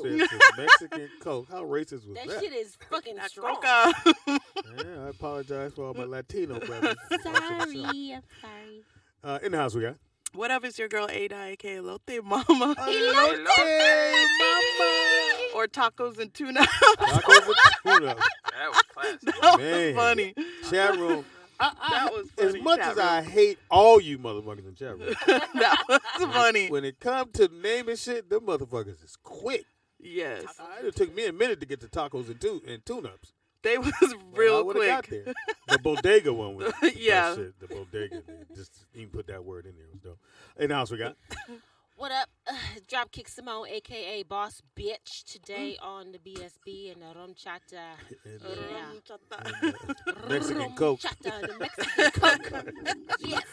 Mexican Coke. How racist was that? That shit is fucking strong. Yeah, I apologize for all my Latino brothers. Sorry, I'm sorry. In the house we got. What up? It's your girl Ada, aka Elote Mama. Elote Mama. Or tacos and tuna. Tacos and tuna. That was classic. That Man. was funny. Chat room. That was funny. As much chat as room. I hate all you motherfuckers in chat room, That was funny. when it comes to naming shit, them motherfuckers is quick. Yes. It took me a minute to get to tacos and tune-ups. They was But I real would've got quick. there. The bodega one was Yeah. shit. The bodega. Just even put that word in there. It was dope. In the house we got. What up? Dropkick Simone, a.k.a. Boss Bitch, today on the BSB and the Romchata. Mexican Coke. Romchata, the Mexican Coke. Yes.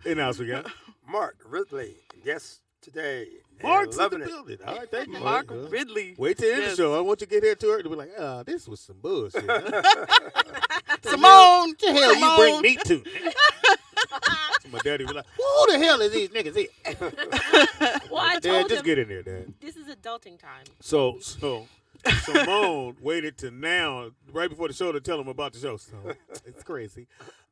In the house we got. Mark Ridley, guest today. Mark's in the loving it. building. All right, thank you. Mark Well, Ridley. Wait till the end of Yes. the show. I want you to get here too early to be like, this was some bullshit. Huh? Simone. What the hell you bring Simone. meat to? My daddy was like, who the hell is these niggas here? Well, I Dad, told just him get in there, Dad. this is adulting time. So Simone waited to now, right before the show, to tell him about the show. So it's crazy.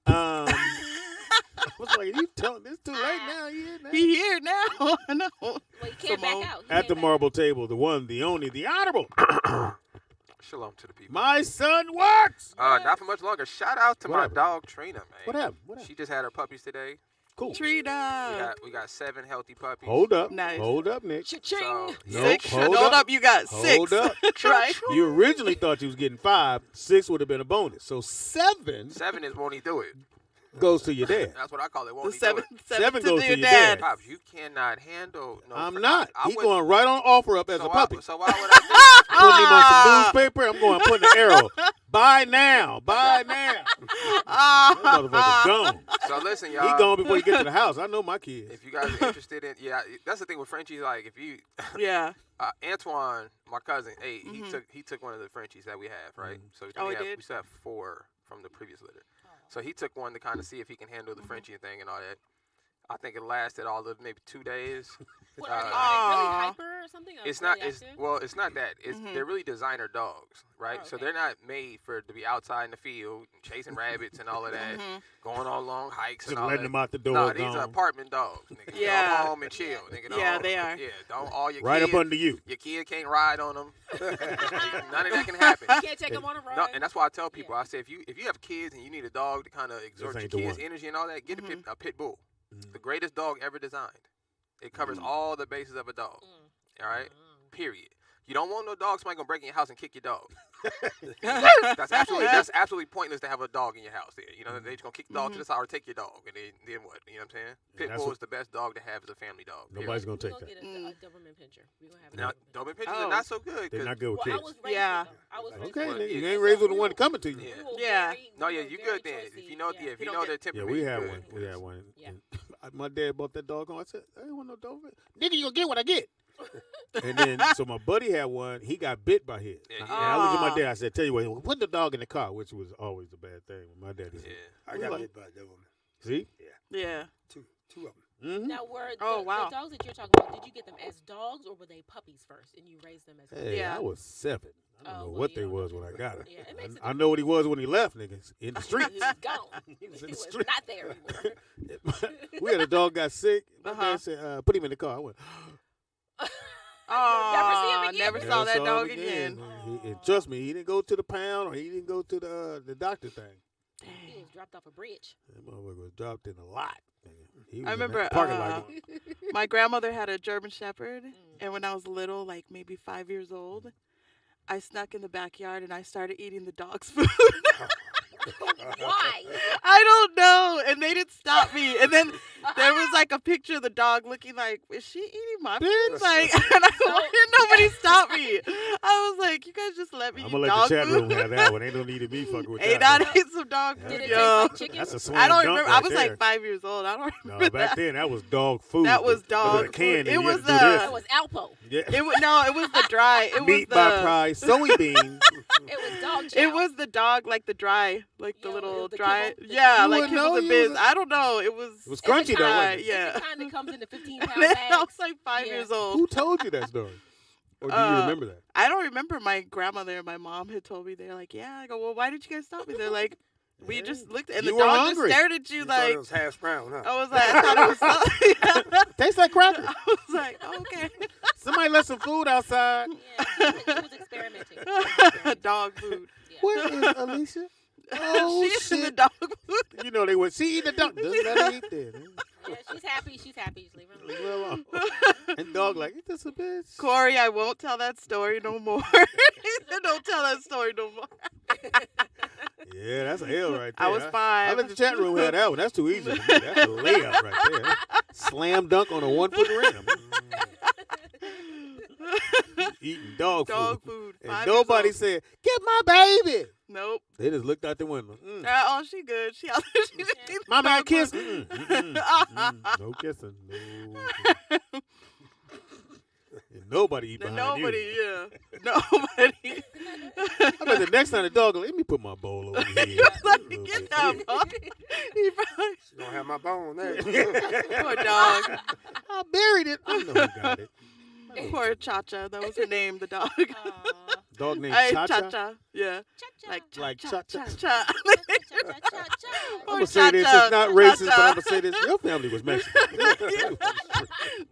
I was like, you telling this too late now? You here now? He here now. I know. Well, he can't Simone. back out. He At the can't back marble table, the one, the only, the honorable. Shalom to the people. My son works. Not for much longer. Shout out to What my happened? dog Trina, man. What happened? What happened? She just had her puppies today. Cool. Trina. We got 7 healthy puppies. Hold up. Nice. Hold up, Nick. Cha-ching. So, No, Six. hold Hold up. up. You got 6. Hold up. Right. You originally thought you was getting 5. 6 would have been a bonus. So 7 7 is won't he do it? goes to your dad. That's what I call it. The Won't he 7 do it? Seven to goes to your your dad. dad. Pops, you cannot handle. No, I'm not. I He's wouldn't- going right on offer up as so a puppy. so why would I Putting him on some newspaper. I'm going putting an arrow. Buy now. Buy now. That motherfucker's gone. do it? So listen, He y'all. gone before he get to the house. I know my kids. If you guys are interested in, that's the thing with Frenchies. Like, if you, Yeah. Antoine, my cousin, he took one of the Frenchies that we have, right? So Oh, he did? we still have 4 from the previous litter. So he took one to kind of see if he can handle the Frenchie thing and all that. I think it lasted all of maybe 2 days. What, are they Aw. really hyper or something? Or It's really not. It's active? it's not that. It's they're really designer dogs, right? Oh, So okay. they're not made to be outside in the field chasing rabbits and all of that, going on long hikes Just and all letting that. them out the door. No, these gone. are apartment dogs. Nigga. Yeah. Go home and chill. Nigga. Yeah, Don't- they are. Yeah, don't all your Right kids, up under you. Your kid can't ride on them. None of that can happen. You can't take them on a ride. No, and that's why I tell people. I say if you have kids and you need a dog to kind of exert your ain't the kids' one. energy and all that, get a pit bull. The greatest dog ever designed. It covers all the bases of a dog. All right. Period. You don't want no dog. Somebody gonna break in your house and kick your dog. that's absolutely pointless to have a dog in your house. There, you know, they just gonna kick the dog to the side or take your dog, and then what? You know what I'm saying? Pit that's bull what- is the best dog to have as a family dog. period. Nobody's going to We're take going to that. get a Doberman Pinscher. We're going to have Now, it. Doberman Pinschers Oh. are not so good. They're 'cause- not good with Well, I kids. was raised Yeah. with them. I was raised Okay, with then them. you ain't raised with the We one were- coming to you. we were Yeah. very- No, we yeah, were you very good then. choosy. If you know, Yeah. if you don't know get- their Yeah, temperament. we you had good. one. We had one. Yeah. And my dad bought that dog on. I said, I don't want no Doberman. Nigga, you gonna get what I get. And then, so my buddy had one. He got bit by his. Yeah, And yeah. I looked at my dad. I said, tell you what, put the dog in the car, which was always a bad thing. When my daddy said, Yeah. I got bit by a Doberman. see? Yeah. Two of them. Mm-hmm. Now, were Oh, the wow. dogs that you're talking about, did you get them as dogs or were they puppies first and you raised them as puppies? Hey, Yeah. I was 7. I don't Oh, know well, what you they don't was know. when I got him. Yeah, it makes a I know what he was when he left, niggas. In the He streets. was gone. He was in He the was street. not there anymore. We had a dog got sick. My Uh-huh. dad said, put him in the car. I went, Oh, again? never never saw that him dog again. And trust me, he didn't go to the pound or he didn't go to the doctor thing. He was dropped off a bridge. That motherfucker was dropped in a lot. He was I in that remember parking lot. my grandmother had a German Shepherd, and when I was little, like maybe 5 years old, I snuck in the backyard and I started eating the dog's food. Why? I don't know, and they didn't stop me. And then there was like a picture of the dog looking like, is she eating my food? Like, and why didn't nobody stop me? I was like, you guys just let me I'm eat going to let dog the chat food. room have that one. Ain't no need of me fucking with Ate that. out, ate some dog Yeah. food, Did it yo. taste like chicken? That's a slam I don't dunk remember. right I was there. like 5 years old. I don't No, remember back that. then that was dog food. That was Look at dog the can food. and It you was had to do this. It was Alpo. Yeah. It was the dry. It Meat was by the price, soybeans. It was dog chow. It was the dog, like the dry, like the Yeah, little the dry. kibble, the Yeah, You like wouldn't know, kibbles and you biz. was- I don't know. It was. It was crunchy though, wasn't it? Yeah. It's the kind that comes in the 15-pound And then bags. I was like 5 Yeah. years old. Who told you that story? Or do you remember that? I don't remember. My grandmother and my mom had told me. They're like, yeah. I go, well, why did you guys stop me? They're like, we Yeah. just looked, and You the were dog hungry. just stared at you You thought like. it was hash brown, huh? I was like, I thought it was something. Tastes like cracker. I was like, okay. Somebody left some food outside. Yeah, she was experimenting. Dog food. Yeah. Where is Alicia? Oh, She's in the shit. dog food. You know they would see the dog. Just let her eat there. Yeah, she's happy. She's happy. Just leave her Leave alone. her alone. And dog like, eat this a bitch. Corey, I won't tell that story no more. Don't tell that story no more. Yeah, that's a L right there. I was I 5. let the chat room have that one. That's too easy for me. That's a layup right there. Slam dunk on a 1 foot rim. Eating dog Dog food. food. And 5 years nobody old. said, get my baby. Nope. They just looked out the window. Oh, she good. She out there. She eats My man dog kiss. food. No kissing. No. And nobody eat behind Nobody, you. yeah. Nobody. I bet the next time the dog go, let me put my bowl over here. Like, a little get bit. that dog. He probably, She don't have my bone there. poor dog. I buried it. I know who got it. Poor Cha-Cha. That was her name, the dog. Aw. Dog named Hey, Cha-Cha. Cha-Cha. Yeah. Cha-cha. Like Like Cha-Cha. Cha-Cha. Cha-Cha. Cha-cha-cha-cha. I'm Poor going to say this. Cha-Cha. It's not racist, but Cha-cha. I'm going to say this. Your family was Mexican.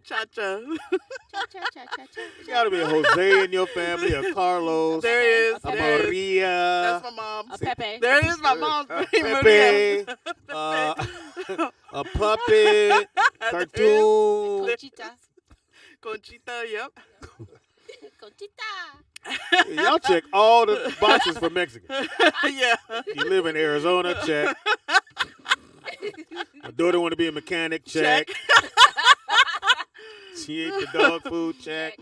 Cha-Cha. Cha-cha-cha-cha-cha. There's got to be a Jose in your family, a Carlos, There is. a There is. Maria, That's my mom. A Pepe. There it is, my mom's name. Pepe, a puppet, cartoon. Conchita. Conchita, yep. Conchita. Y'all check all the boxes for Mexican. Yeah. You live in Arizona, check. My daughter want to be a mechanic, check. She ate the dog food, check.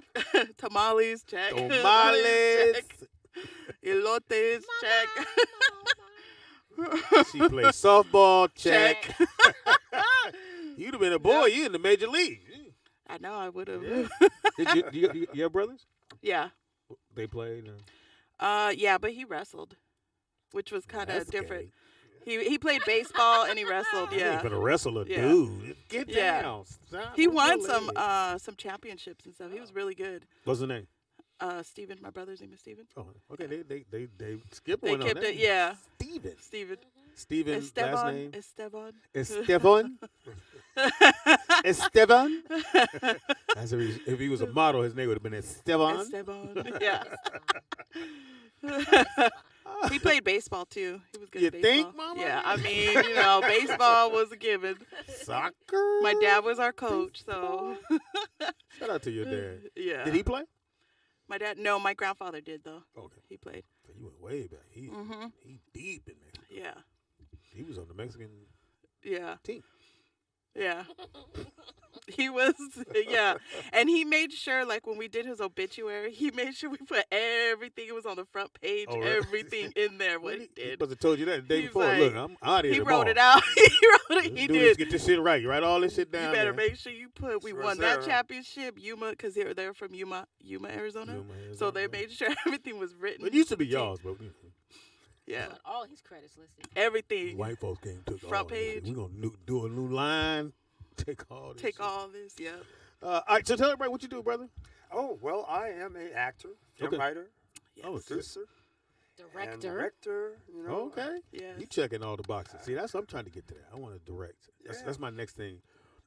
Tamales, check. Tamales. Check. Elotes, check. She played softball, check. Check. You'd have been a boy. You in the major league. I know I would have. Yeah. Did you have brothers? Yeah. They played. Yeah, but he wrestled, which was kind That's of different. gay. He played baseball and he wrestled. You ain't Yeah. gonna wrestle a Yeah. dude. Get Yeah. down. Stop He with won your leg. some championships and stuff. He was really good. What's the name? Steven, my brother's name is Steven. Oh, okay. They skipped They one on kept that. it, yeah. Steven. Steven. Steven. Last Esteban. name. Esteban. Esteban. Esteban. That's if he was a model, his name would have been Esteban. Esteban. Yeah. He played baseball too. He was good You at baseball. think, Mama? Yeah, I mean, baseball was a given. Soccer. My dad was our coach, so Shout out to your dad. yeah. Did he play? My dad? No, my grandfather did though. Okay. He played. So you went way back. He Mhm. deep in there. Yeah. He was on the Mexican Yeah. team. Yeah. He was, yeah. And he made sure, like, when we did his obituary, he made sure we put everything. It was on the front page, Oh, really? everything in there, what he He did. must have told you that the day He's before. like- Look, I'm out here He tomorrow. wrote it out. He wrote it. Let's He do this, did. get this shit right. You write all this shit You down. better there. make sure you put, we Sure won as that hell. championship, Yuma, because they're from Yuma, Arizona. Yuma, So they Arizona. made sure everything was written. It used to be to the T. y'all's, but Yeah. But all his credits listed. Everything. white folks came took Front all this shit. page. We gonna do a new line. Take all this. Take shit. all this, yeah. All right, so tell everybody what you do, brother. Oh, well, I am an actor, film Okay. writer, Oh, shit. producer, and Director. director. You know, Okay. Yes. You checking all the boxes. See, that's what I'm trying to get to that. I want to direct. That's my next thing.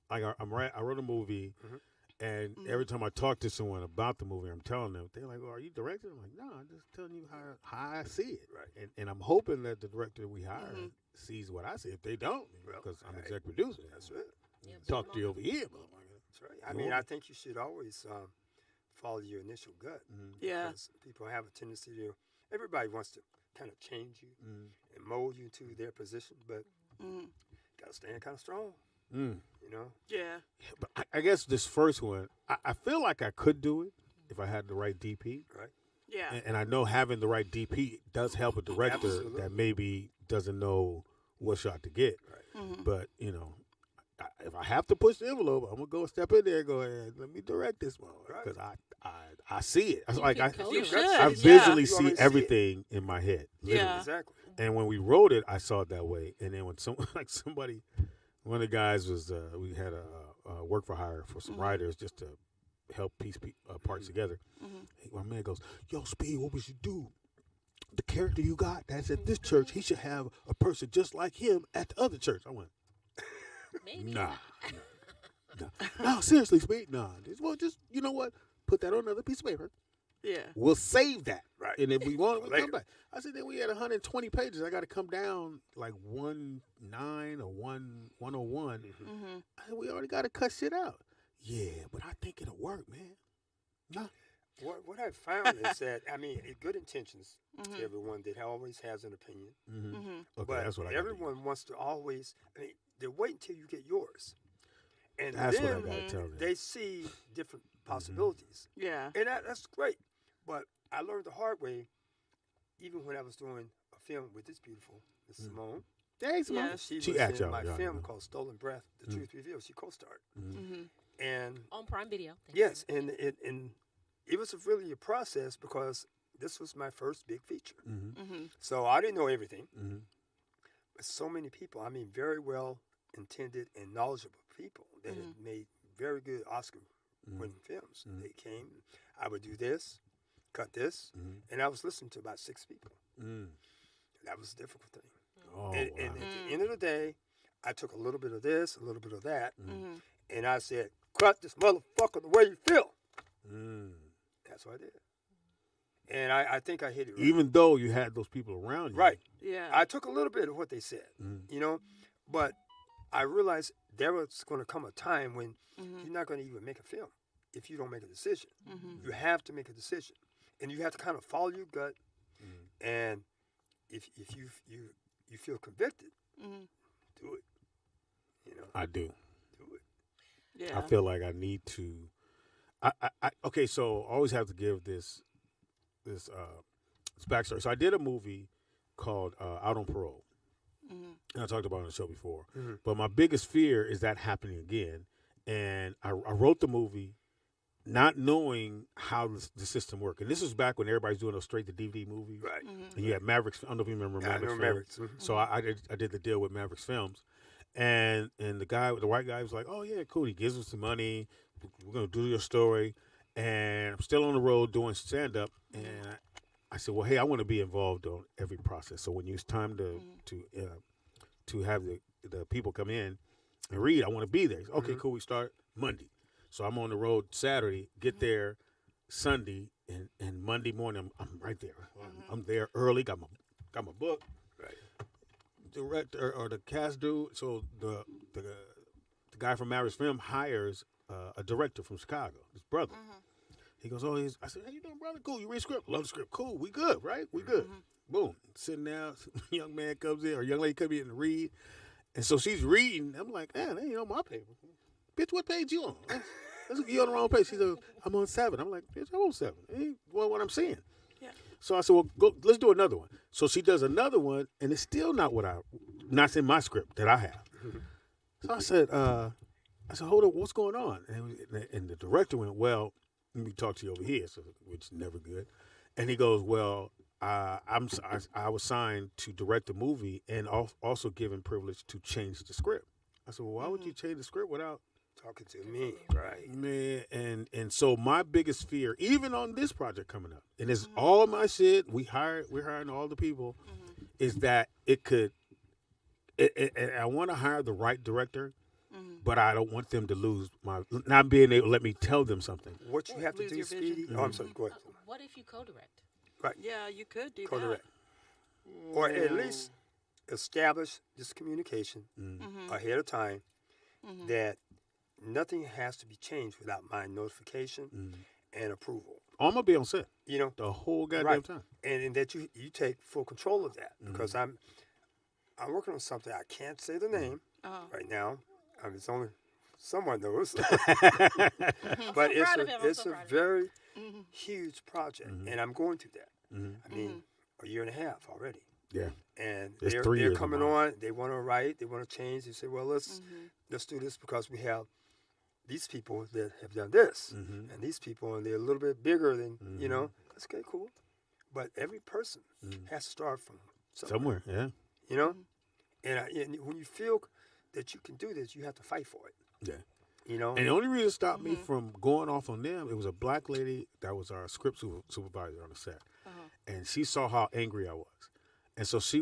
I wrote a movie, Mhm. and every time I talk to someone about the movie, I'm telling them, they're like, "Oh, are you directing?" I'm like, "No, I'm just telling you how I see it." Right. And I'm hoping that the director we hire Mhm. sees what I see. If they don't, Well, because I'm right. executive producer, That's right. Yeah, talk to you over here, motherfucker. That's right. I mean, I think you should always follow your initial gut. Yeah. Because people have a tendency to, everybody wants to kind of change you and mold you to their position, but Mm. you got to stand kind of strong, Mm. you know? Yeah. But I guess this first one, I feel like I could do it if I had the right DP. Right? Yeah. And I know having the right DP does help a director Absolutely. that maybe doesn't know what shot to get. Mhm. But, if I have to push the envelope, I'm going to go step in there and go, hey, let me direct this one. Right. Because I see it. It's like can I coach You it. should. I yeah. visually You see already see it. everything in my head. Literally. Yeah. Exactly. And when we wrote it, I saw it that way. And then when somebody, one of the guys was, we had a work for hire for some writers just to help piece parts together. My man goes, "Yo, Speed, what we should do? The character you got that's at this church, he should have a person just like him at the other church." I went, Maybe. "Nah, no, seriously, Speed, nah. Well, just you know what? Put that on another piece of paper. Yeah. We'll save that, Right. and if we want, we'll Later. come back." I said, "Then we had 120 pages. I got to come down like 1:9 or 1:01. I said, we already got to cut shit out." "Yeah, but I think it'll work, man." Nah. What I found is that, I mean, good intentions to everyone that always has an opinion. Okay, But that's what I got. everyone wants to always, I mean, they wait until you get yours. And That's what I then gotta tell them. they see different possibilities. Yeah. And that's great. But I learned the hard way, even when I was doing a film with this beautiful Miss Simone. Thanks, man. Yes. She was She act in y'all, my y'all film know. called Stolen Breath, The Truth Revealed. She co-starred. And On Prime Video. Thank yes, you. and it was really a process because this was my first big feature. So I didn't know everything. But so many people, I mean, very well intended and knowledgeable people that had made very good Oscar winning films. They came, I would do this, cut this, and I was listening to about 6 people. That was a difficult thing. Oh, And wow. at the end of the day, I took a little bit of this, a little bit of that, and I said, "Cut this motherfucker the way you feel." That's what I did. And I think I hit it right. Even though you had those people around you. Right. Yeah. I took a little bit of what they said, you know, but I realized there was going to come a time when you're not going to even make a film if you don't make a decision. You have to make a decision, and you have to kind of follow your gut. And if you feel convicted, do it. You know, I do. do it. Yeah. I feel like I need to. Okay, so I always have to give this backstory. So I did a movie called Out on Parole, and I talked about it on the show before. But my biggest fear is that happening again. And I wrote the movie not knowing how the system worked. And this was back when everybody's doing those straight to DVD movies. Right. And you had Mavericks. I don't know if you remember I Mavericks. know Films. Mavericks. So I did the deal with Mavericks Films, and the white guy was like, "Oh yeah, cool." He gives us some money. We're gonna do your story, and I'm still on the road doing stand up. And I said, "Well, hey, I want to be involved on every process. So when it's time to have the people come in and read, I want to be there." Said, "Okay, cool. We start Monday." So I'm on the road Saturday, get there Sunday, and Monday morning I'm right there. I'm there early. Got my book. Right. Director or the cast dude. So the guy from Mavericks Film hires a director from Chicago. His brother. He goes, "Oh, I said, how you doing, brother? Cool. You read script? Love the script. Cool. We good, right? We good." Boom. Sitting there, young man comes in or young lady comes in to read, and so she's reading. I'm like, "Man, that ain't on my paper. Bitch, what page you on? You on the wrong page." She said, "I'm on 7." I'm like, "Bitch, I'm on 7. Ain't what I'm seeing." Yeah. So I said, "Well, go. Let's do another one." So she does another one, and it's still not not in my script that I have. So I said, "Hold up, what's going on?" And the director went, "Well, let me talk to you over here," which is never good. And he goes, "Well, I was signed to direct a movie and also given privilege to change the script." I said, "Well, why would you change the script without Talking to me, right? man?" And so my biggest fear, even on this project coming up, and it's all my shit. We're hiring all the people, is that it could. I want to hire the right director, but I don't want them to lose not being able to let me tell them something. What you have to Lose do, your vision. Speedy. Oh, I'm sorry. Go ahead. What if you co-direct? Yeah, you could do Co-direct, or at least establish this communication ahead of time that nothing has to be changed without my notification and approval. I'm gonna be on set, You know, the whole goddamn right? time. And that you take full control of that because I'm working on something. I can't say the name right now. It's only someone knows, but proud it's of him. I'm so a proud of him. very huge project, and I'm going through that. I mean, a year and a half already. Yeah. And It's they're 3 years coming of mine. on. They want to write. They want to change. They say, "Well, let's do this because we have these people that have done this, and these people, and they're a little bit bigger than you know." That's okay, cool. But every person has to start from somewhere. Somewhere, yeah. You know, and when you feel that you can do this, you have to fight for it. Yeah. you know. And the only reason it stopped me from going off on them, it was a black lady that was our script supervisor on the set. And she saw how angry I was. And so she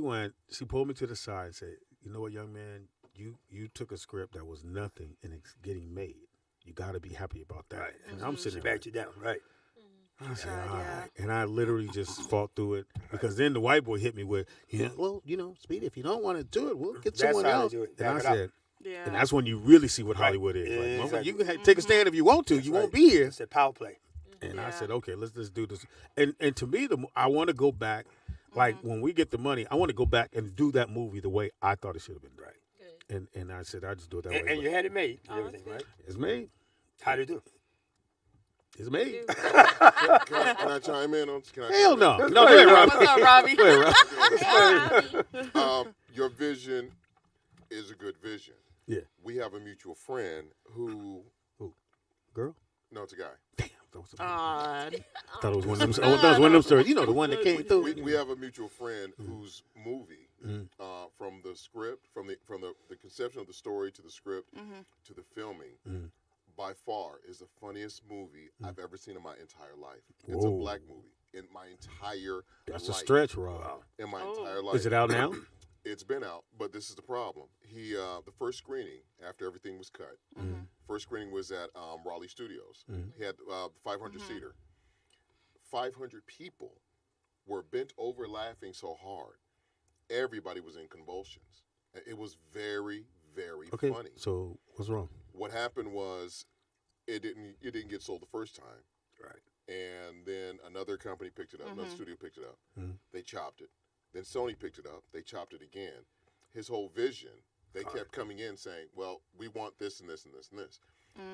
pulled me to the side and said, you know what, young man, you took a script that was nothing and it's getting made. You got to be happy about that. Right. And I'm sitting She there. backed you down, right? I said, all right. And I literally just fought through it because then the white boy hit me with, well, Speedy, if you don't want to do it, we'll get That's someone how they else. do it. And I Back it up. said, Yeah. and that's when you really see what Hollywood is. Like, motherfucker, you can take a stand if you want to. That's you right. won't be here. It's a power play. And I said, okay, let's do this. And to me, I want to go back. Like when we get the money, I want to go back and do that movie the way I thought it should have been done. Right. And I said, I just do it that way. And you had it made and Oh, everything, that's right? It's made. How to do? It's made. Can I chime in on? Can I Hell chime in? no. No, go ahead, Robbie. What's up, Robbie? Go ahead, Robbie. Your vision is a good vision. Yeah. We have a mutual friend who. Girl? No, it's a guy. Damn. That was Aw. I thought it was one of them. I thought it was one of them stories. You know, the one that came through. We have a mutual friend whose movie, from the script, from the conception of the story to the script to the filming, by far is the funniest movie I've ever seen in my entire life. It's a Whoa. black movie in my entire That's life. a stretch, Rob. In my entire life. Is it out now? It's been out, but this is the problem. The first screening after everything was cut, first screening was at Raleigh Studios. He had the 500-seater. 500 people were bent over laughing so hard, everybody was in convulsions. It was very, very Okay. funny. So what's wrong? What happened was it didn't get sold the first time, Right. and then another company picked it up. Another studio picked it up. They chopped it. Then Sony picked it up. They chopped it again. His whole vision, they kept coming in saying, well, we want this and this and this and this.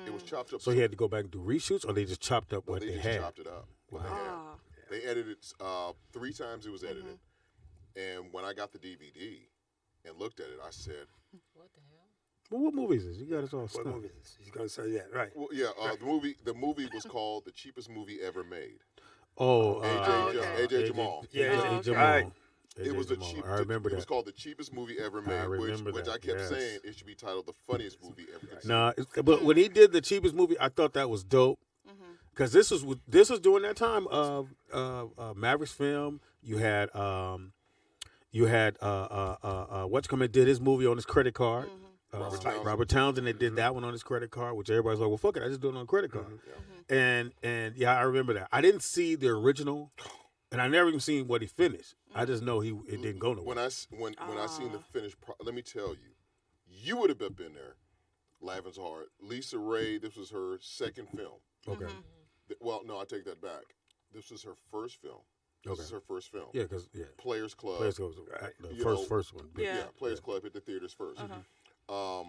It was chopped up. So he had to go back and do reshoots, or they just chopped up what they they just had? chopped it up. What they had. Ah. They edited 3 times it was edited. And when I got the DVD and looked at it, I said, What the hell? Well, what movie is this? You got us all What stuck. movie is this? He's going to say that, right? well, yeah, the movie was called The Cheapest Movie Ever Made. Oh, AJ Jamal. Yeah, AJ okay. Jamal. Right. It was the Jamal. cheap. I remember It was that. called The Cheapest Movie Ever Made, remember which that, I kept yes. saying it should be titled The Funniest Movie Ever conceived. Nah, but when he did the cheapest movie, I thought that was dope. Because this was during that time of Mavericks film. You had what's coming did his movie on his credit card. Robert Townsend. They did that one on his credit card, which everybody's like, well, fuck it, I just do it on a credit card. And yeah, I remember that. I didn't see the original, and I never even seen what he finished. I just know it didn't go nowhere. When I seen the finished, let me tell you, you would have been there, laughing so hard. Lisa Ray, this was her second film. Okay. Well, no, I take that back. This was her first film. This is her first film. Yeah, because Players Club. Players Club was the You first one. Yeah. Players Club hit the theaters first. Our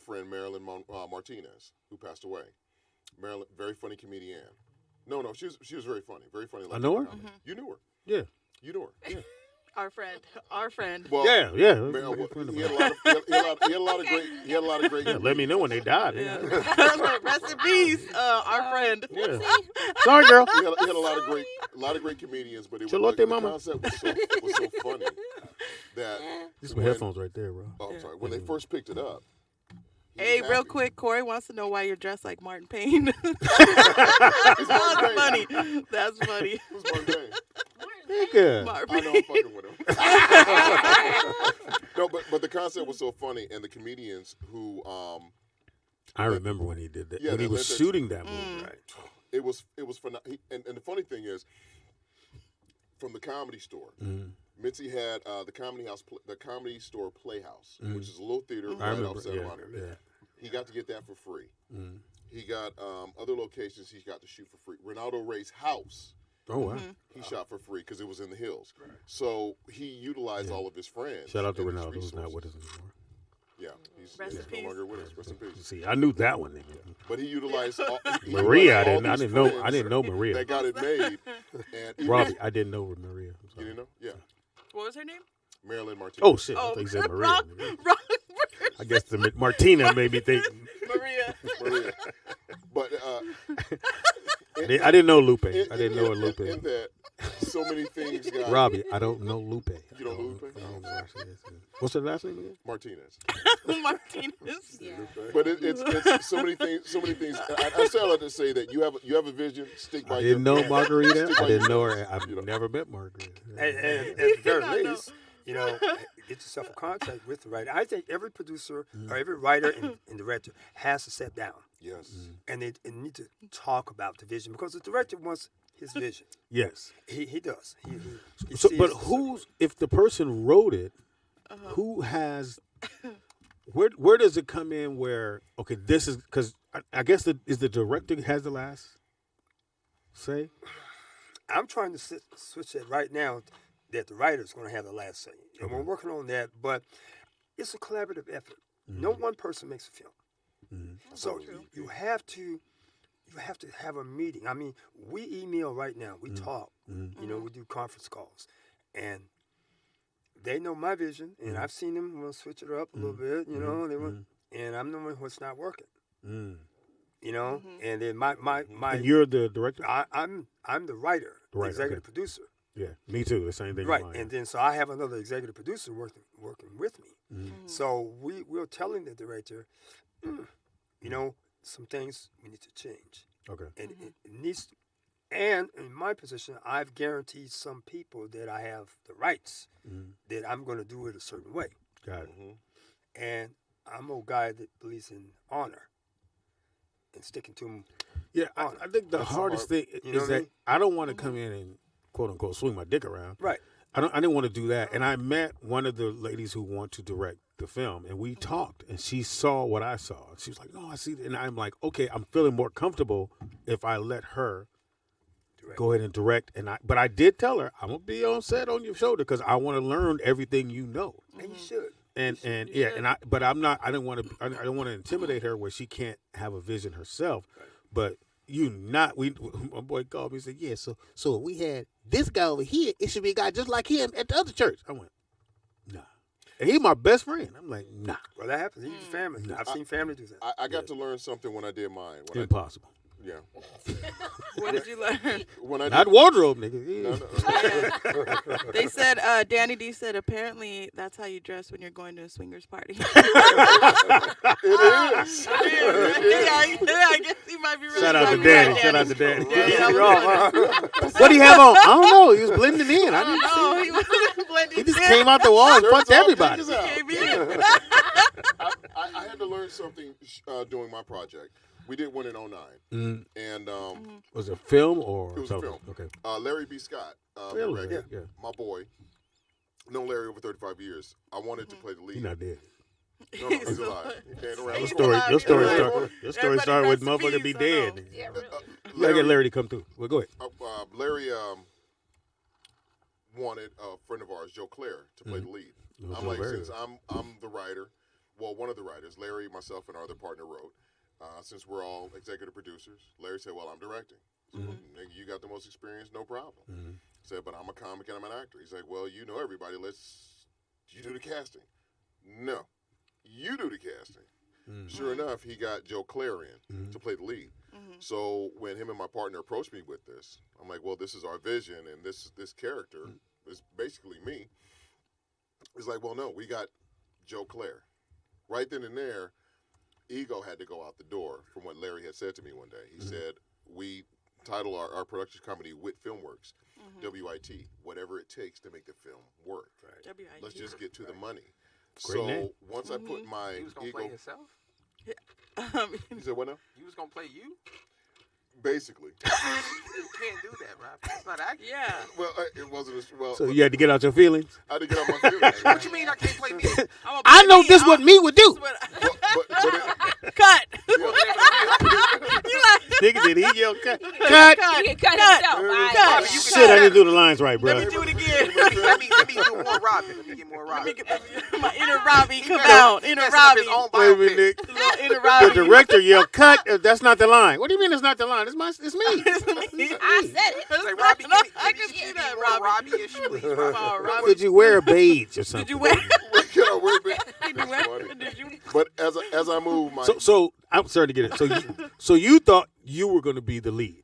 friend Marilyn Martinez, who passed away. Marilyn, very funny comedian. No, she was very funny. Very funny. I know her? You knew her. Yeah. You knew her. Yeah. Our friend. Well, Yeah. He had a lot of great. Yeah, let me know when they died. Yeah. Rest in peace, our friend. Yeah. Sorry, girl. He had a lot of great comedians, but it Chill out the there, mama. concept was so funny that These my headphones right there, bro. oh, I'm sorry. When they first picked it up, he Hey, was real happy. quick, Corey wants to know why you're dressed like Martin Payne. It's That's Martin Payne. funny. That's funny. Who's Martin Payne? Nigga. Martin I know Payne. I'm fucking with him. No, but the concept was so funny, and the comedians who I remember when he did that. Yeah, when he that was Linguistics. shooting that movie. right, it was and the funny thing is, from the Comedy Store, Mitzi had the Comedy Store Playhouse, which is a little theater I right remember. off 700. Yeah. He got to get that for free. He got other locations he got to shoot for free. Ronaldo Ray's house, Oh, wow. he shot for free because it was in the hills. So he utilized all of his friends. Shout out to and his Ronaldo, who's not resources. with us anymore. Yeah, he's Rest in no peace. longer with us. Rest in peace. See, I knew that one. Nigga. But he utilized all, he Maria, utilized all I these didn't know. I friends didn't know Maria. that got it made. And even Robbie, I didn't know Maria. I'm you sorry. didn't know? Yeah, What was her name? Marilyn Martinez. Oh shit! I Oh, thought you said Maria. wrong, nigga. wrong I guess the Martina made me think. Maria. Maria. But I didn't know Lupe. I didn't know a Lupe. In that so many things, guys. Robbie, I don't know Lupe. You don't know Lupe? I don't know who she is. What's her last name again? Martinez. Martinez. Yeah. But it's so many things. So many things. I still like to say that you have a vision. Stick by. I didn't know your Margarita. Stick by I didn't your know guns. her. I've never met Margarita. And at the very least, get yourself a contract with the writer. I think every producer or every writer and director has to sit down Yes. and they need to talk about the vision because the director wants his vision. Yes. He does. He So, sees but it a certain who's if the person wrote it? Who has? Where does it come in? Where okay, this is because I guess is the director has the last say. I'm trying to switch that right now that the writer's going to have the last say. And we're working on that, but it's a collaborative effort. No one person makes a film. So you have to have a meeting. I mean, we email right now. We talk. We do conference calls. And they know my vision, and I've seen them switch it up a little bit, and I'm knowing what's not working. And then my And you're the director. I'm the writer, the executive producer. Yeah, me too. The same thing. Right, and then so I have another executive producer working with me. So we're telling the director, some things we need to change. Okay. And it needs to, and in my position, I've guaranteed some people that I have the rights that I'm going to do it a certain way. Got it. And I'm a guy that believes in honor and sticking to them. Yeah, I think the hardest thing you know is what I that mean? I don't want to come in and quote unquote swing my dick around. Right. I didn't want to do that. And I met one of the ladies who want to direct the film, and we talked, and she saw what I saw. She was like, "No, I see," and I'm like, "Okay, I'm feeling more comfortable if I let her go ahead and direct." But I did tell her, "I'm gonna be on set on your shoulder because I want to learn everything you know." And you should. But I'm not. I don't want to intimidate her where she can't have a vision herself. Right. But my boy called me and said, "Yeah, so if we had this guy over here, it should be a guy just like him at the other church." I went, "Nah," and he's my best friend. I'm like, "Nah, Well, that happens. He's family. I've seen family do that. I got to learn something when I did mine. impossible." Yeah. What did you learn? When I Not did, wardrobe, nigga. no. They said, Danny D said, apparently that's how you dress when you're going to a swingers party. It is. I guess he might be really Shout out to right, Danny. Shout out to Danny. Yeah, What do you have on? I don't know. He was blending in. I didn't see. no, he wasn't blending. He just came out the wall and fucked everybody. Check this out. Came in. I had to learn something doing my project. We did one in 09. And Was it film or it was a television? film. Okay. Larry B. Scott, Really? director, Yeah. my boy, known Larry over 35 years. I wanted to play the lead. He's not dead. No, he's alive. He ain't around. He's Your alive. story started with Everybody motherfucker be rest in dead. peace, Yeah, really. You gotta get Larry to come through. Well, go ahead. Larry wanted a friend of ours, Joe Claire, to play the lead. I'm like, since I'm the writer, well, one of the writers, Larry, myself, and our other partner wrote. Since we're all executive producers, Larry said, "Well, I'm directing. So, nigga, you got the most experience, no problem." Said, "But I'm a comic and I'm an actor." He's like, "Well, you know everybody. You do the casting." No, you do the casting. Sure enough, he got Joe Claire in to play the lead. So when him and my partner approached me with this, I'm like, "Well, this is our vision, and this character is basically me." He's like, "Well, no, we got Joe Claire." Right then and there, ego had to go out the door from what Larry had said to me one day. He said, "We title our production company WIT Filmworks, WIT, whatever it takes to make the film work. Right. WIT. Let's just get to the money." Great name. So once I put my You was gonna ego, play yourself? you said what now? You was gonna play you? Basically. You can't do that, Rob. It's not acting. Yeah. Well, it wasn't well. So you had to get out your feelings. I had to get out my feelings. What you mean I can't play me? I know this what me would do. But Cut. Nigga, did he yell cut? Cut. He can cut himself. All right. Cut. You can Shit, I didn't do the lines right, bro. Let me do it again. let me do more Robin. Let me get more Robin. My inner Robbie come out. Inner Robbie. Wait a minute, Nick. Inner The Robbie. director yelled, "Cut! That's not the line." What do you mean it's not the line? It's me. I said it. Say, Robbie, No, can I you can give see me that, more Robbie. Robbie-ish, please, Robbie? Come on, Robbie. Did you wear a beige or something? Did you wear? Did you Did you? But as I move my So I'm sorry to get it. So you thought you were going to be the lead.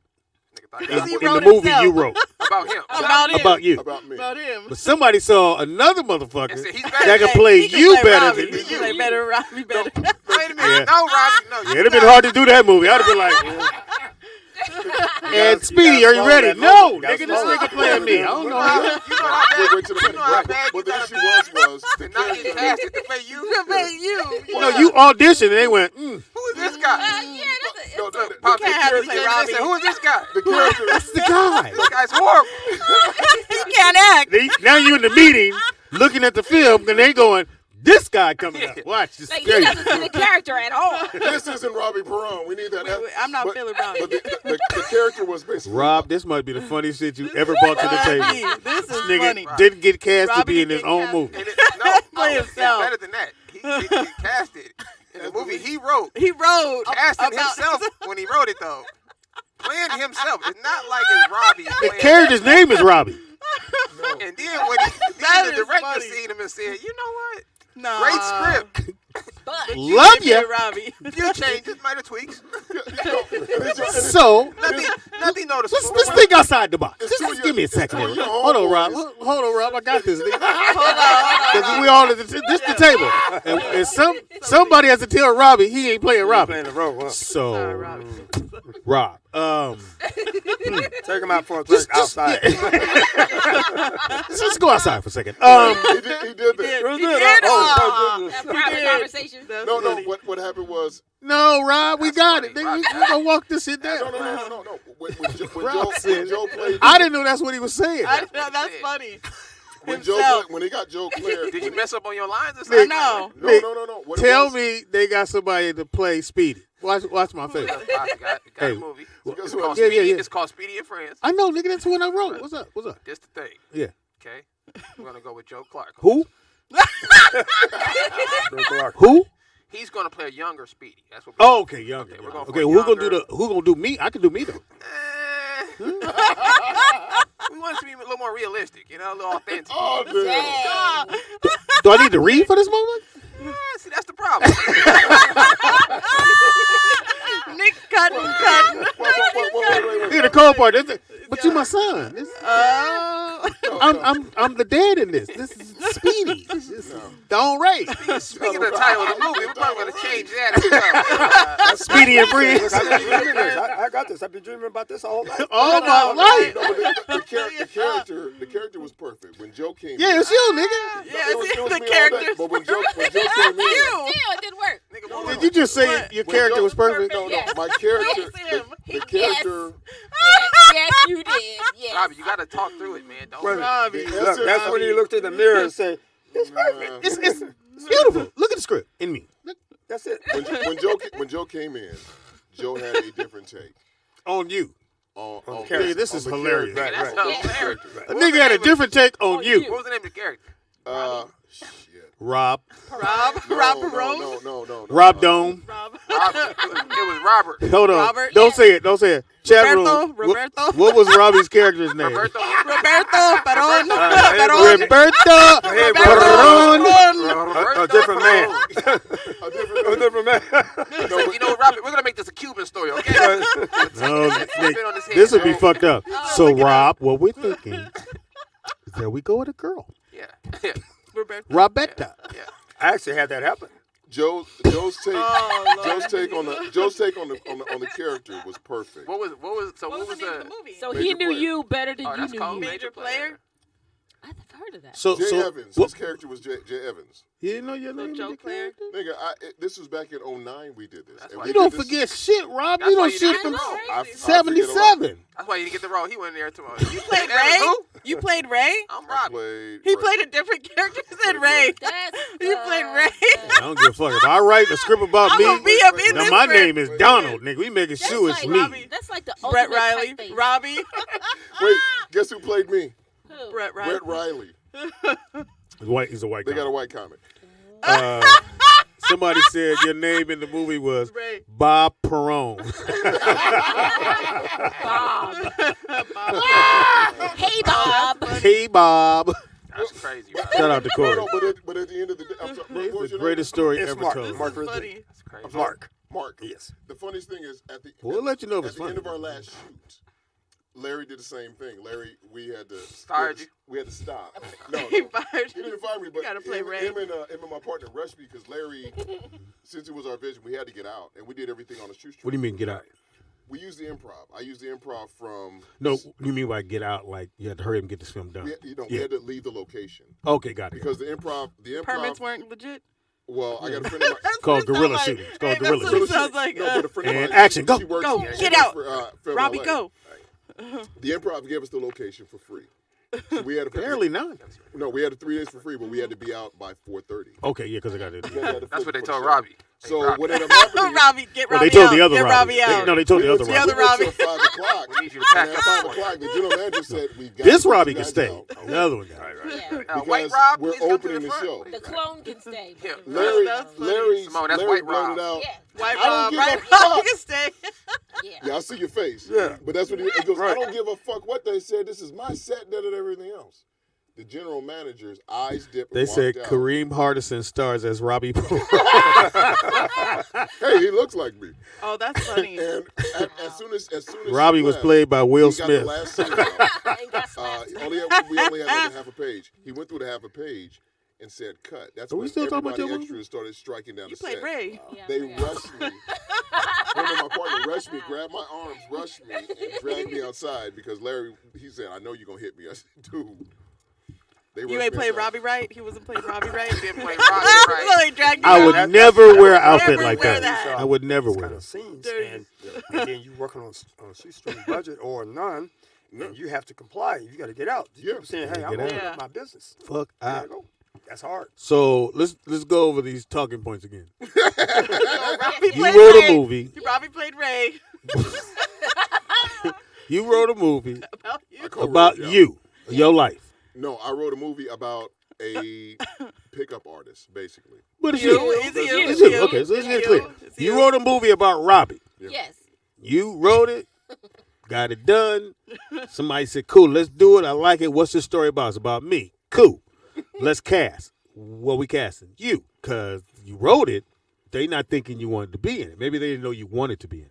Nigga About Because him. he in the wrote movie himself. you wrote About him. About him. about you. About me. About him. But somebody saw another And motherfucker said, he's that better. can Hey, play he can you play better Robbie. than He you. can play better Robbie better. Wait a minute. Yeah. No, Robbie. No, Yeah, it'd have been hard to do that movie. I'd have been like, and Speedy, are you ready? No, nigga, this nigga playing me. I don't know how. You know how bad, Wait till the you know how bad But you the gotta issue be was to the not get character. casted to play you. No, you auditioned and they went, Who is this guy? Yeah, that's No, a, no, Pop, can't have he to say came in and Robbie. said, who is this guy? the character. that's the guy. This guy's horrible. He can't act. Now you in the meeting looking at the film and they going, this guy coming up. Watch this. like he crazy. doesn't see the character at all. This isn't Robbie Perron. We need that. I'm not but, feeling Robbie. But the character was basically Rob, this might be the funniest shit you ever brought to the table. Robbie, this is Nigga funny. didn't get cast to Robbie be in didn't his own get movie. And no, Play it's himself. better than that. He get casted in the movie he wrote. He wrote Casting about himself when he wrote it, though. Playing himself. It's not like it's Robbie. The playing- character's name is Robbie. And then when That the is director funny. seen him and said, you know what? No. Great script. But Love ya, you. Robbie. Few changes, minor tweaks. So, Nothing noticeable. let's think outside the box. It's Just two give me a years- second it's here. two Hold on, years. Rob. Hold on, Rob. I got this. Nigga. Hold on. Because we all at this the table. And somebody has to tell Robbie he ain't playing Robbie. Playing the role. Huh? So, Sorry, Robbie. Rob, Take him out for a drink outside. let's go outside for a second. He did that. He did. Oh, that goodness. private conversation. That's No, funny. what happened was No, Rob, we That's got funny. it. Nigga, Rob we got it. gonna walk this shit down. no. Rob said- When Joe played, I didn't know that's what he was saying. That's funny. when himself. when he got Joe Claire. Did you mess up on your lines or Nick, something? No. No. What it Tell was- me they got somebody to play Speedy. Watch my face. Got Hey, a movie. guess It's what? called Yeah, Speedy. yeah. It's called Speedy and Friends. I know, nigga. That's the one I wrote. What's up? This the thing. Yeah. Okay. We're gonna go with Joe Clark. Who? Joe Clark. Who? He's gonna play a younger Speedy. That's what. Oh, okay, younger. Okay, we're going for Okay, who gonna do younger. who gonna do me? I can do me though. We want it to be a little more realistic, you know, a little authentic. Oh, damn. Dang. Do I need to read for this moment? See, that's the problem. Nick cutting. Wait. Look at the cold part. But you my son. Oh. I'm the dad in this. This is Speedy. This is Don Ray. Speaking of the title of the movie, we're probably gonna change that as well. Speedy and Look, Friends. I've been dreaming this. I got this. I've been dreaming about this all night. All my life. No, but the character was perfect. When Joe came Yeah, in, it's you, nigga. Yeah, it was it's me the all day. characters. But when Joe came in, You. Still, it didn't work. Nigga, what Did you just say What? your When character Joe- was perfect? no, Yes. my character, Yes, him. the character. Yes, you did. Yes. Robbie, you gotta talk through it, man. Don't. Well, Robbie. Look, that's when he looked in the mirror and said, "It's perfect." It's beautiful. Look at the script in me. Look, That's it. When Joe came in, Joe had a different take on you. on character. Nigga, this on is the hilarious. character. That's Right. the character. A nigga had a different take on you. What was the name of the character? Shit. Rob. Rob Perone. No. Rob Dome. Rob. Robert. It was Robert. Hold on. Robert. Don't say it. Don't say it. Chat Roberto. room. Roberto. What was Robbie's character's name? Roberto. Roberto Perón. Hey, Perón. Roberto Hey, Perón. A different man. A different A different man. So, you know what, Robert? We're gonna make this a Cuban story, okay? No, Spit Nick, on his head. this would be fucked up. So, look at Rob, what we're thinking is there we go with a girl. Yeah. Roberto. Roberta. Yeah. I actually had that happen. Joe's take Oh, Lord. Joe's take on the character was perfect. What was What was the name of the movie? So Major he knew player. you better than Oh, you that's knew called you. Major Player. I've heard of that. So, Jay Evans. His character was Jay Evans. you didn't know your name? Joe of the Claire. character? Nigga, this was back in 09 we did this. That's And why we You did don't this- forget shit, Rob. That's You why don't you shit didn't from know. I forget a lot. 77. That's why you didn't get the role. He went in there tomorrow. You played Ray? Who? You played Ray? I'm I Robbie. played. He Ray. played a different character than Ray. That's You played Ray. I don't give a fuck. If I write a script about I'm me, gonna be up in now this my script. name is Donald, nigga. We making That's sure it's like me. Robbie. That's like the Brett ultimate Riley. typeface. Robbie. Wait, guess who played me? Who? Brett Riley. Brett Riley. He's a white They guy. got a white comic. Somebody said your name in the movie was Ray. Bob Perone. Bob. Hey, Bob. Hey, Bob. That's crazy, Robbie. Shout out to No, Corey. no, but at the end of the day, I'm sorry, what was It's the your greatest story It's ever Mark. told. Mark This is Ridley. funny. That's crazy. Mark. name? Mark. Yes. The funniest thing is at the We'll let you know if at it's the end funny. of our last shoot, Larry did the same thing. Larry, we had to Fired you? We had to stop. No, He no. fired He you. didn't fire me, but gotta play him, Ray. him and my partner rushed me because Larry, since it was our vision, we had to get out, and we did everything on the shoestring. What do you mean get out? We used the improv. I used the improv from. No, you mean by get out? Like you had to hurry up and get this film done. We had to leave the location Okay, got it. because the improv. Permits weren't legit. Well, I got a friend of mine. It's called That's what it guerrilla sounds shooting. like. It's called Hey, guerrilla that's what it shooting. sounds like. No, but a friend of And mine. action, go. She works, Go, she get works out. for, Film Robbie, LA. go. The improv gave us the location for free. So we had Apparently not. No, we had it 3 days for free, but we had to be out by 4:30. Okay, yeah, because I got it. That's what they told Robbie. So Robbie. what ended up happening? Robbie, get Well, Robbie they told out. the other Get Robbie. Robbie out. No, they told the other The Robbie. other Robbie. Until 5 o'clock. We need you to pack And up. at 5 o'clock, the general manager said, "We got This to get Robbie you can guys stay. out The other one got it. Yeah. White because Rob, we're please come to opening the the front. show." The clone can stay. but Yeah. the Larry, That's funny. Larry, Simone, that's Larry White blurted Rob. out. Yeah. White I don't Rob, give right? a fuck. You can stay. Yeah. Yeah, I see your face. Yeah. But that's what he goes. I don't give a fuck what they said. This is my set, and everything else. The general manager's eyes dipped. They and said walked out. Kareem Hardison stars as Robbie. Hey, he looks like me. Oh, that's funny. And as soon as Robbie she was left, played by Will he got the Smith. last scene out. And got slapped. We only had like a half a page. He went through the half a page and said, "Cut." That's Are we when still talking about everybody your extras started striking down You the played set. Ray. Yeah, I They forgot. rushed me. One of my partner rushed me, grabbed my arms, rushed me, and dragged me outside because Larry. He said, "I know you're gonna hit me." I said, "Dude." They You rushed ain't me played outside. Robbie right? He wasn't playing Robbie right? Didn't play Robbie right. So they dragged you I out. would never wear an outfit Never like wear that. that. I would never These wear kind of it. scenes, Dirty. and then you working on a shoestring budget or none, and you have to comply. You got to get out. You Yeah. saying, "Hey, Yeah, I'm get opening out. up my business." Fuck I out. gotta go. That's hard. So let's go over these talking points again. Robbie You played wrote Ray. a movie. Robbie played Ray. You wrote a movie About you. I co-wrote about it, yeah. you, your life. No, I wrote a movie about a pickup artist, basically. But it's You. you. It's you. It's It's you. you. Okay, so let's It's get clear. you. It's You you. wrote a movie about Robbie. Yes. You wrote it, got it done. Somebody said, "Cool, let's do it. I like it. What's the story about?" It's about me. Cool. Let's cast. What we casting? You, because you wrote it. They not thinking you wanted to be in it. Maybe they didn't know you wanted to be in it.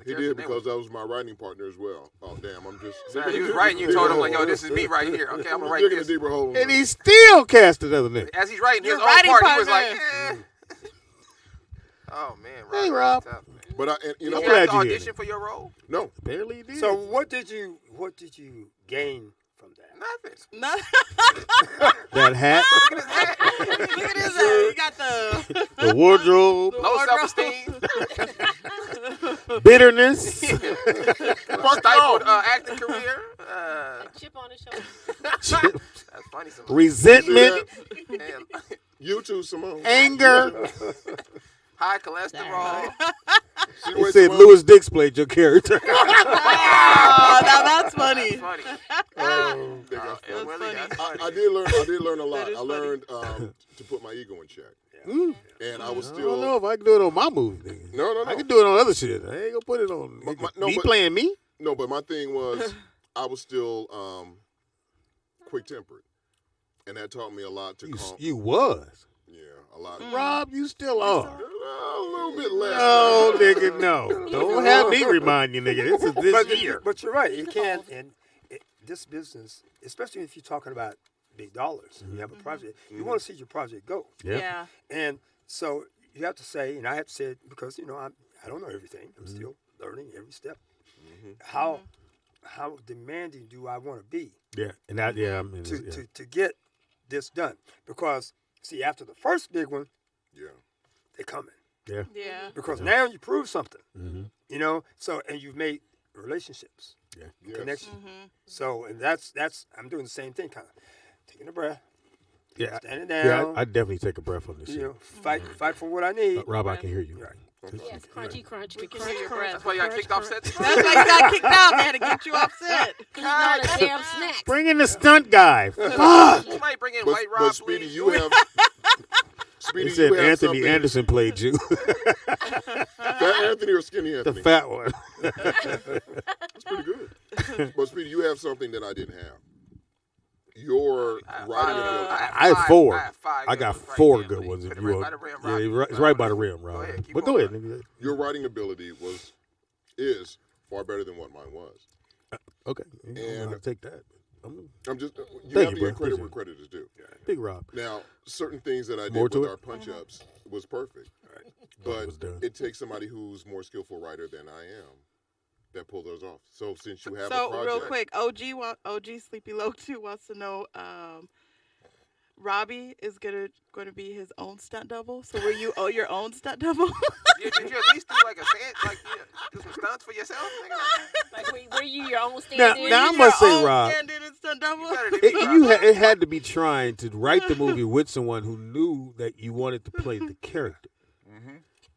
He did because that was my writing partner as well. Oh damn, I'm just. Man, he was writing. You told him like, "Yo, this is me right here." Okay, I'm gonna write digging this. a deeper hole. And he still cast another nigga. As he's writing his Your own writing part, he was like, partner. "Eh." Oh man, Hey, Rob. Rob. Tough, man. But you know I'm You what? glad have to you here. audition for your role? No, Apparently he did. So what did you gain from that? Nothing. No. that hat, Look at his He got the the wardrobe, Low wardrobe. self-esteem, bitterness. stifled acting career. A chip on his shoulder. That's funny. Some Resentment, and you too, Simone. anger. high cholesterol. See the He way said Simone- Louis Dix played your character. Oh, now that's funny. That's funny. Oh, nigga. And Willie, funny. that's funny. I did learn a lot. That is I learned to put my ego in check, Mm. and I was I still don't know if I can do it on my movie. Nigga. no. I can do it on other shit. I ain't gonna put it on No, me but- playing me. No, but my thing was I was still quick tempered, and that taught me a lot to calm. You was. Yeah, a lot. Rob, you still are. A little bit less. No, nigga, no. Don't have me remind you, nigga. This is this year. But you're right. It can't. And this business, especially if you're talking about big dollars, you have a project. You want to see your project go. Yeah. Yeah. And so you have to say, and I have to say it because I don't know everything. I'm still learning every step. How demanding do I want to be Yeah. And that, yeah, I mean, to get this done? Because see, after the first big one, Yeah. they're coming. yeah. Yeah. Because now you prove something. Mm-hmm. So and you've made relationships, Yes. connection. So and that's I'm doing the same thing, kind of taking a breath, Yeah. standing Yeah, down. I definitely take a breath on this you shit. know, fight for what I need. Rob, I can hear you. Right. Yes, crunchy, crunch. We can hear your breath. That's why you got kicked off set. That's why you got kicked out. They had to get you offset. Not a damn snack. Bring in the stunt guy. Fuck. Somebody bring in But, White Rob, but Speedy, please. you have. Speedy, He said you have Anthony something- Anderson played you. Fat Anthony or Skinny the Anthony? fat one. That's pretty good. But Speedy, you have something that I didn't have. Your writing ability. I had four. five I good got ones right four there, good please. ones. Put If it you right want. by the rim, Yeah, Rob. it's right by the rim, Go Rob. ahead, keep But go going. ahead, nigga. Your writing ability is far better than what mine was. Okay. And I'll take that. I'm just you Thank have you, to bro. give credit Appreciate where it. credit is due. Big Rob. Now, certain things that I More did to with it? our punch ups was perfect, It but was done. it takes somebody who's more skillful writer than I am that pull those off. So since you have a So project, real quick, OG Sleepy Low 2 wants to know. Robbie is going to be his own stunt double. So will you owe your own stunt double? Did you at least do like a stand, like do some stunts for yourself? Nigga? Like, were you your own stand-in? Now, I must say, Rob, Stand-in and stunt double. You better than me, Rob. it had to be trying to write the movie with someone who knew that you wanted to play the character.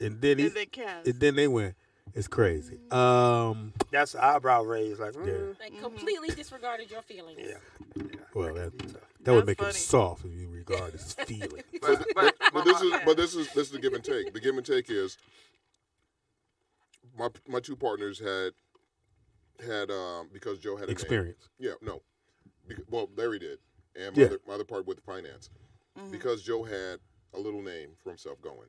And then And then cast. and then they went, it's crazy. That's the eyebrow raise. Like, Like, completely disregarded your feelings. yeah. Well, that would That's make funny. it soft if you regard his feeling. but this is the give and take. The give and take is my two partners had because Joe had a Experience. name. Yeah, no. Well, Larry did, and Yeah. my other part with the finance, because Joe had a little name for himself going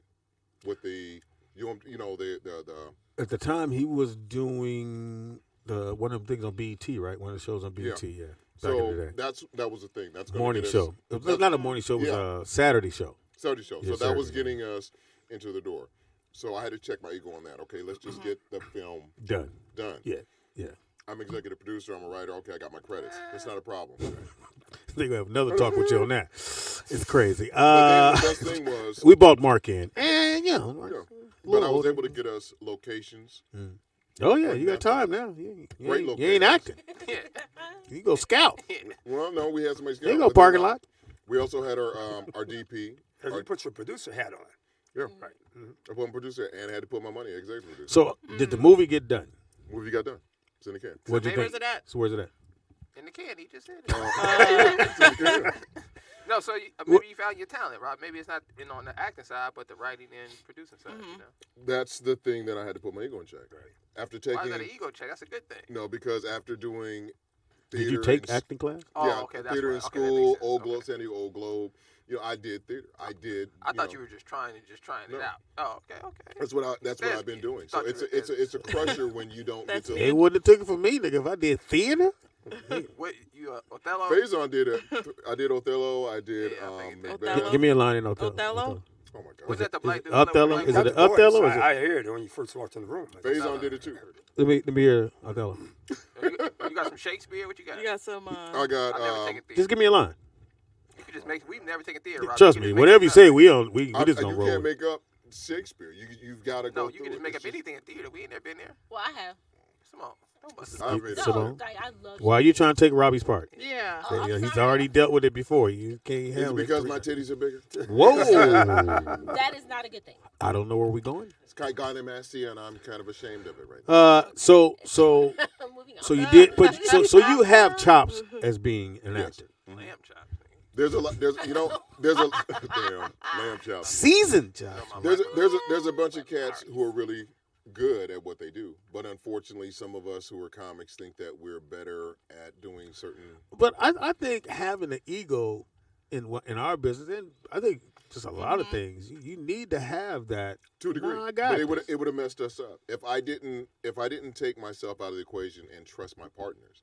with the the At the time, he was doing one of them things on BET, right? One of the shows on BET, yeah. Back in the day. that was the thing. That's gonna Morning get us- show. It was not a morning show. It was a Saturday show. Saturday show. Yeah, So that was Saturday, getting us into the door. So I had to check my ego on that. Okay, let's just get the film Done. done. Yeah, yeah. I'm executive producer. I'm a writer. Okay, I got my credits. That's not a problem. They're going to have another talk with you on that. It's crazy. But then the best thing was, We bought Mark in. And, but I was able to get us locations. Oh, yeah, you got time now. You Great ain't acting. Yeah. You go scout. Well, no, we had somebody. You ain't go parking lot. We also had our DP. Because you put your producer hat on. Yeah, right. I put my producer and I had to put my money executive producer. So, did the movie get done? Movie got done. It's in the can. What'd you Where's think? it at? So, where's it at? In the can, he just said it. It's in the can. No, so maybe you found your talent, Rob. Maybe it's not on the acting side, but the writing and producing side. You know? That's the thing that I had to put my ego in check. Right. After Why is taking that an ego check? That's a good thing. no, because after doing Did theater you take and acting class? Oh, yeah, okay, that's theater right. in Okay, that makes school, sense. Old Okay. Globe, San Diego Old Globe. I did theater. I did. I thought you were just trying it No. out. Oh, okay. That's what I've Thespian. been doing. Thought So you it's were it's a crusher when you don't get to. They wouldn't have took it from me, nigga, if I did theater. What you Othello? Faison did it. I did Othello. I did Yeah, I figured that. Macbeth. Give me a line in Othello. Othello? Oh my Was God. that the black dude? Othello? Black Is dude? it Othello? Or is it? I heard it when you first walked in the room. Faison did it too. Let me hear Othello. You got some Shakespeare? What you got? You got some. I got. I've never taken theater. Just give me a line. You could just make. We've never taken theater. Rob. Trust You me, can just whatever make you it say, up. we just don't you roll. can't with it. make up Shakespeare. You've got to go. No, you through can just it. make It's up anything in theater. We ain't never been there. Well, I have. Come on, don't bust it. I made it. No, Simone? like, I love Why are you trying to take Robbie's part? Yeah. Oh, I'm He's sorry. already dealt with it before. You can't Is handle it it. because my titties are bigger? Whoa! That is not a good thing. I don't know where we're going. It's kind of gynecomastia, and I'm kind of ashamed of it right now. So Moving on. you did, but so you have chops as being an actor. Lamb chops. There's a lot. There's a damn lamb chops. Seasoned chops. There's a bunch of cats who are really good at what they do, but unfortunately, some of us who are comics think that we're better at doing certain. But I think having an ego in our business, and I think just a lot of things, you need to have that. To a degree, No, I got but this. it would have messed us up if I didn't take myself out of the equation and trust my partners.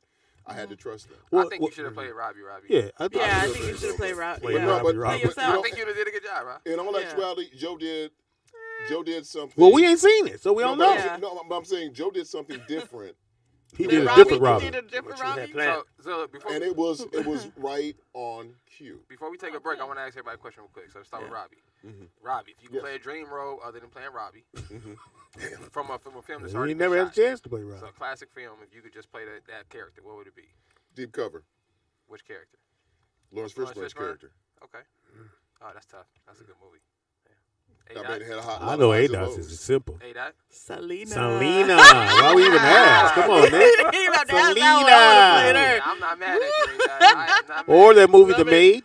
I had to trust them. I think you should have played Robbie. Yeah, Yeah, I think you should have played Rob. Play Yeah. Robbie, but- Robbie. Play yourself. I think you'd have did a good job, Rob. In all Yeah. actuality, Joe did something. Well, we ain't seen it, so we don't but know. I'm Yeah. saying- no, but I'm saying Joe did something different, He Then did a Robbie- different you Robbie. did a different What you had Robbie? planned. So before and it was right on cue. before we take a break, I want to ask everybody a question real quick. So let's start with Robbie. Robbie, if you could Yes. play a dream role other than playing Robbie, from a film that's We already ain't been never had a shot. chance to play Robbie. So a classic film, if you could just play that character, what would it be? Deep cover. Which character? Lawrence Lawrence Fishburne's Fishburne? character. Okay. Oh, that's tough. That's a good movie. Yeah. I mean, it had a hot. I know ADOS is simple. A-Dot? Selena. Selena. Why we even ask? Come on, man. You know, that's not what I would've played her. Yeah, I'm not mad at you, A-Dot. I am not mad Or at that movie, Love The it. Maid.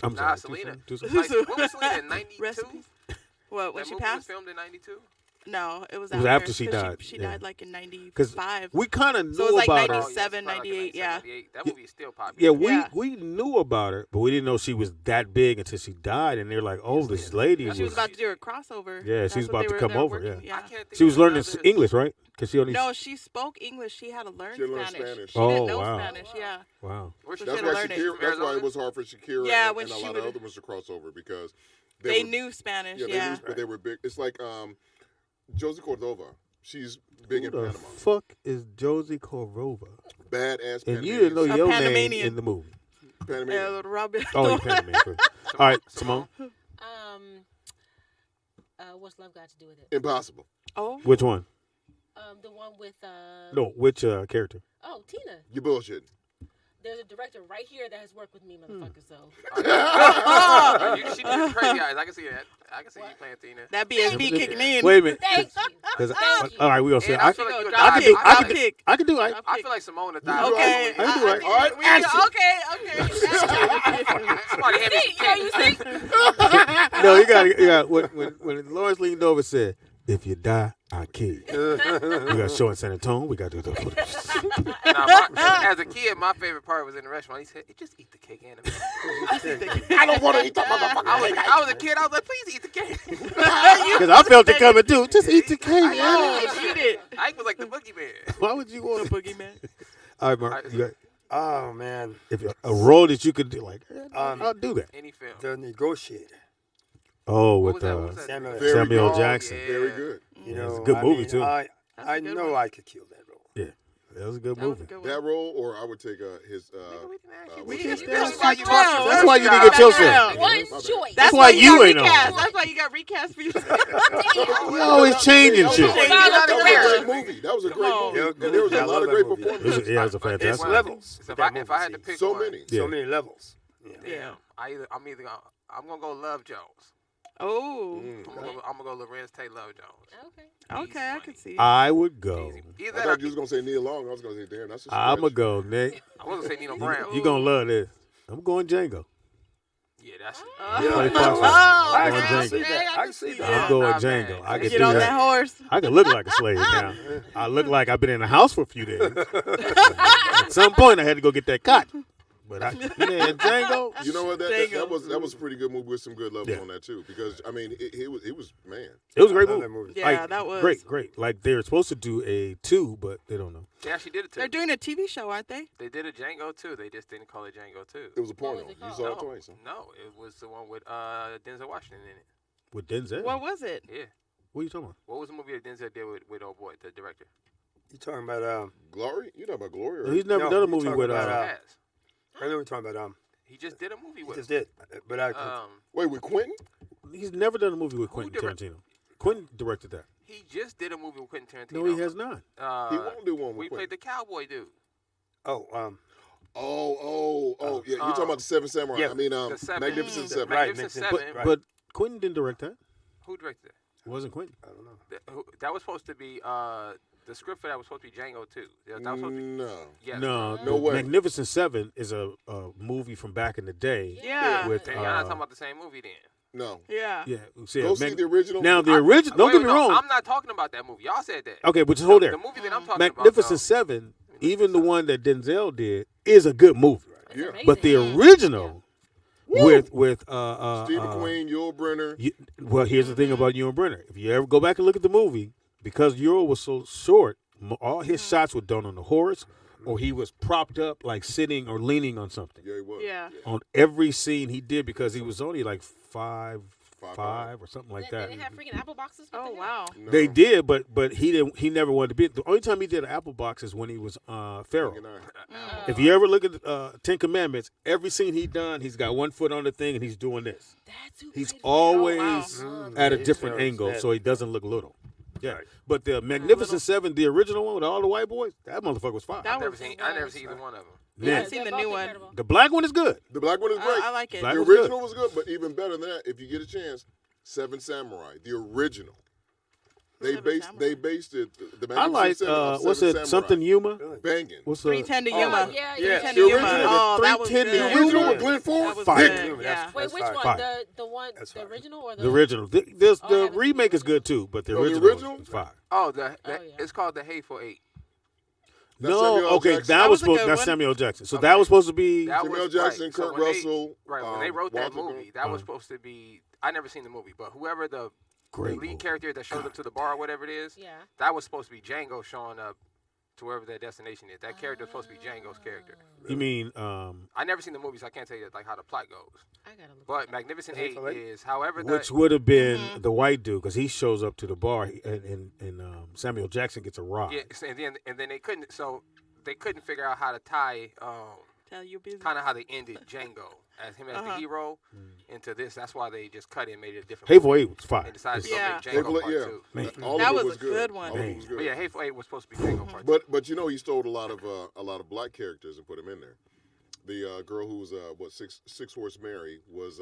I'm Nah, sorry. Selena. Too soon. you. Like, what was Selena in 92? Recipe. What, when That she movie was passed? filmed in 92? No, it was It was after she 'cause died, She yeah. died like in 'Cause '95. we kind of knew So it was like about her. 97, 98, yeah. That movie is still popular. Yeah, Yeah. we knew about her, but we didn't know she was that big until she died. And they're like, "Oh, this lady She was was." about to do a crossover. Yeah, That's she was what about to they come were over, working- yeah. I can't think She was of learning others. English, right? Because she only. No, she spoke English. She had to learn She had to learn Spanish. Spanish. She Oh, didn't know wow. Spanish. Yeah. Wow. Where's she So That's she why had to learn it. Shakira. That's why it was hard for Shakira Yeah, and, when and a she lot would- of other ones to cross over because They were- knew Spanish. Yeah, Yeah. they knew, but they were big. It's like Josie Cordova. She's big Who in the Panama. fuck is Josie Corova? Badass. And you didn't know A your name Panamanian. in the movie. Panamanian. Robin. Oh, you Panamanian. All right, Simone. What's love got to do with it? Impossible. Oh. Which one? The one with No, which character? Oh, Tina. You bullshit. There's a director right here that has worked with me, motherfucker. So She did Crazy Eyes. I can see that. I can see you playing Tina. That BSB kicking in. Wait a minute. thank you. 'Cause Thank you. all right, we gonna say And I I feel like you would Drop die. kick. I Drop could- kick. I can do it. I feel like Simone would die. Okay. I can do it. All right, We- action. Okay. Somebody hit me. You see? No, you got when Lawrence leaned over and said, "If you die, I kill you." We got show in San Antonio. We got to do the. As a kid, my favorite part was in the restaurant. He said, "Just eat the cake, Anna." I don't want to eat that motherfucker. I was a kid. I was like, "Please eat the cake." Because I felt it coming too. Just eat the cake. Oh, man. eat it. Ike was like the boogeyman. Why would you want to? Boogeyman. All right, Mark. You got, Oh man, if a role that you could do, like, I'll do that. Any film. The Negotiator. Oh, What with was that? What was that? Samuel. Very Samuel good. Jackson. Yeah. Very good. You Yeah, it's know, a good I movie, mean, too. I a good know one. I could kill that role. Yeah, that was a good That was movie. a good one. That role, or I would take his. We what's didn't his get name? that. That's why you didn't get your Background. shit. One choice. That's why you got ain't on. recast. That's why you got recast for you. You always changing That shit. was a great movie. That was a great on. movie. And there was I a lot love of that great movie. performances. Yeah, it was a It's fantastic. levels. So with that if I had to movie, pick So one, many. Yeah. so many levels. Yeah. Yeah. I'm gonna go Love Jones. Oh. I'm gonna go Lorenz Tate Love Jones. Okay. Okay, I can see. I would go. Easy. I Either thought you was gonna say Neil Long. I was gonna say, damn, that's a I'm stretch. gonna go, Nick. I wasn't gonna say Nino Brown. You gonna love this. I'm going Django. Yeah, that's. Play Fox. Oh, I'm I going can see Django. that. I can see I'm that. going Nah, man. Django. I can Get do on that that. horse. I can look like a slave now. I look like I've been in the house for a few days. At some point, I had to go get that cot. But man, Django. You know what? That Django. was a pretty good movie with some good levels Yeah. on that too. Because I mean, it was man. It was a great I love movie. that movie. Yeah, Like, that was great. Like they were supposed to do a 2, but they don't know. They actually did it too. They're doing a TV show, aren't they? They did a Django too. They just didn't call it Django too. It was a porno. was it You called? saw No, it twice. Huh? no, it was the one with Denzel Washington in it. With Denzel. What was it? Yeah. What are you talking about? What was the movie that Denzel did with old boy, the director? You talking about Glory? You know about Glory? No, he's never No, done a you're movie talking with. about, Yes. I know we're talking about He just did a movie he with just him. did, but I Wait, with Quentin? He's never done a movie with Who Quentin direct- Tarantino. Quentin directed that. He just did a movie with Quentin Tarantino. No, he has not. He won't do one with We Quentin. played the cowboy dude. oh Oh, yeah. You're talking about the Seven Samurai. yeah. I mean, The Seven. Magnificent Seven. Right, Magnificent Magnificent Seven. Right. But Quentin didn't direct that. Who directed it? It wasn't Quentin. I don't know. That was supposed to be the script for that was supposed to be Django too. That was supposed to be. No. Yes. No, No way. Magnificent Seven is a movie from back in the day. Yeah. With Then y'all not talking about the same movie then. No. Yeah. yeah, see, Go see the original. now the original. Don't get me wrong. I'm not talking about that movie. Y'all said that. Okay, but just hold The there. movie that I'm talking Magnificent about. Seven, even the one that Denzel did, is a good movie. It's Yeah. amazing. But the original with Steve McQueen, Yul Brynner. well, here's the thing about Ewan Brenner. If you ever go back and look at the movie, because Ewan was so short, all his shots were done on the horse, or he was propped up like sitting or leaning on something. Yeah, he was. Yeah. On every scene he did, because he was only like five or something like They that. didn't have freaking apple boxes. Oh wow. No. They did, but he didn't. He never wanted to be. The only time he did an apple box is when he was Pharaoh. Good night. If you ever look at Ten Commandments, every scene he done, he's got one foot on the thing and he's doing this. That's who He's played always wow. at a He's different Pharaoh's angle, dad. so he doesn't look little. Yeah, Right. but the Magnificent Seven, the original one with all the white boys, that motherfucker was fire. That I never was- seen either one of them. Yeah. I've seen the new one. The black one is good. The black one is great. I like it. Black- The was good. original was good, but even better than that, if you get a chance, Seven Samurai, the original. They Seven based Samurai. it. The I like what's it? Something Yuma. Really? banging. What's 310 to Oh, Yuma. yeah, yeah. 310 The to Yuma. original- Oh, that was 310 to good. Yuma. Original with Glenn Ford. That was Banging. good. That's- Yeah. Wait, which fire. one? Fire. The one, That's the fire. original or the the original? Oh, I The haven't seen remake the is good too, but the Oh, the original original? is fire. Oh, yeah. it's called the Hateful Eight. That's No, Samuel L. okay, Jackson. that was was a supposed. good That's one. Samuel L. Jackson. So Okay. that was supposed to be. That Samuel was Jackson, right. So Kurt when they- Russell. Right, when they wrote that Walter movie, that was supposed to be. I never seen the movie, but whoever the Great lead movie. character that showed up to the bar or whatever it is, Yeah. that was supposed to be Django showing up to wherever their destination is. That character was supposed to be Django's character. You mean I never seen the movie, so I can't tell you like how the plot goes. I gotta look. But Magnificent Eight Hateful Eight? is, however, which the, would have been Mhm. the white dude because he shows up to the bar and Samuel Jackson gets a rock. yeah, and then they couldn't, so they couldn't figure out how to tie Tell you busy. kind of how they ended Django as him as the Uh-huh. hero into this. That's why they just cut it and made it a different. Hateful movie. Eight was fire. They decided to Yeah. go make Django Hateful Eight, Part yeah. 2. Man. All That of it was a good. good one. All of it was But good. yeah, Hateful Eight was supposed to be Django Part 2. But you know he stole a lot of black characters and put them in there. The girl who was Six Horse Mary was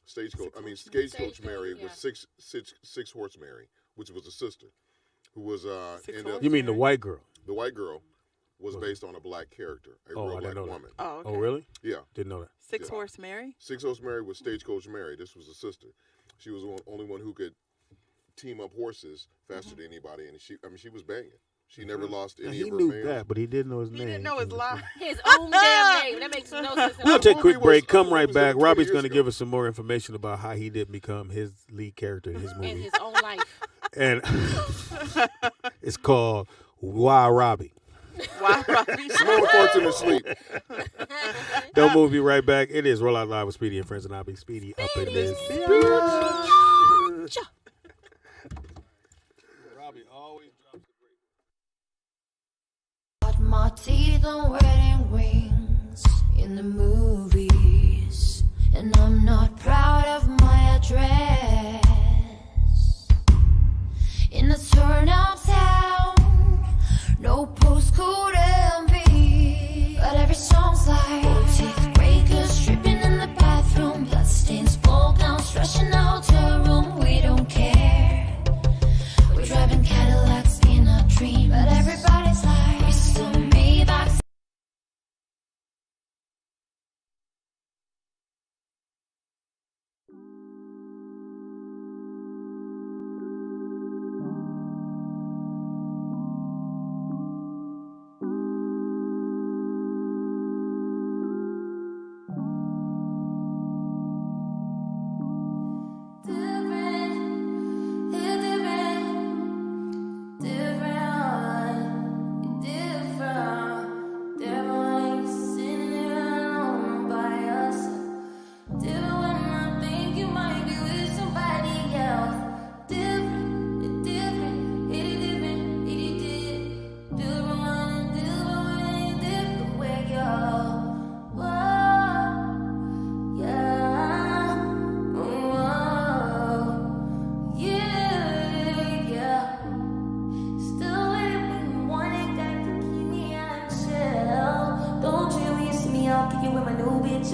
Stagecoach. I mean Stagecoach Mary yeah. was Six Horse Mary, which was a sister, who was Six ended Horse? up, You mean the white girl? the white girl was based on a black character, a Oh, real I black didn't know that. woman. Oh, okay. Oh, really? Yeah. Didn't know that. Six Yeah. Horse Mary? Six Horse Mary was Stagecoach Mary. This was a sister. She was the only one who could team up horses faster than anybody, and she was banging. She never lost Now, any he of her knew males. that, but he didn't know his He name. didn't know his line. His own damn name. That makes no sense. at We'll all. take a quick movie break. was- Come the right movie was back. 20 Robbie's years going to ago. give us some more information about how he didn't become his lead character in his in movie, his own life. and it's called Why Robbie. Why Robbie? Simone farts in her sleep. Don't move. Be right back. It is Roll Out Live with Speedy and Friends, and I'll be Speedy up in this. Robbie always drops the break. Got my teeth on wedding rings in the movies, and I'm not proud of my address. In a turnout town, no postcode MV, but every song's like teeth breakers dripping in the bathroom, bloodstains, ball gowns, rushing out her room. We don't care. We're driving Cadillacs in a dream, but everybody's like, we still Maybachs.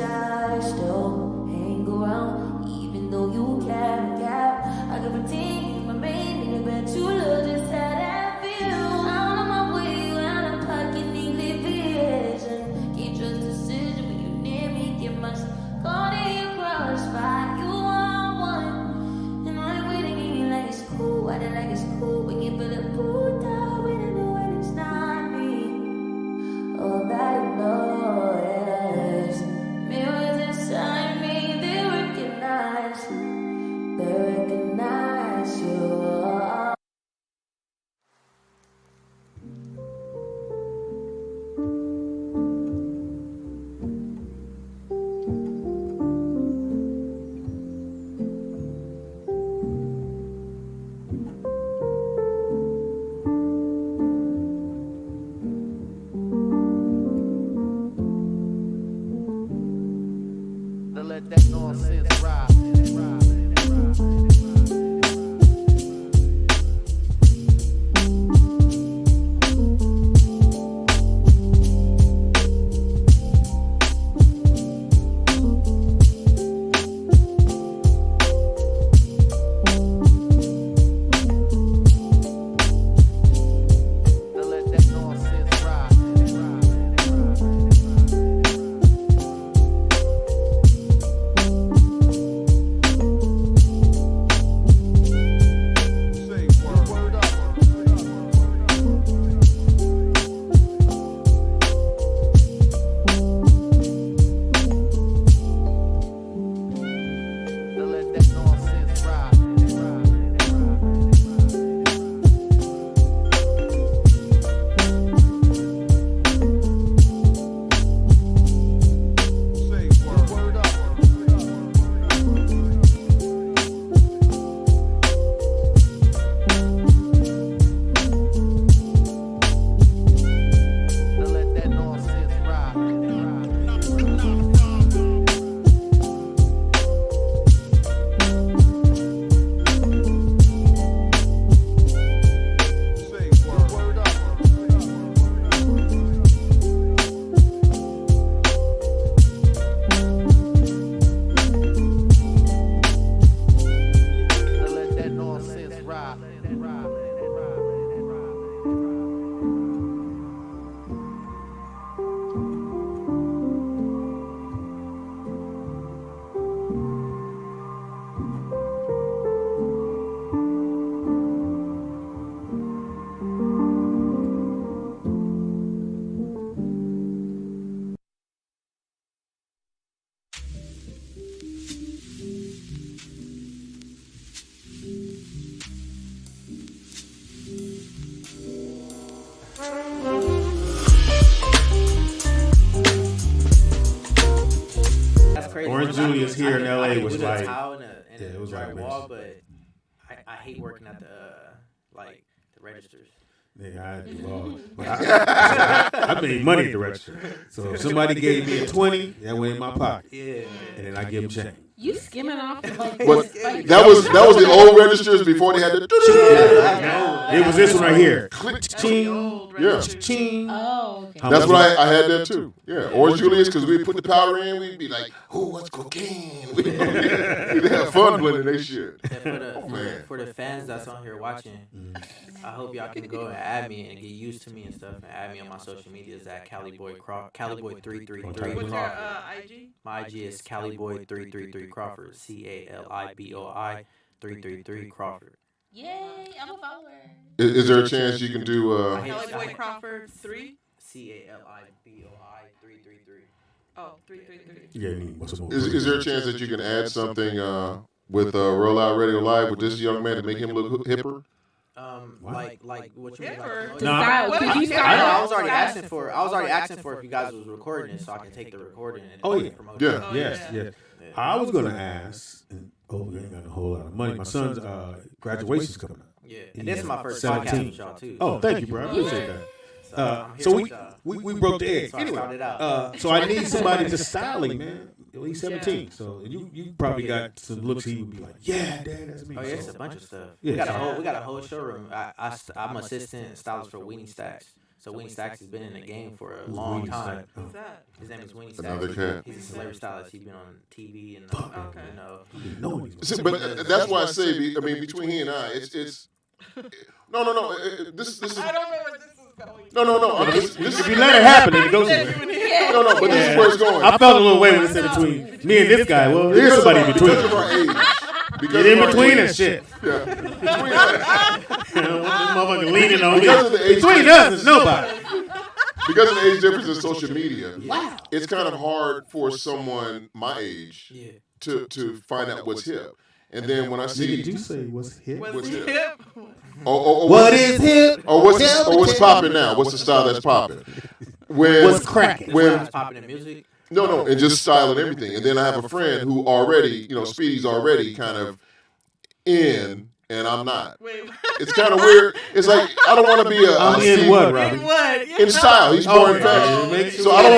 I still hang around, even though you can't cap. I can pretend my main nigga, but you look just how that feel. I'm on my way when I'm pocket neatly vision. Can't trust decision when you near me, get much caught in your crossfire. You want one, and I'm waiting in you like it's cool. I did like it's cool when you put a boot down when I know when it's not me. Oh, that you know, yes. Mirrors inside me, they recognize you. To let that nonsense ride. crazy. Orange Julius here in LA was like like, towel in yeah, a it was dry like wall, this. but I hate working at the registers. Yeah, I do. But I made money at the register. So if somebody gave me a 20, that went in my pocket. Yeah. And then I give them change. You skimming off the What, that was the old registers before they had the. It was this one right here. Click, Ching. Yeah. Ching. Oh, okay. How That's much what I had that too. Yeah, Orange Julius, because we'd put the powder in, we'd be like, "Who wants cocaine?" We'd have fun blending that shit. Yeah, for the fans that's on here watching, I hope y'all can go and add me and get used to me and stuff, and add me on my social medias at Caliboy333 What's your Crawford. IG? My IG is Caliboy333 Crawford. CALIBOI 333 Crawford. Yay, I'm a follower. Is there a chance you can do? Kelly Boy Crawford 3. CALIBOI 333. Oh, 333. Yeah, what's more? Is there a chance that you can add something with Rollout Radio Live with this young man to make him look hipper? Like what you mean? Hipper? Like, No, I was already asking for. I was already asking for if you guys was recording it, so I can take the recording and promote it. Yeah. Oh, Yes, yes. I was gonna ask. We ain't got a whole lot of money. My son's graduation's coming up. Yeah, and this is my first 17. podcast with y'all too. Oh, thank you, bro. I appreciate that. So we broke the egg. So I started out. So I need somebody to style him, man. He's 17, so you probably got some looks. He would be like, "Yeah, Dad, that's me." Oh yeah, it's a bunch of stuff. Yeah. We got a whole showroom. I'm assistant stylist for Weenie Stacks. So Weenie Stacks has been in the game for a long time. What's that? His name is Weenie Stacks. Another cat. He's a celebrity stylist. He's been on TV and Okay. See, but that's why I say, I mean, between he and I, it's no. This is. I don't know where this is going. No. This If you let it happen, then it goes. No, but this is where it's going. I felt a little way when it said between me and this guy. Well, there's somebody in between. Because of our age. Get in between that shit. Yeah. Between us. Motherfucker leaning on me. Because of the age Between us, there's nobody. Because of the age difference in social media, it's kind of hard for someone my age to find out what's hip. And then when I see, Did you say what's hip? what's hip? Hip. What is hip? Or what's popping now? What's the style that's popping? What's cracking? When popping in music. No, and just style and everything. And then I have a friend who already, Speedy's already kind of in, and I'm not. Wait. It's kind of weird. It's like I don't want to be I'm in what, Robbie? What? in style. He's more in fashion. So I don't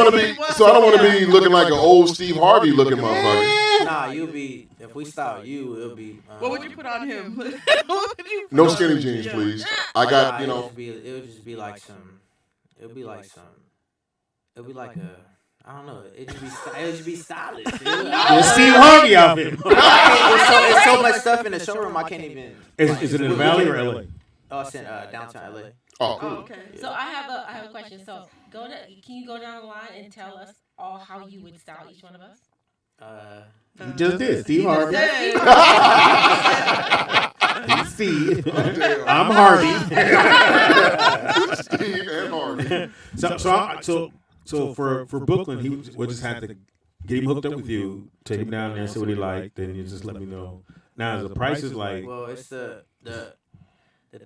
want to be looking like an old Steve Harvey looking motherfucker. Nah, you'll be. If we style you, it'll be. What would you put on him? What would you put No on skinny him? jeans, please. I got, It would just be like some. It would be like a. I don't know. It would just be stylish. Steve Harvey outfit. It's so much stuff in the showroom. I can't even. Is it in the Valley or LA? Oh, it's in downtown LA. Oh, Oh, cool. okay. So I have a question. So can you go down the line and tell us all how you would style each one of us? You just did. Steve Harvey. Steve. I'm Harvey. Steve and Harvey. So for Brooklyn, we'll just have to get him hooked up with you, take him down there, see what he like, then you just let me know. Now the price is like. Well, it's the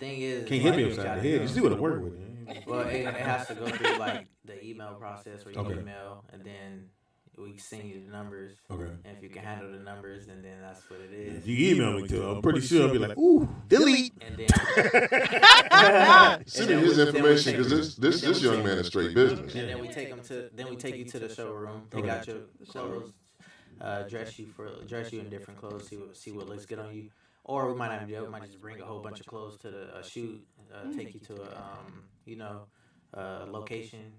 thing is. Can't hit me upside the head. You see what I'm working with. Well, it has to go through like the email process where you Okay. email and then we send you the numbers. Okay. And if you can handle the numbers, then that's what it is. If you email me too, I'm pretty sure I'll be like, ooh, delete. And then Send me his information because this young man is straight business. And then we take you to the showroom. Take out your clothes, dress you in different clothes. See what looks good on you. Or we might not do that. We might just bring a whole bunch of clothes to the shoot. Take you to a location.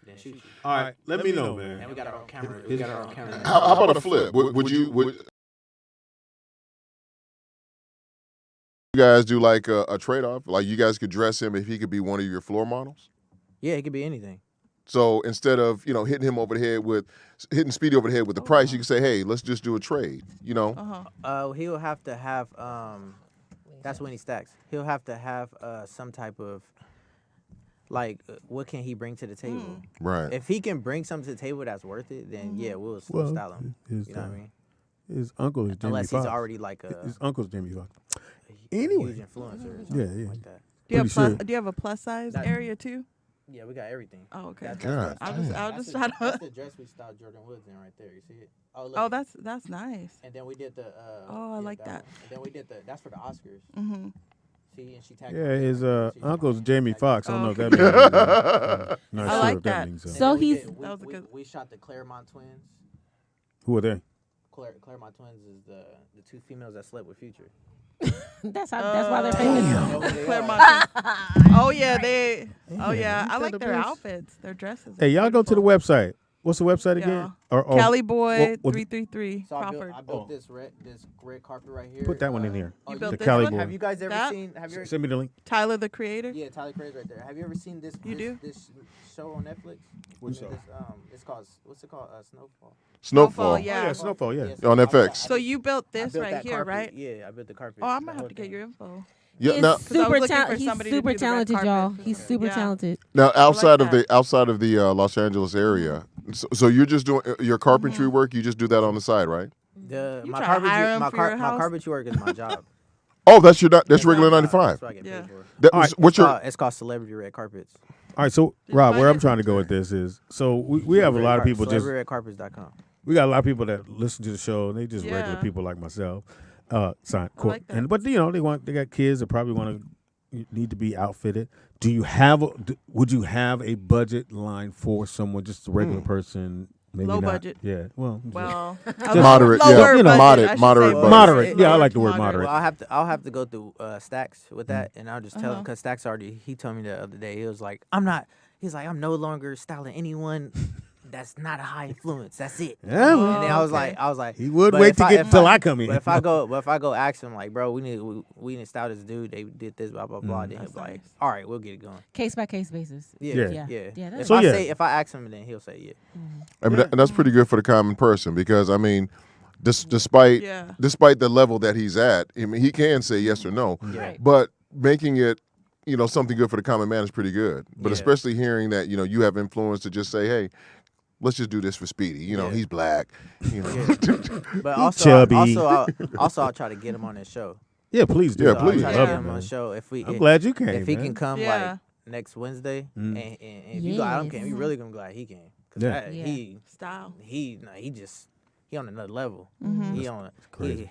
Then shoot you. All right, let me know, man. And we got our own camera. We got our own camera. How about a flip? Would you guys do like a trade-off? Like you guys could dress him if he could be one of your floor models? Yeah, it could be anything. So instead of, hitting him over the head hitting Speedy over the head with the price, you can say, hey, let's just do a trade, He'll have to have, that's when he stacks. He'll have to have some type of, what can he bring to the table? Right. If he can bring something to the table that's worth it, then we'll style him. You know what I mean? His uncle is Jimmy Unless Fox. he's already His uncle's Jimmy Fox. a Anyway. huge influencer or something Yeah. like that. Do you have Pretty sure. do you have a plus size area too? Yeah, we got everything. Oh, okay. God I'll damn. just try to. That's the dress we styled Jordan Woods in right there. You see it? Oh, look. Oh, that's nice. And then we did the. Oh, I like that. one. And then we did the. That's for the Oscars. Mm-hmm. See, and she tagged. Yeah, my his name. She uncle's tagged Jamie my name. Foxx. I don't know if Okay. that means. Not I sure like if that. means And So then we he's- did- That was a we, good- we shot the Claremont twins. Who are they? Claremont twins is the two females that slept with Future. That's why they're famous. You know who they are. Claremont. Oh yeah, they. Oh yeah, ain't I that like the their best? outfits, their dresses. Hey, y'all go to the website. What's the website again? Yeah. Or Cali Boy what- 333 So I Crawford. built this red carpet right here. Put that one in here. You oh, built The this Cali one? Boy. Have you guys ever That? seen? Have you? Ever, Send me the link. Tyler the Creator. yeah, Tyler Craig's right there. Have you ever seen this? You do? This show on Netflix? Which show? This, it's called what's it called? Snowfall. Snowfall. Yeah. Oh, yeah, Snowfall, yeah. so On I- FX. So you built I this built right that here, carpet. right? Yeah, I built the carpet. Oh, I the might whole have to get thing. your info. Yeah. He's Now, I was super looking for talented. He's somebody to super do the red talented, carpet y'all. for He's sure. super Yeah. talented. now outside of that. the Los Angeles area, so you're just doing your carpentry work. You just do that on the side, right? The You my try to hire carpentry, him my, for your my house? carpentry work is my job. Oh, that's that's That's regular my job. 95. That's what I get Yeah. paid for. That, All right. what's your It's called Celebrity Red Carpets. All right, so you Rob, find where I'm it? trying to go with this is, so we have a lot of people just, CelebrityRedCarpets.com. we got a lot of people that listen to the show and they just regular Yeah. people like myself. Sign, I like that. and but you know they got kids that probably want to need to be outfitted. Do you have would you have a budget line for someone, just a regular person? Maybe Low not. budget. Yeah, well, Well, Moderate, yeah. lower You know, budget, I should moderate say. budget. Moderate. Yeah, I Lower like the to word moderate. Well, I'll have to go through Stacks with that, and I'll just tell him because Stacks already. He told me the other day. He was like, I'm no longer styling anyone that's not a high influence. That's it. Yeah, And well, then I was like, he would but wait if to I- get if till I- I come in. But if I go ask him like, bro, we need to style this dude. They did this, blah blah blah. Then he'll That's be like, nice. all right, we'll get it going. Case by case basis. Yeah, Yeah. yeah. Yeah, that's If So, I yeah. if I ask him, then he'll say yeah. I mean, and that's pretty good for the common person because I mean, despite Yeah. despite the level that he's at, I mean, he can say yes or no, Right. but making it something good for the common man is pretty good. But Yeah. especially hearing that you have influence to just say, hey, let's just do this for Speedy. Yeah. He's black. But also, Chubby. I'll try to get him on this show. Yeah, please do. Yeah, So I'll please. try to Love get it, him on man. the show I'm glad you came. if he man. can come Yeah. like next Wednesday, Mm. and if you go, I don't care. We Yes. really gonna be glad he came. 'Cause Yeah. that- Yeah. Style. he on another level. Mm-hmm.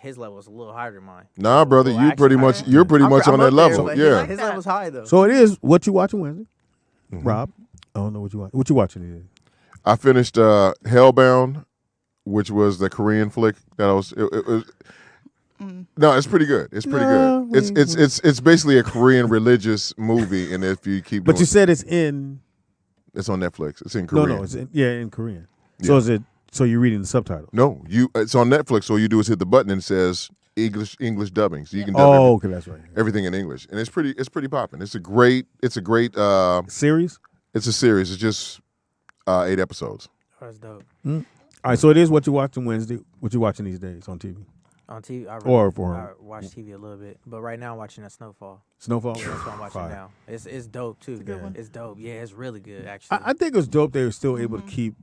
His level is a little higher than mine. Nah, brother, Well, you actually, pretty much I'm- you're pretty much I'm on up that there, level. but Yeah. his level's high though. So it is what you watching Wednesday, Mhm. Rob. I don't know what you watch. What you watching today? I finished Hellbound, which was the Korean flick that I was. It was no, it's pretty good. It's pretty No, good. It's basically a Korean religious movie, and if you keep, But doing, you said it's in. it's on Netflix. It's in Korean. No, it's in Korean. So Yeah. is it? So you're reading the subtitles? No, it's on Netflix. So all you do is hit the button and it says English dubbing, so you can dub Oh, okay, that's right. everything in English, and it's pretty popping. It's a great Series. it's a series. It's just 8 episodes. Oh, that's dope. All right, so it is what you're watching Wednesday. What you watching these days on TV? On TV, I watch TV a little bit, but right now I'm watching that Snowfall. Snowfall. That's what I'm watching Fire. now. It's dope too. a good one. It's dope. Yeah, it's really good actually. I think it's dope they were still able to keep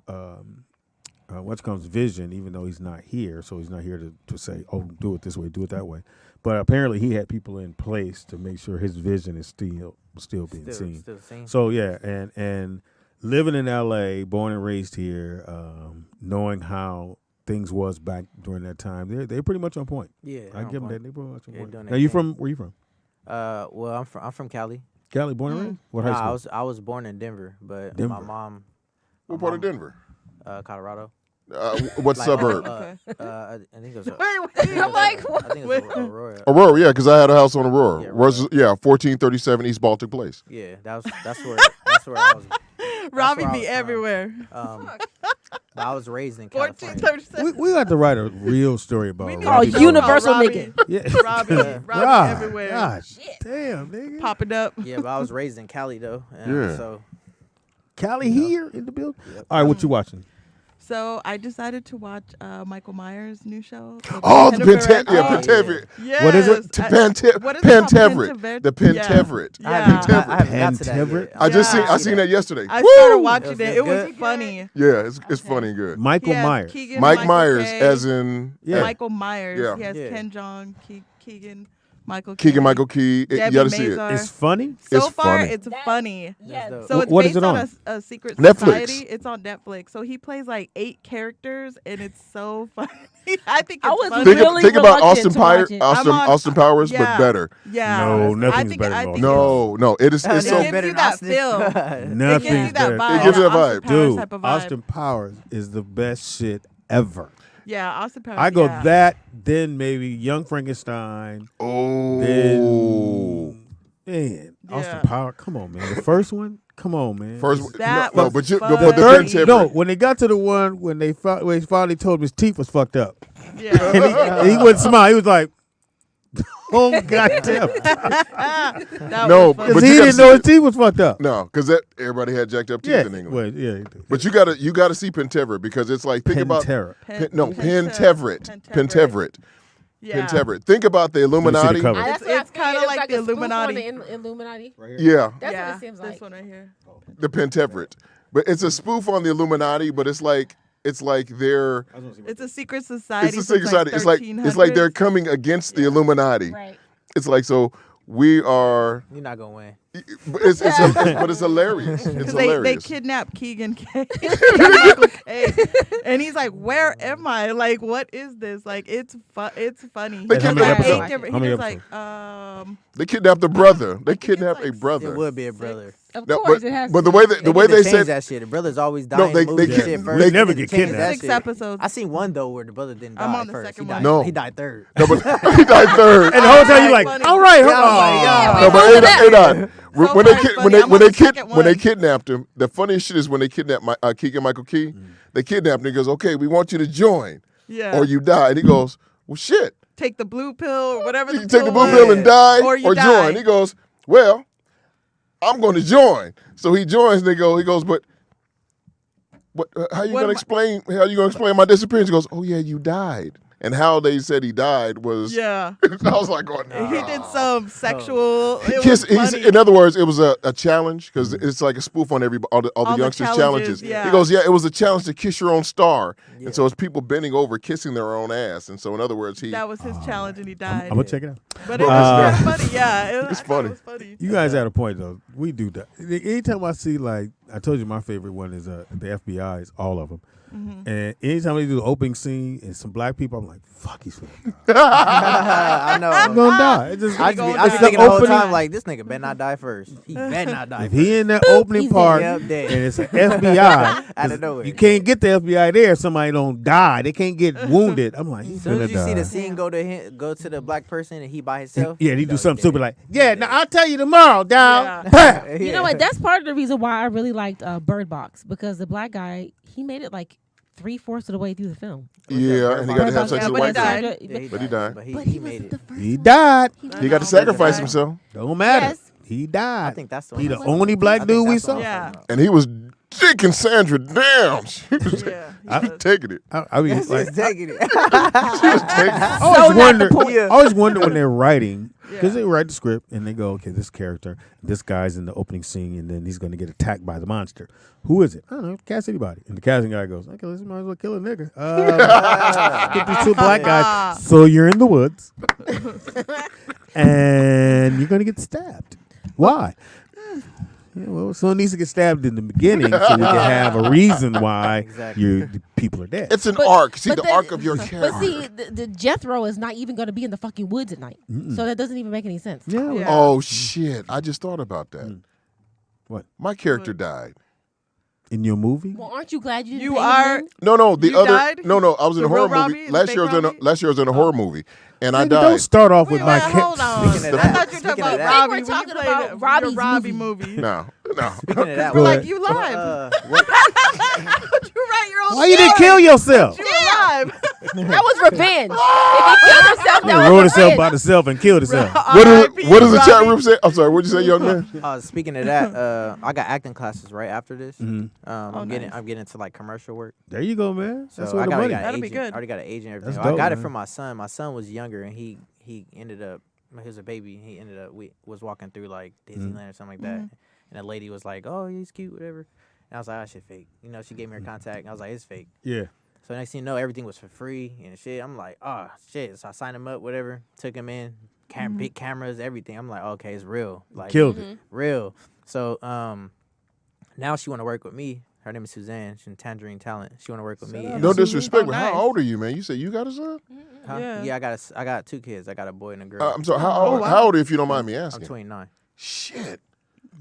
what's comes Vision, even though he's not here. So he's not here to say, "Oh, do it this way, do it that way." But apparently, he had people in place to make sure his vision is still being seen. Still seen. So yeah, and living in L.A., born and raised here, knowing how things was back during that time, they're pretty much on point. Yeah, I give them that. They're pretty much on Yeah, point. doing Now their you thing. from? Where you from? Well, I'm from Cali. Cali, born and raised. What high Nah, school? I was born in Denver, but Denver. my mom, What part of Denver? Colorado. What Like, suburb? I think it was. I'm like, I think it was Aurora. Aurora, yeah, because I had a house on Aurora. Yeah, Yeah, 1437 East Baltic Place. Yeah, that's where I was. Robbie where I be was from. everywhere. But I was raised in California. 1437. We got to write a real story about. We need Oh, to know universal about nigga. Yeah. Robbie, Robbie Rob, everywhere. Gosh, damn, nigga. Popping up. Yeah, but I was raised in Cali though. Yeah. So Cali here in the building. All right, what you watching? So I decided to watch Michael Myers' new show. Oh, the Pentaveret. Pentaveret. Yes. What is it? What is it called? Pentaveret. The Pentaveret. Yeah. I haven't got to that Pentaveret? yet. I seen Yeah. that yesterday. I started Woo! watching It it. was It was good? funny. Yeah, it's funny and good. Michael He has Myers. Keegan, Mike Michael Myers, K, as in Yeah. Michael Myers. Yeah. He has Yeah. Ken Jeong, Keegan Michael Key. Keegan-Michael Key. You Debbie got to see it. Mazar. It's funny. So It's far, funny. it's That- funny. Yes. dope. So it's What is based it on on? a secret Netflix. society. It's on Netflix. So he plays like 8 characters, and it's so funny. I think it's I was funny. really Think about reluctant to watch it. Austin Powers, yeah. but better. Yeah. No, I nothing's think, better I than think No, it is. It's It so. gives you that feel. It gives you Nothing's that better. vibe. It gives you that Austin vibe. Powers Dude, type of vibe. Austin Powers is the best shit ever. Yeah, Austin Powers. I go yeah. that, then maybe Young Frankenstein, Oh. then man, Austin Yeah. Powers. Come on, man. The first one. Come on, man. First, That no, was but you, fun. but the Third, Penn no, when they got to the one when they finally told him his teeth was fucked up, Yeah. and he wouldn't smile. He was like, "Oh goddamn!" That No, was funny. but Because you he gotta didn't see know it. his teeth was fucked up. No, because everybody had jacked up teeth Yeah, in England. well, yeah. But you gotta see Pentever because it's like think about Pantera. Penteverett. Yeah. Penteverett. Think about the Illuminati. cover. That's what It's I figured. kinda It was like the a spoof on Illuminati. the Illuminati. Yeah, That's yeah, what it seems like. This one right here. the Penteverett. But it's a spoof on the Illuminati, but it's like they're It's a secret society. it's a since, secret society. It's like they're 1300s. coming against the Illuminati. Right. It's like so we are. You're not gonna win. But it's hilarious. It's Because they hilarious. kidnapped Keegan K. Michael K. And he's like, "Where am I? Like, what is this? Like, it's funny." They He kidnapped- does How many like 8 episodes? different. How He many does like They kidnapped a brother. They kidnapped like a brother. It would be a brother. Of No, course, it has but to the way be. that the way need to they change said that shit. The brother's always No, dying. they- in movies they and kid- shit they first. never need to get change kidnapped. that 6 shit. episodes. I seen one though where the brother didn't die I'm on the first. second He died, one. No. he died third. no, but he died third. And the whole time you're like, Funny. "All right, Yeah, I was like, oh." No, but Wait, Adon, So when they funny. when they I'm when on they the second when they one. kidnapped him, the funniest shit is when they kidnapped Keegan Michael Key. They kidnapped him. He goes, "Okay, we want you to join, Yeah. or you die." And he goes, "Well, shit. Take the blue pill or whatever. You the take the blue was. pill and die, Or or you die. join." He goes, "Well, I'm going to join." So he joins. And he goes, "But what? How you What gonna am I- explain? How you gonna explain my disappearance?" He goes, "Oh yeah, you died." And how they said he died was, Yeah. I was like, going, He did "Nah." some sexual. It Kiss, was funny. in other words, it was a challenge because it's like a spoof on all the All the youngsters' challenges, challenges. yeah. He goes, "Yeah, it was a challenge to kiss your own star," and so it's people bending over kissing their own ass. And so, in other words, That was his challenge, and he died. I'm gonna check it out. But it was kinda funny. Yeah, It's I thought funny. It was funny. You guys had a point though. We do that. Anytime I see like I told you, my favorite one is the FBI's, all of them. And anytime they do the opening scene and some black people, I'm like, "Fuck, he's gonna die. I know. I'm gonna die." It just, I just be die. thinking the whole Opening- time like this nigga better not die first. He better not die if first. he in that opening he's part dead. and Yep, dead. it's an FBI, Out of nowhere. you can't get the FBI there if somebody don't die. They can't get wounded. I'm like, he's As soon gonna as you see die. the scene go to the black person and he by himself. Yeah, he you do know something he's stupid dead. like, "Yeah, now I'll tell you tomorrow, dog." Yeah. You know what? That's part of the reason why I really liked Bird Box, because the black guy, he made it like 3/4 of the way through the film. yeah, and he got to Bird have Box, sex yeah, with a but he white died. girl. Yeah, But he died. But But he he was made the it. first He one. died. He got to No. sacrifice Yeah. himself, Don't matter. Yes. He died. I think that's the He one. the only black dude we saw. Yeah. and he was dicking Sandra. Damn, she was, Yeah. she was taking it. I mean, That's like, just taking it. She was taking it. I always wonder. point. I always wonder when they're writing, because Yeah. they write the script and they go, "Okay, this character, this guy's in the opening scene, and then he's going to get attacked by the monster. Who is it? I don't know. Cast anybody." And the casting guy goes, "Okay, let's might as well kill a nigga. Get these 2 black guys. So you're in the woods, and you're going to get stabbed. Why?" Yeah, well, someone needs to get stabbed in the beginning so we can have a reason why Exactly. the people are dead. It's an But- arc. See but the arc of your character. But see, the Jethro is not even going to be in the fucking woods at night, so that doesn't even make any sense. yeah. Yeah. Oh shit! I just thought about that. What? My character died. In your movie? Well, aren't you glad you didn't You pay him are. then? No, the You other. died? No, I was in The a horror real movie. Robbie? The Last fake year I was in a Robbie? last year I was in a horror movie, and I Nigga, died. don't start off with Wait, my wait, hold on. Speaking of I that- thought you were talking speaking of about that- Robbie We're when you talking played about your Robbie's Robbie movie. movie. No. Speaking of that, We're Go like, ahead. you live. what, You write your own Why you didn't story. kill yourself? You alive. That was revenge. If he killed himself, He that wrote was himself revenge. by himself and killed himself. What does the chat Robbie. room say? I'm sorry. What'd you say, young man? speaking of that, I got acting classes right after this. Mhm. Oh, I'm getting nice. into like commercial work. There you go, man. So That's I where the money. got an That'll be agent. good. I already got an agent. and That's Everything. I got dope, it man. from my son. My son was younger, and he ended up. He was a baby. He ended up was walking through like Disneyland or something like that, and a lady was like, "Oh, he's cute, whatever." And I was like, "Oh, shit, fake." You know, she gave me her contact, and I was like, "It's fake." Yeah. So next thing you know, everything was for free and shit. I'm like, oh shit. So I signed him up, whatever. Took him in, big cameras, everything. I'm like, okay, it's real. Like Killed it. real. So now she want to work with me. Her name is Suzanne. She's in Tangerine Talent. She want to work with me. No disrespect, but nice. how old are you, man? You say you got a son? Huh? Yeah. Yeah, I got 2 kids. I got a boy and a girl. I'm sorry. How old are you, if you don't mind me I'm asking? 29. Shit.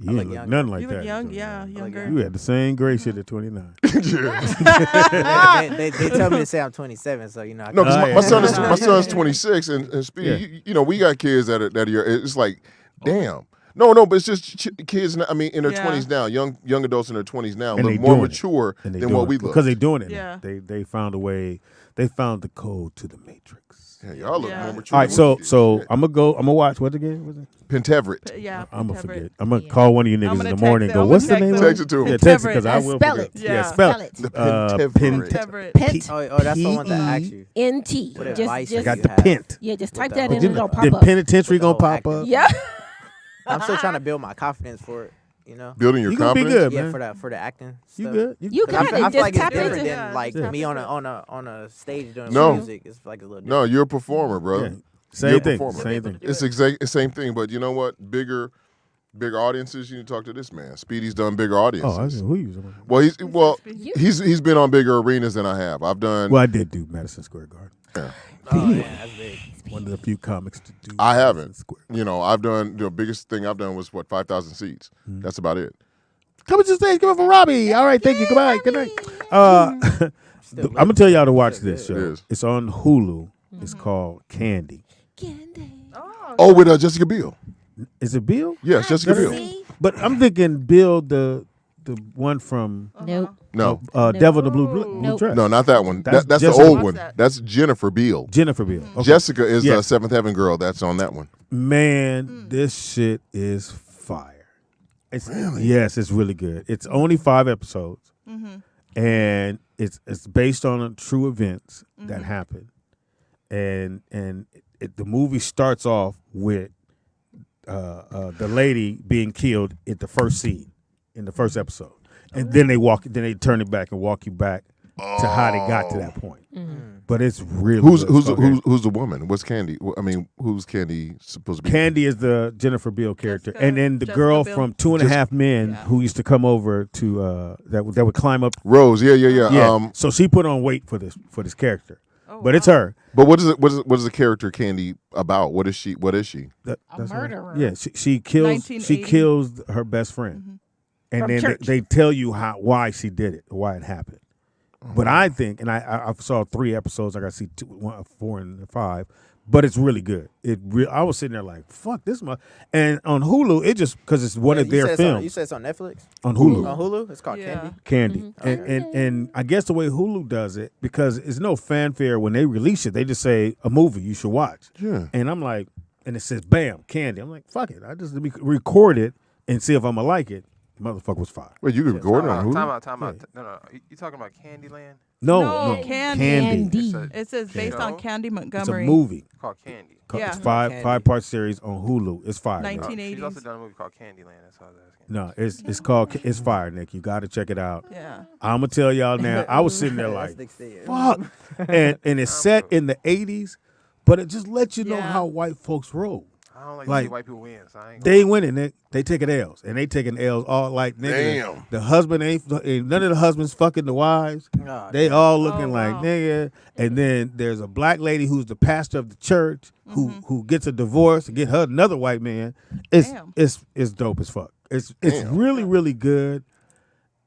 You look ain't look young. nothing like You that. look at young, 29. yeah, younger. You had the same gray shit at 29. they tell me to say I'm 27, so you know. No, because my son is Yeah. my son's 26, and Speedy, you know, we got kids that are it's like, damn. No, but it's just kids. I mean, in their 20s now, young adults in their 20s now And look they more doing it. mature And they than doing what it. we look. Because they doing it. Yeah. Now. They found a way. They found the code to the matrix. Yeah, y'all look Yeah. more mature. All right, than so we did. so Shit. I'm gonna watch what again? What's it? Penteverett. Yeah. I'm gonna Penteverett. forget. I'm gonna call one of you I'm niggas in gonna the text morning. it. And go, I'm what's the gonna name? text of Text it to him. Yeah, text it because I Penteverett. will Spell forget. it. Yeah, Yeah. spell Spell it. it. The Penteverett. Penteverett. Pent. Oh, that's the one that asked you. NT. What Just, advice I just, got got the pent. yeah, just With type the that whole- in and it'll The pop up. penitentiary With the gonna whole pop acting. up. Yeah. I'm still trying to build my confidence for it. You know. Building your You gonna be confidence. good, Yeah, man. for the acting. You stuff. good? You 'Cause I got feel, it. I feel like Just it's tap different into it. than like tap me on into a stage doing No. music. It's like a little different. No, you're a performer, bro. Yeah. You're Same a thing. performer. Same thing. It's same thing, but you know what? Bigger audiences. You need to talk to this man. Speedy's done bigger Oh, I audiences. see. Who you? Talking about? Well, You- he's been on bigger arenas than I have. I've done. Well, I did do Madison Square Garden. Oh yeah, that's big. One of the few comics to do. I Madison haven't. Square. You know, I've done the biggest thing I've done was 5,000 seats. That's about it. Come to the stage. Give it for Robbie. All right, thank you. Goodbye. Good night. I'm gonna tell y'all to watch this show. It is. It's on Hulu. It's called Candy. Candy. Oh, with Jessica Biel. Is it Bill? Yes, Jessica Biel. See? But I'm thinking Bill, the one from Nope. No, Devil in the Blue Nope. Dress. no, not that one. That's That's the Jessica. old What's one. that? That's Jennifer Biel. Jennifer Biel. Okay. Jessica is the Yes. Seventh Heaven girl. That's on that one. Man, this shit is fire. It's, yes, it's really good. It's only 5 episodes, and it's based on true events that happened, and the movie starts off with the lady being killed at the first scene in the first episode, and then they turn it back and walk you back to how they got to that point. But it's really Who's good. who's the woman? What's Candy? I mean, who's Candy supposed to be? Candy is the Jennifer Biel character, Jessica- and then the Jessica girl Biel. from 2.5 Men Yeah. who used to come over to that would climb up. Rose. Yeah. Yeah, so she put on weight for this character, Oh, but it's wow. her. But what is the character Candy about? What is she? That's her. murderer. Yeah, she kills 1980. her best friend, and From then church. they tell you why she did it, why it happened. But I think, and I saw 3 episodes. I got to see 4 and 5, but it's really good. I was sitting there like, fuck this, and on Hulu, it just because it's one of You their said films you said it's on Netflix. on Hulu. On Hulu, it's called Yeah. Candy. Candy, and I guess the way Hulu does it, because it's no fanfare when they release it, they just say a movie you should watch. Yeah. And I'm like, and it says bam, Candy. I'm like, fuck it, I just record it and see if I'm gonna like it. Motherfucker was fire. Wait, you could record it on Hulu? Time out. No. You talking about Candyland? No, Candy. Candy. It says based Show? on Candy It's a Montgomery. movie. It's called Candy. Yeah. It's Candy. 5-part series on Hulu. It's fire. Nick. 1980s. She's also done a movie called Candyland. That's what I was asking. No, it's called it's fire, Nick. You got to check it out. Yeah. I'm gonna tell y'all now. I was sitting there like, That's the fuck, and it's set in the 80s, but it just lets you know Yeah. how white folks roll. I don't like, Like, to see white people win, so I ain't They ain't winning, Nick. They taking L's, and they taking L's all like nigga. Damn. The husband ain't none of the husbands fucking the wives. Oh, They all looking Oh, like wow. nigga. And then there's a black lady who's the pastor of the church who gets a divorce and get her another white man. Damn. It's dope as fuck. It's really really good.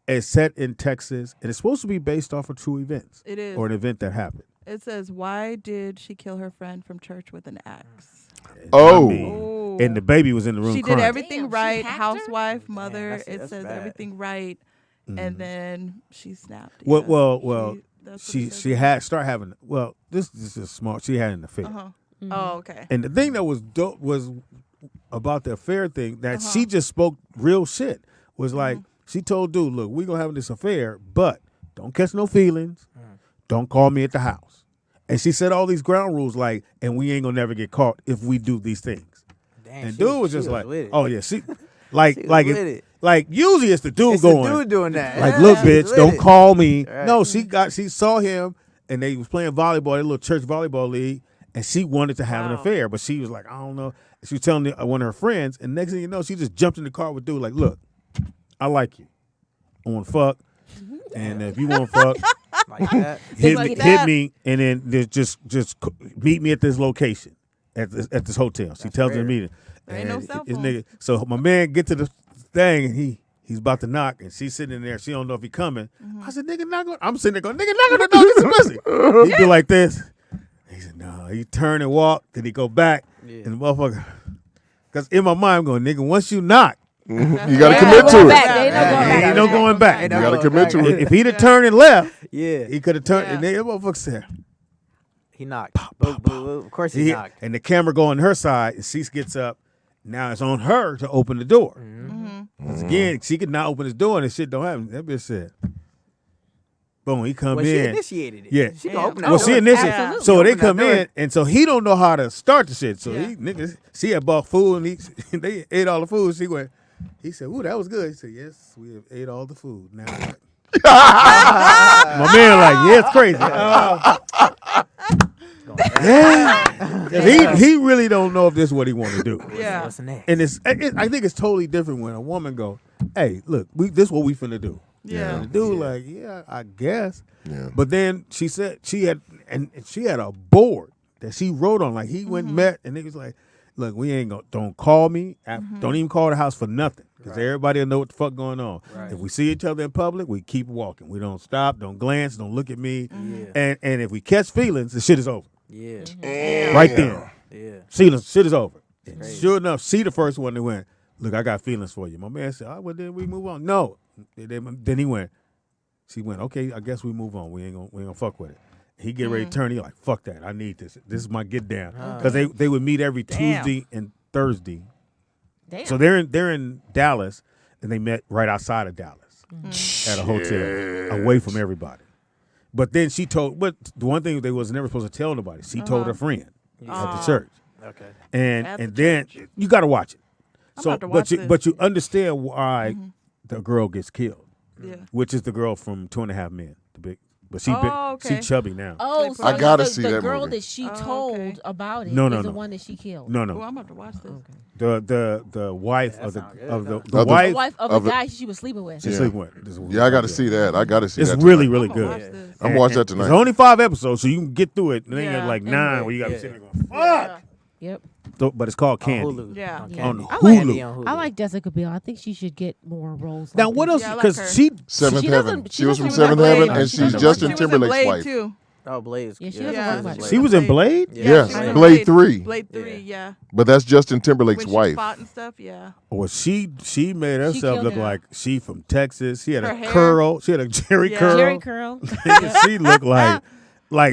It's set in Texas, and it's supposed to be based off of true events It is. or an event that happened. It says, why did she kill her friend from church with an axe? Oh. Oh. And the baby was in the room She crying. did everything Damn, she right. hacked her? Housewife, mother. that's- It that's says bad. everything right. And then she snapped. Well, Yeah. well, that's what she it says. she had start having. Well, this is a small. She had an affair. Uh-huh. Oh, okay. And the thing that was dope was about the affair thing that Uh-huh. she just spoke real shit. Was like she told dude, "Look, we gonna have this affair, but don't catch no feelings. Don't call me at the house." And she said all these ground rules, like, and we ain't gonna never get caught if we do these things. Damn, And she dude was she just like, with it. "Oh yeah, she like She was like with it, it. like usually it's the dude It's the going dude doing that. like, Yeah, look, she was bitch, with don't it. call me." Right. No, she saw him and they was playing volleyball, a little church volleyball league, and she wanted to have an Wow. affair, but she was like, I don't know. She was telling one of her friends, and next thing you know, she just jumped in the car with dude like, look, I like you. I want to fuck, and if you want to fuck, Like that. hit me, and then just meet me at this location, at this hotel. She tells him to meet him. There ain't no And cell his phone. nigga, so my man get to the thing, and he's about to knock, and she's sitting in there. She don't know if he coming. I said, nigga, knock on. I'm sitting there going, nigga, knock on the door. Get some pussy. He do like this. He said, no. He turn and walk. Then he go back, and the motherfucker. Because in my mind, I'm going, nigga, once you knock, You got to commit to it. ain't no going back. You got to commit to it. If he'd have turned and left, Yeah. he could have turned. Yeah. And then the motherfucker said, He knocked. Of course he knocked. and the camera go on her side, and she gets up. Now it's on her to open the door. Because again, she could not open his door, and this shit don't happen. That bitch said, boom, he come Well, she in. initiated it. Yeah. She can open that Well, door. she initiated. Absolutely. So they Open that come door. in, and so he don't know how to start the shit. So Yeah. he niggas, she had bought food, and they ate all the food. He said, ooh, that was good. He said, yes, we have ate all the food. Now, my man like, yeah, it's crazy. Yeah. 'Cause he really don't know if this is what he want to do. Yeah. What's next? And I think it's totally different when a woman go, hey, look, this is what we finna do. Yeah. And the dude like, yeah, I guess. Yeah. But then she said she had a board that she wrote on. Like he went and met, and he was like, look, we ain't gonna, don't call me. Don't even call the house for nothing. Because everybody will know what the fuck going on. Right. If we see each other in public, we keep walking. We don't stop, don't glance, don't look at me. Yeah. And if we catch feelings, the shit is over. Yeah. Right then. Yeah. Shit is over. And crazy. sure enough, she the first one that went, look, I got feelings for you. My man said, well, then we move on. No. Then he went, she went, okay, I guess we move on. We ain't gonna fuck with it. He get ready to turn. He like, fuck that. I need this. This is my get down. Because they would meet every Damn. Tuesday and Thursday. Damn. So they're in Dallas, and they met right outside of Dallas at a hotel, away from everybody. But then but the one thing they was never supposed to tell nobody. She told her friend at the church, Okay. and At the then you got to watch it. I'm So, about to watch this. but you understand why the girl gets killed, Yeah. which is the girl from 2.5 Men, the big. But she Oh, she okay. chubby now. Oh, so I gotta the, see the that girl movie. that she Oh, told okay. about it No, is no, the no. one that she killed. No, Oh, no. I'm about to watch this. The wife that of the sound good. of the Of the the- The wife. wife of of the it- guy she was sleeping with. She's Yeah. sleeping with. This is Yeah, I got to see that. I got to see It's that. really tonight. really I'm gonna good. watch this. I'm gonna watch that And tonight. There's only 5 episodes, so you can get through it. And then Yeah. you're like 9, where you got to Yeah. sit there going, fuck. Yep. But it's called On Candy. Hulu. Yeah. On Yeah. Candy. On I Hulu. Candy on Hulu. I like Jessica Biel. I think she should get more roles. Now like what this. else? Yeah, I like Because her. Seventh She Heaven. doesn't- She was from doesn't Seventh work Heaven, with and She she's doesn't Justin work with- She was in Timberlake's Blade wife. too. Oh, Blaze. Yeah, she Yeah, doesn't Yeah. work much. she was in Blade. Yeah, Yes, she was in Blade 3. Blade Yeah. 3, yeah. But that's Justin Timberlake's When she wife. fought and stuff, yeah. Or she made herself killed look him. like she from Texas. She had Her a hair. curl. She had a Jerry Yeah. curl. Jerry Curl. She looked like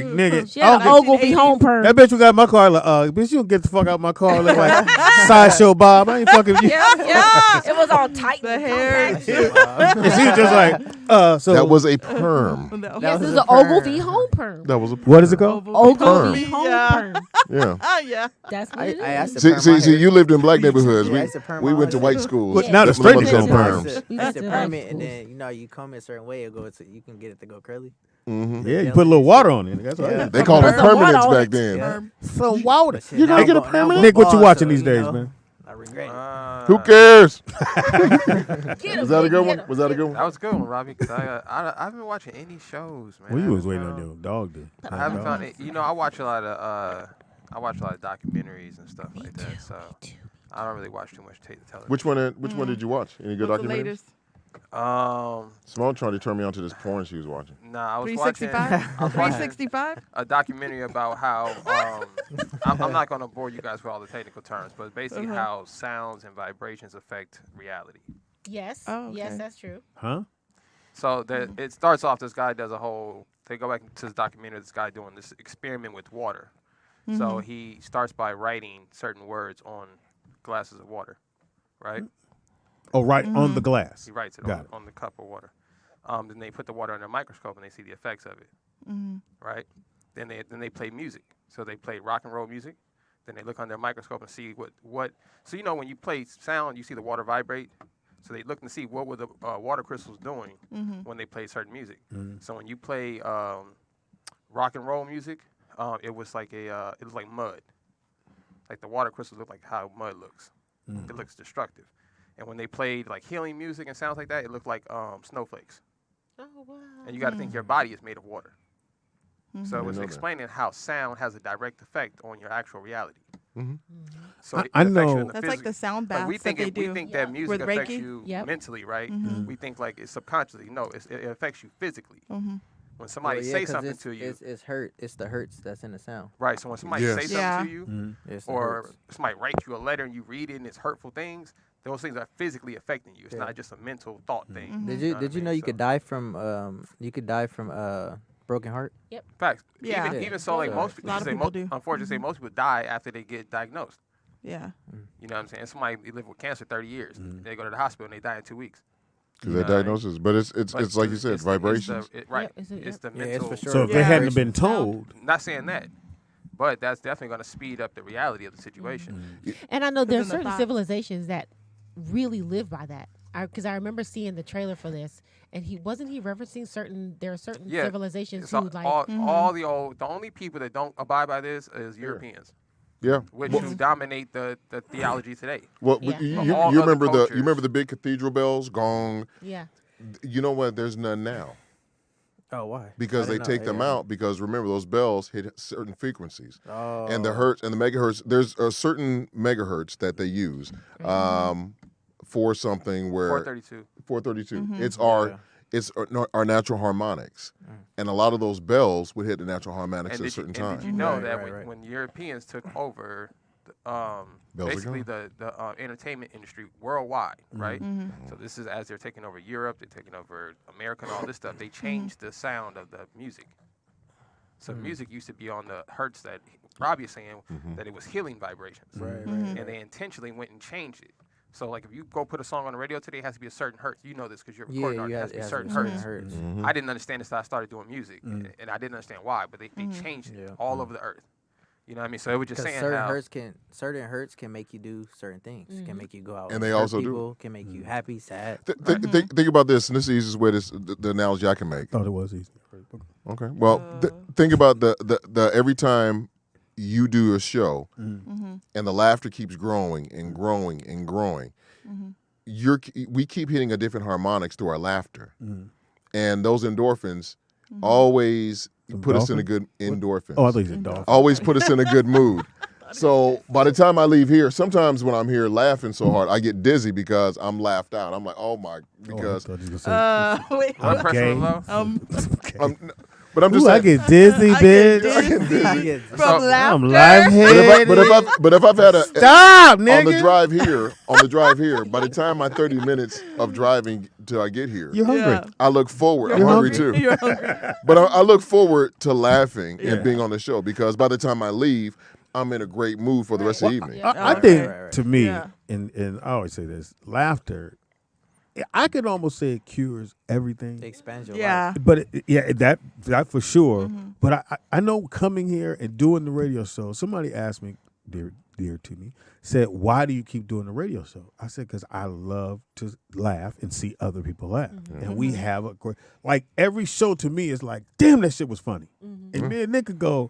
nigga. She had I an don't get- Ogilvy home perm. that bitch who got in my car like, bitch, you don't get the fuck out of my car. Look like Sideshow Bob. I ain't fucking with you. Yeah, it was all tight. The and hair. compact. And she was just like, so That was a perm. Yes, was this is a an perm. Ogilvy home perm. That was a what is it called? Ogilvy Perm. home Yeah. perm. Yeah. Yeah. That's what I it is. asked to See, perm my see, see, hair. you lived in black neighborhoods. Yeah, I used to perm We my went to hair. white schools. But now the Them straight is motherfuckers on got perms. We I used used to to have perm it, and schools. then you comb it a certain way, you can get it to go curly. Yeah, you put a little water on it. That's all. Yeah. They called them Put some water permanents on back it. then. Yeah. Some water. But shit, You now gonna I'm get a go- now I'm permanent? Nick, what you bald, watching so, these you days, know, man? I regret it. Who cares? Get Was 'em, that a Nick, good one? get 'em. Was that a good That one? was a good one, Robbie. Cause I haven't been watching any shows, man. Well, I you was haven't waiting on found- your dog to. I haven't found it. You know, I watch a lot of documentaries and stuff like that. So I don't really watch too much television. Which one did you watch? Any good What's the documentaries? latest? Simone tried to turn me on to this porn she was watching. Nah, I was watching. 365? I was watching 365? a documentary about how I'm not going to bore you guys with all the technical terms, but basically how sounds and vibrations affect reality. Yes. Oh, Yes, okay. that's true. Huh? So it starts off. This guy does a whole. They go back to this documentary. This guy doing this experiment with water. So he starts by writing certain words on glasses of water, right? Oh, right on the glass. He writes it Got on the cup of water. Then they put the water under a microscope and they see the effects of it, right? Then they play music. So they play rock and roll music. Then they look under a microscope and see what. So you know when you play sound, you see the water vibrate. So they look and see what were the water crystals doing when they play certain music. So when you play rock and roll music, it was like it was like mud. Like the water crystals look like how mud looks. It looks destructive. And when they played like healing music and sounds like that, it looked like snowflakes. Oh wow. And you got to think your body is made of water. So it was explaining how sound has a direct effect on your actual reality. So it I affects know. you in the That's like the sound baths we think that they do. we think that music With affects Reiki? you Yep. mentally, right? Mm-hmm. We think like it's subconsciously. No, it affects you physically. When somebody say something to you, It's hurt. It's the hurts that's in the sound. right? So when somebody Yes. say something Yeah. to you, It's the or hurts. somebody writes you a letter and you read it and it's hurtful things, those things are physically affecting you. It's not just a mental thought thing. Did know you what did I you mean? know you So- could die from broken heart? Facts. Yeah. Even so, like So- most A lot of say people do. unfortunately, say most people die after they get diagnosed. Yeah. You know what I'm saying? Somebody live with cancer 30 years. They go to the hospital and they die in 2 weeks. Because that diagnosis, but it's like you said, it's vibrations. Right. Yep, it's It's the Yeah, it's mental. for sure. So if they Yeah. hadn't been told, Not saying that, but that's definitely going to speed up the reality of the situation. And I know there's in the certain thought. civilizations that really live by that. Because I remember seeing the trailer for this, and he referencing there are certain Yeah, civilizations It's who all, like all the only people that don't abide by this is Europeans, Yeah. which who dominate the theology today. Well, Yeah. you All other remember cultures. you remember the big cathedral bells, gong. yeah. You know what? There's none now Oh, why? because I they didn't take know. them Yeah. out because remember those bells hit certain frequencies. Oh. And the hertz and the megahertz, there's a certain megahertz that they use for something where 432. 432. It's our natural harmonics, Mm. and a lot of those bells would hit the natural harmonics And at a certain did you time. know Right, that right, right. when Europeans took over, Bells are basically the entertainment industry worldwide, right? So this is as they're taking over Europe, they're taking over America and all this stuff. They changed the sound of the music. So music used to be on the hertz that Robbie is saying that it was healing vibrations, Right, and they intentionally went and changed it. So like if you go put a song on the radio today, it has to be a certain hertz. You know this because you're a Yeah, recording you artist. It has to be have certain certain hertz. hurts. I didn't understand this until I started doing music, and I didn't understand why, but they changed it Yeah. all over the earth. You know what I mean? So it was just Because saying certain how certain hurts can make you do certain things. Can make you go out And and they hurt also do. people, can make you happy, sad. Think about this, and this is the easiest way the analogy I can make. thought it was easy. Okay. Well, think about the every time you do a show, and the laughter keeps growing and growing and growing. We keep hitting a different harmonics through our laughter, and those endorphins always put us in a good endorphins. Oh, I thought you said dolphin. Always put us in a good mood. So by the time I leave here, sometimes when I'm here laughing so hard, I get dizzy because I'm laughed out. I'm like, oh my, because Oh, I thought you were gonna say- Wait. blood pressure gay. low. but I'm just Ooh, I saying. get dizzy, I get bitch. dizzy So- from laughter. I'm lightheaded. But if I've had a Stop, nigga. on the drive here, by the time my 30 minutes of driving till I get here, You're hungry. Yeah. I look forward. I'm You're hungry too. You're hungry. But I look forward to laughing and being on the show because by the time I leave, I'm in a great mood for the rest of the evening. I Right, think, right. to me, Yeah. and I always say this, laughter, I could almost say it cures everything. It expands your Yeah. life. But that for sure. But I know coming here and doing the radio show, somebody asked me, dear to me, said, why do you keep doing the radio show? I said, because I love to laugh and see other people laugh. And we have a great, like every show to me is like, damn, that shit was funny. And me and Nick could go,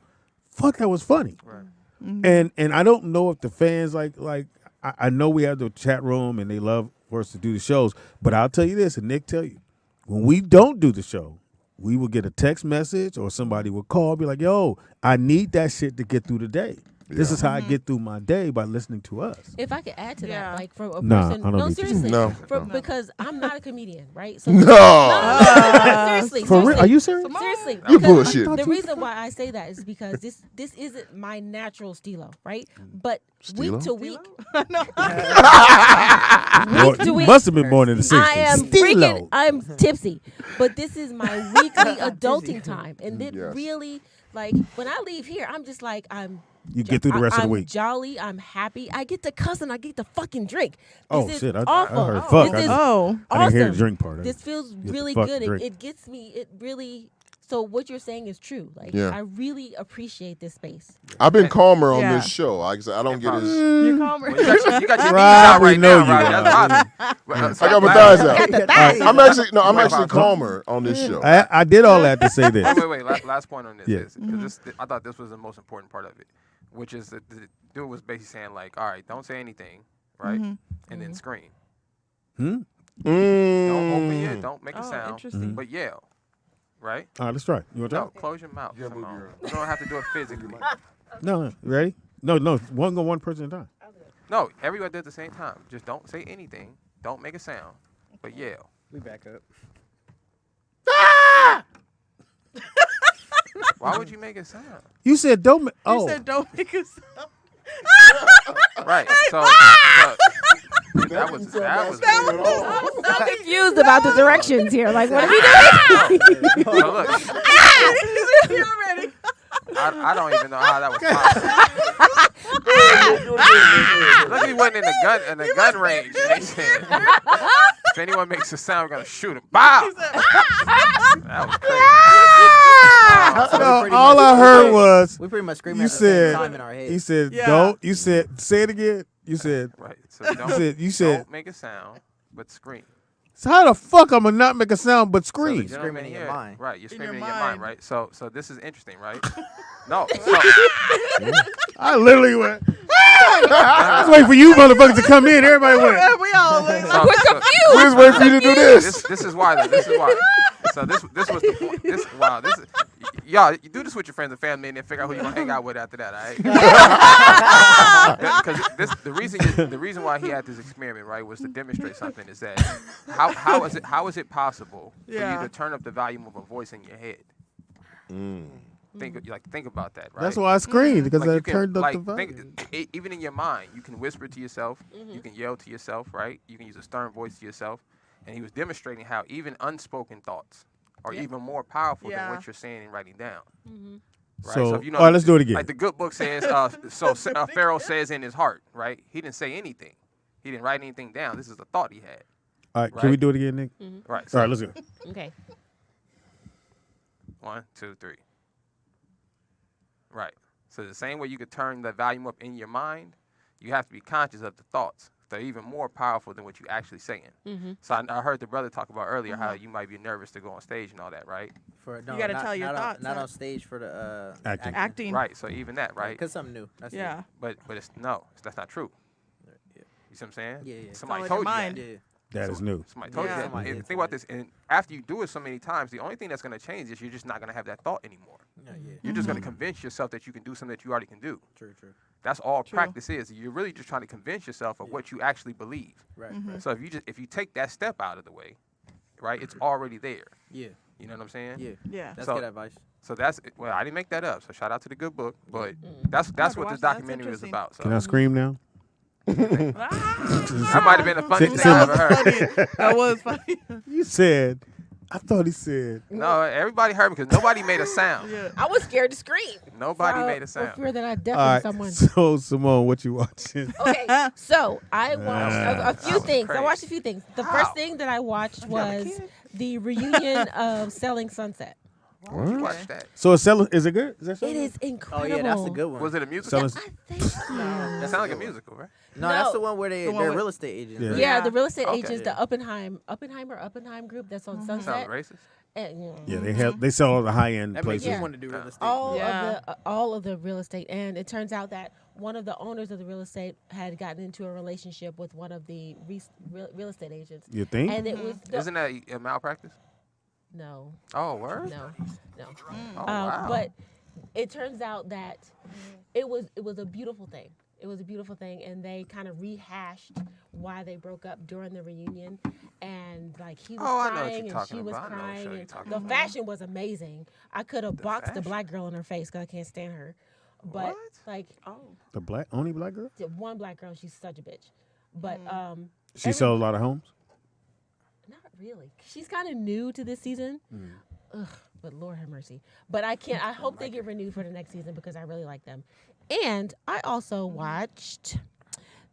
fuck, that was funny. Right. And I don't know if the fans I know we have the chat room and they love for us to do the shows, but I'll tell you this, and Nick tell you, when we don't do the show, we will get a text message or somebody will call, be like, yo, I need that shit to get through the day. This is how I get through my day by listening to us. If I could add to Yeah. that, like from a Nah, person, I don't no, need to. seriously, No. because I'm not a comedian, right? So No. seriously, For real? seriously. Are you serious? Seriously, You because bullshit. The reason why I say that is because this isn't my natural stilo, right? But Stilo? week to week, Well, to you week, must have been born in the 60s. I am Stilo. freaking, I'm tipsy, but this is my weekly adulting time, and it Yes. really, like, when I leave here, I'm just like, You get through the rest of the I'm week. jolly. I'm happy. I get to cuss and I get to fucking drink. Oh, This is shit, I awful. heard fuck. This is Oh. I didn't hear the awesome. drink part. This feels Get the really fuck good. drink. It gets me. It really So what you're saying is true. Like, Yeah. I really appreciate this space. I've been calmer on Yeah. this show. I don't get as. You're calmer. Well, you got your knees Rob, out we right know now, you, Rob. Rob. That's Bobby. I got my thighs out. Got the thighs. I'm Wait, actually Rob, calmer on this show. I did all that to say this. Wait. Last point on this Yeah. is because I thought this was the most important part of it, which is that the dude was basically saying like, all right, don't say anything, right, and then scream. Don't open your, don't make a sound, Interesting. but yell, right? All right, let's try. You want to No, try? close your mouth. Simone. You don't have to do it physically. No. You ready? No. One person at a time. No, everybody does at the same time. Just don't say anything. Don't make a sound, but yell. We back up. Why would you make a sound? You said don't. You said don't make a sound. Right. So that was. I'm confused about the directions here. Like, what are we doing? So look, You're ready. I don't even know how that was possible. Look, he wasn't in the gun range, and they said, if anyone makes a sound, we're gonna shoot him. Bow. That was crazy. No, all I heard was We pretty much screaming you at the same said. time in our head. He said Yeah. don't. You said say it again. You said. Right. So You said. don't make a sound, but scream. So how the fuck I'm gonna not make a sound but So the scream? gentleman Screaming in your here- mind. Right. You're In your screaming in your mind, mind. right? So this is interesting, right? No. So, I literally went. I was waiting for you motherfuckers to come in. Everybody went. We all like, We was waiting for you to do this. this is why. This is why. So this was the point. This is y'all. You do this with your friends and family, and then figure out who you gonna hang out with after that. All right? Because the reason why he had this experiment, right, was to demonstrate something. Is that how is it possible for you Yeah. to turn up the volume of a voice in your head? Think about that, right? That's why I screamed because Like, I you can, turned up like, the volume. even in your mind, you can whisper to yourself, you can yell to yourself, right? You can use a stern voice to yourself. And he was demonstrating how even unspoken thoughts are even more powerful than what you're saying and writing down. Right? So, if you know, all right, let's do it again. Like the good book says, Pharaoh says in his heart, right? He didn't say anything. He didn't write anything down. This is a thought he had. All right, can we do it again, Nick? Right. All right, let's go. Okay. 1, 2, 3. Right. So the same way you could turn the volume up in your mind, you have to be conscious of the thoughts. They're even more powerful than what you're actually saying. So I heard the brother talk about earlier how you might be nervous to go on stage and all that, right? For, no, You gotta not- tell your not thoughts, Not huh? on stage for the Acting. acting. Right. So even that, right? Because something new. That's Yeah. But it's no, that's not true. Yeah. You see what I'm saying? Yeah, yeah. Somebody all in told your you mind. that. Yeah. That is new. Somebody told Yeah. you Somebody that. And did think about this. And after you do it so many times, the only thing that's going to change is you're just not going to have that thought anymore. Yeah, yeah. You're just going to convince yourself that you can do something that you already can do. True. That's all True. practice is. You're really just trying to convince yourself of what you actually believe. Right. So if you take that step out of the way, right, it's already there. Yeah. You know what I'm saying? Yeah. Yeah. That's So- good advice. So that's well, I didn't make that up. So shout out to the good book, but that's to what this watch that. That's documentary is interesting. about. So Can I scream now? that might have been the funniest thing I Sim- ever heard. That was funny. You said. I thought he said. No, everybody heard me because nobody made a sound. Yeah. I was scared to scream. Nobody made a For sound. fear that I All deafened right. someone. So Simone, what you watching? Okay, so I watched a few was things. I crazy. watched a few things. The first thing that I watched was the reunion of Selling Sunset. Why would you watch that? So is it good? Is that It something? is Oh incredible. yeah, that's a good one. Was it a musical? Selling- Thank you. That sounds like a musical, right? No, that's No. the one where The one they're with- real estate agents. Yeah. right? Yeah, the real estate Okay. agents, the Oppenheim group that's on Sounds Sunset. racist. And, Yeah, they sell all the high end That makes places. me Yeah. want to do real estate. Yeah. all of the real estate, and it turns out that one of the owners of the real estate had gotten into a relationship with one of the real estate agents, You think? and it was Isn't that a malpractice? no, Oh, word? no. Oh, wow. But it turns out that it was a beautiful thing. It was a beautiful thing, and they kind of rehashed why they broke up during the reunion, and like he was Oh, I know what crying you're and talking she was about. I know what crying, show you're and talking the about. fashion was amazing. I could have boxed the fashion? black girl in her face because I can't stand her, but What? like The only black girl? the one black girl, she's such a bitch, but She sell a lot of homes. not really. She's kind of new to this season. Ugh, but Lord have mercy. But I can't. I hope they get renewed for the next season because I really like them. And I also watched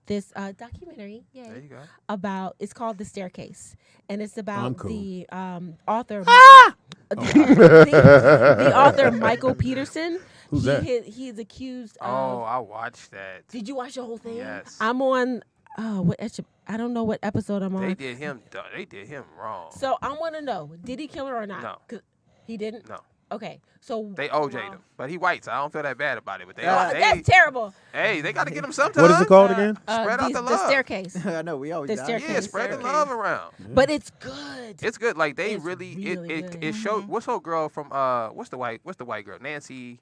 this documentary. Yay, There you go. about it's called The Staircase, and it's about cool. the author. The author Michael Peterson. Who's that? He's accused of. Oh, I watched that. Did you watch the whole thing? Yes. I'm on. I don't know what episode I'm on. They did him wrong. So I want to know: did he kill her or not? No. 'Cause he didn't. No. Okay, so They OJ'd him, but he white, so I don't feel that bad about it. But they that's terrible. hey, they got to get him sometime. What is it called again? Spread out the The love. Staircase. I know we always The die. staircase. Yeah, spread the love around. But it's good. It's good. Like they It's really, really it good. showed. What's old girl from what's the white girl? Nancy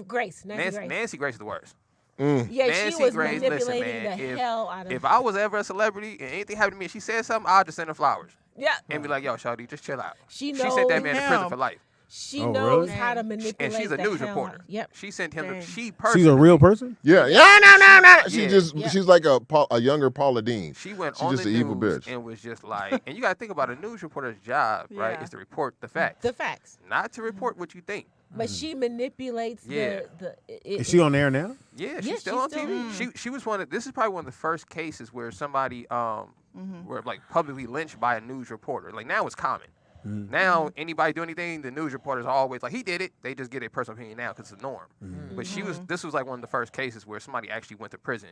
Grace. Nancy Grace. Nancy Grace is the worst. Yeah, Nancy she was Grace, manipulating listen, man, the hell out of If I was ever a celebrity and anything happened to me and she said something, I'd just send her flowers Yeah. and be like, yo, shawty, just chill out. She sent knows that man to prison him. for life. She Oh, knows really? how to manipulate And she's a the news hell reporter. out of- Yep. She sent him to, Dang. she She's personally. a real person. Yeah, no. She Yeah. just Yeah. she's like a younger Paula Dean. She went She's on just the an evil news bitch. and was just like, and you got to think about a news reporter's job, right? Yeah. Is to report the facts, The facts. not to report what you think. But she manipulates Yeah. Is she on air now? Yeah, Yeah, she's still on she's still- TV. She was one of. This is probably one of the first cases where somebody were like publicly lynched by a news reporter. Like now it's common. Now anybody do anything, the news reporters are always like, he did it. They just get their personal opinion now because it's the norm. But this was like one of the first cases where somebody actually went to prison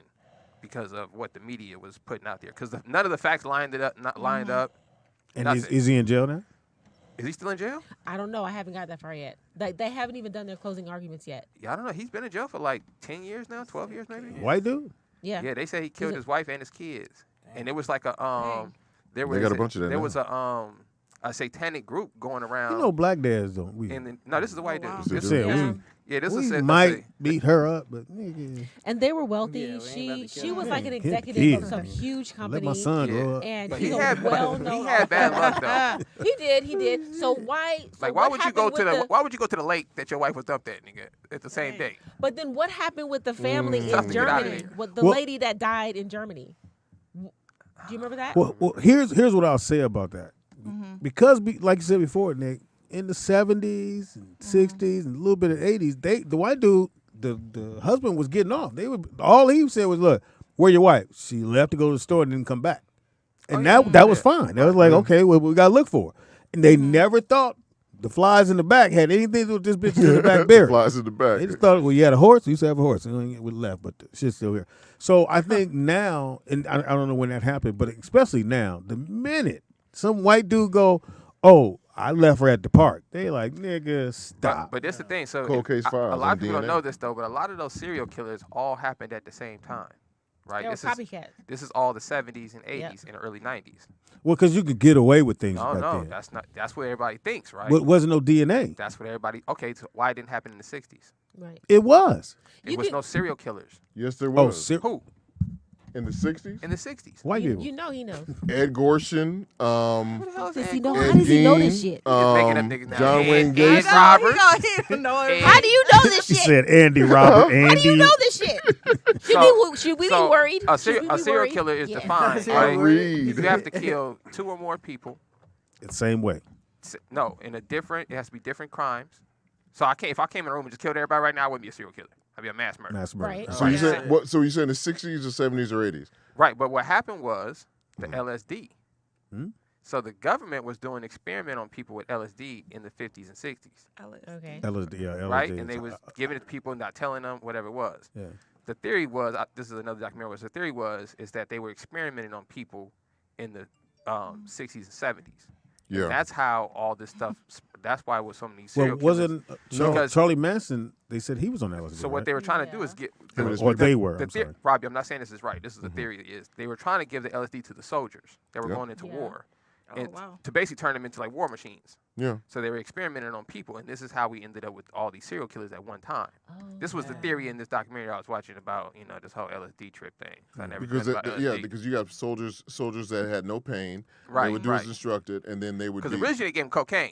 because of what the media was putting out there. Because none of the facts lined up. And Nothing. is he in jail now? Is he still in jail? I don't know. I haven't got that far yet. Like they haven't even done their closing arguments yet. Yeah, I don't know. He's been in jail for like 10 years now, 12 years maybe. White dude? Yeah. Yeah, they say he killed it- his wife and his kids, and it was like a there was got a bunch of that there now. was a satanic group going around. You know, black dads don't. We, and no, this is a white dude. wow. This I said, is, we, yeah, this we is a, might beat her up, but nigga, And they were wealthy. Yeah, we ain't she about to she kill was him. like an Yeah, executive kids. of some huge company. let my son Yeah. grow up. And But he's he a had well-known. he had bad luck though. He did. So why? So Like why what would you go happened to with the why would you go to the lake that your wife was dumped at, nigga, at the same day? But then what happened with the family Tough in to get out of Germany? there. With the Well- lady that died in Germany. Do you remember that? Well, here's what I'll say about that. Because, like you said before, Nick, in the 70s and 60s and a little bit of 80s, the white dude, the husband was getting off. All he said was, "Look, where your wife? She left to go to the store and didn't come back." And that was fine. That was like, okay, well, we got to look for her. And they never thought the flies in the back had anything to do with this bitch in the back buried. Flies in the back. They just thought, well, you had a horse. You used to have a horse. And we left, but the shit's still here. So I think now, and I don't know when that happened, but especially now, the minute some white dude go, "Oh, I left her at the park," they like, nigga, stop. But that's the thing. So Cold case a files lot on of people don't DNA. know this though, but a lot of those serial killers all happened at the same time, right? They were This is copycats. this is all the 70s and 80s Yep. and early 90s. Well, because you could get away with things No, back no, then. that's what everybody thinks, right? Wasn't no DNA. That's what everybody. Okay, so why it didn't happen in the 60s? Right. It was. It You was could- no serial killers. Yes, there Oh, was. Who In the 60s? in the 60s? white people. You know he knows. Ed Gorshin, Who the hell is Does Ed he know? Gein? How does he know this shit? You're making up niggas now. John Wayne Ed Gacy. Roberts. He don't know it. How do you know this He shit? said Andy Robert. Andy. How do you know this shit? Should we be worried? A Should we be serial worried? killer is Yeah. defined, I right? read. You have to kill 2 or more people. The same way. No, it has to be different crimes. So if I came in a room and just killed everybody right now, I wouldn't be a serial killer. I'd be a mass murderer. Mass murder. Right. So you said what? So you said in the 60s or 70s or 80s? Right, but what happened was the LSD. Hmm? So the government was doing experiment on people with LSD in the 50s and 60s, Okay. LSD, yeah, LSD. right? And they was giving it to people, not telling them, whatever it was. Yeah. The theory was, this is another documentary, the theory is that they were experimenting on people in the 60s and 70s. Yeah. And that's how all this stuff, that's why it was so many Well, serial killers. wasn't Because- Charlie Manson? They said he was on LSD. So what right? they were trying to do is get, Him and his Or people. they were. I'm the sorry. Robbie, I'm not saying this is right. This is the theory is they were trying to give the LSD to the soldiers that were Yep. going into Yeah. war, Oh, and wow. to basically turn them into like war machines. Yeah. So they were experimenting on people, and this is how we ended up with all these serial killers at one time. This was the theory in this documentary I was watching about, this whole LSD trip thing. 'Cause I never Because read about LSD. because you got soldiers that had no pain. Right, They would do as right. instructed, and then they would Because be. originally they gave them cocaine,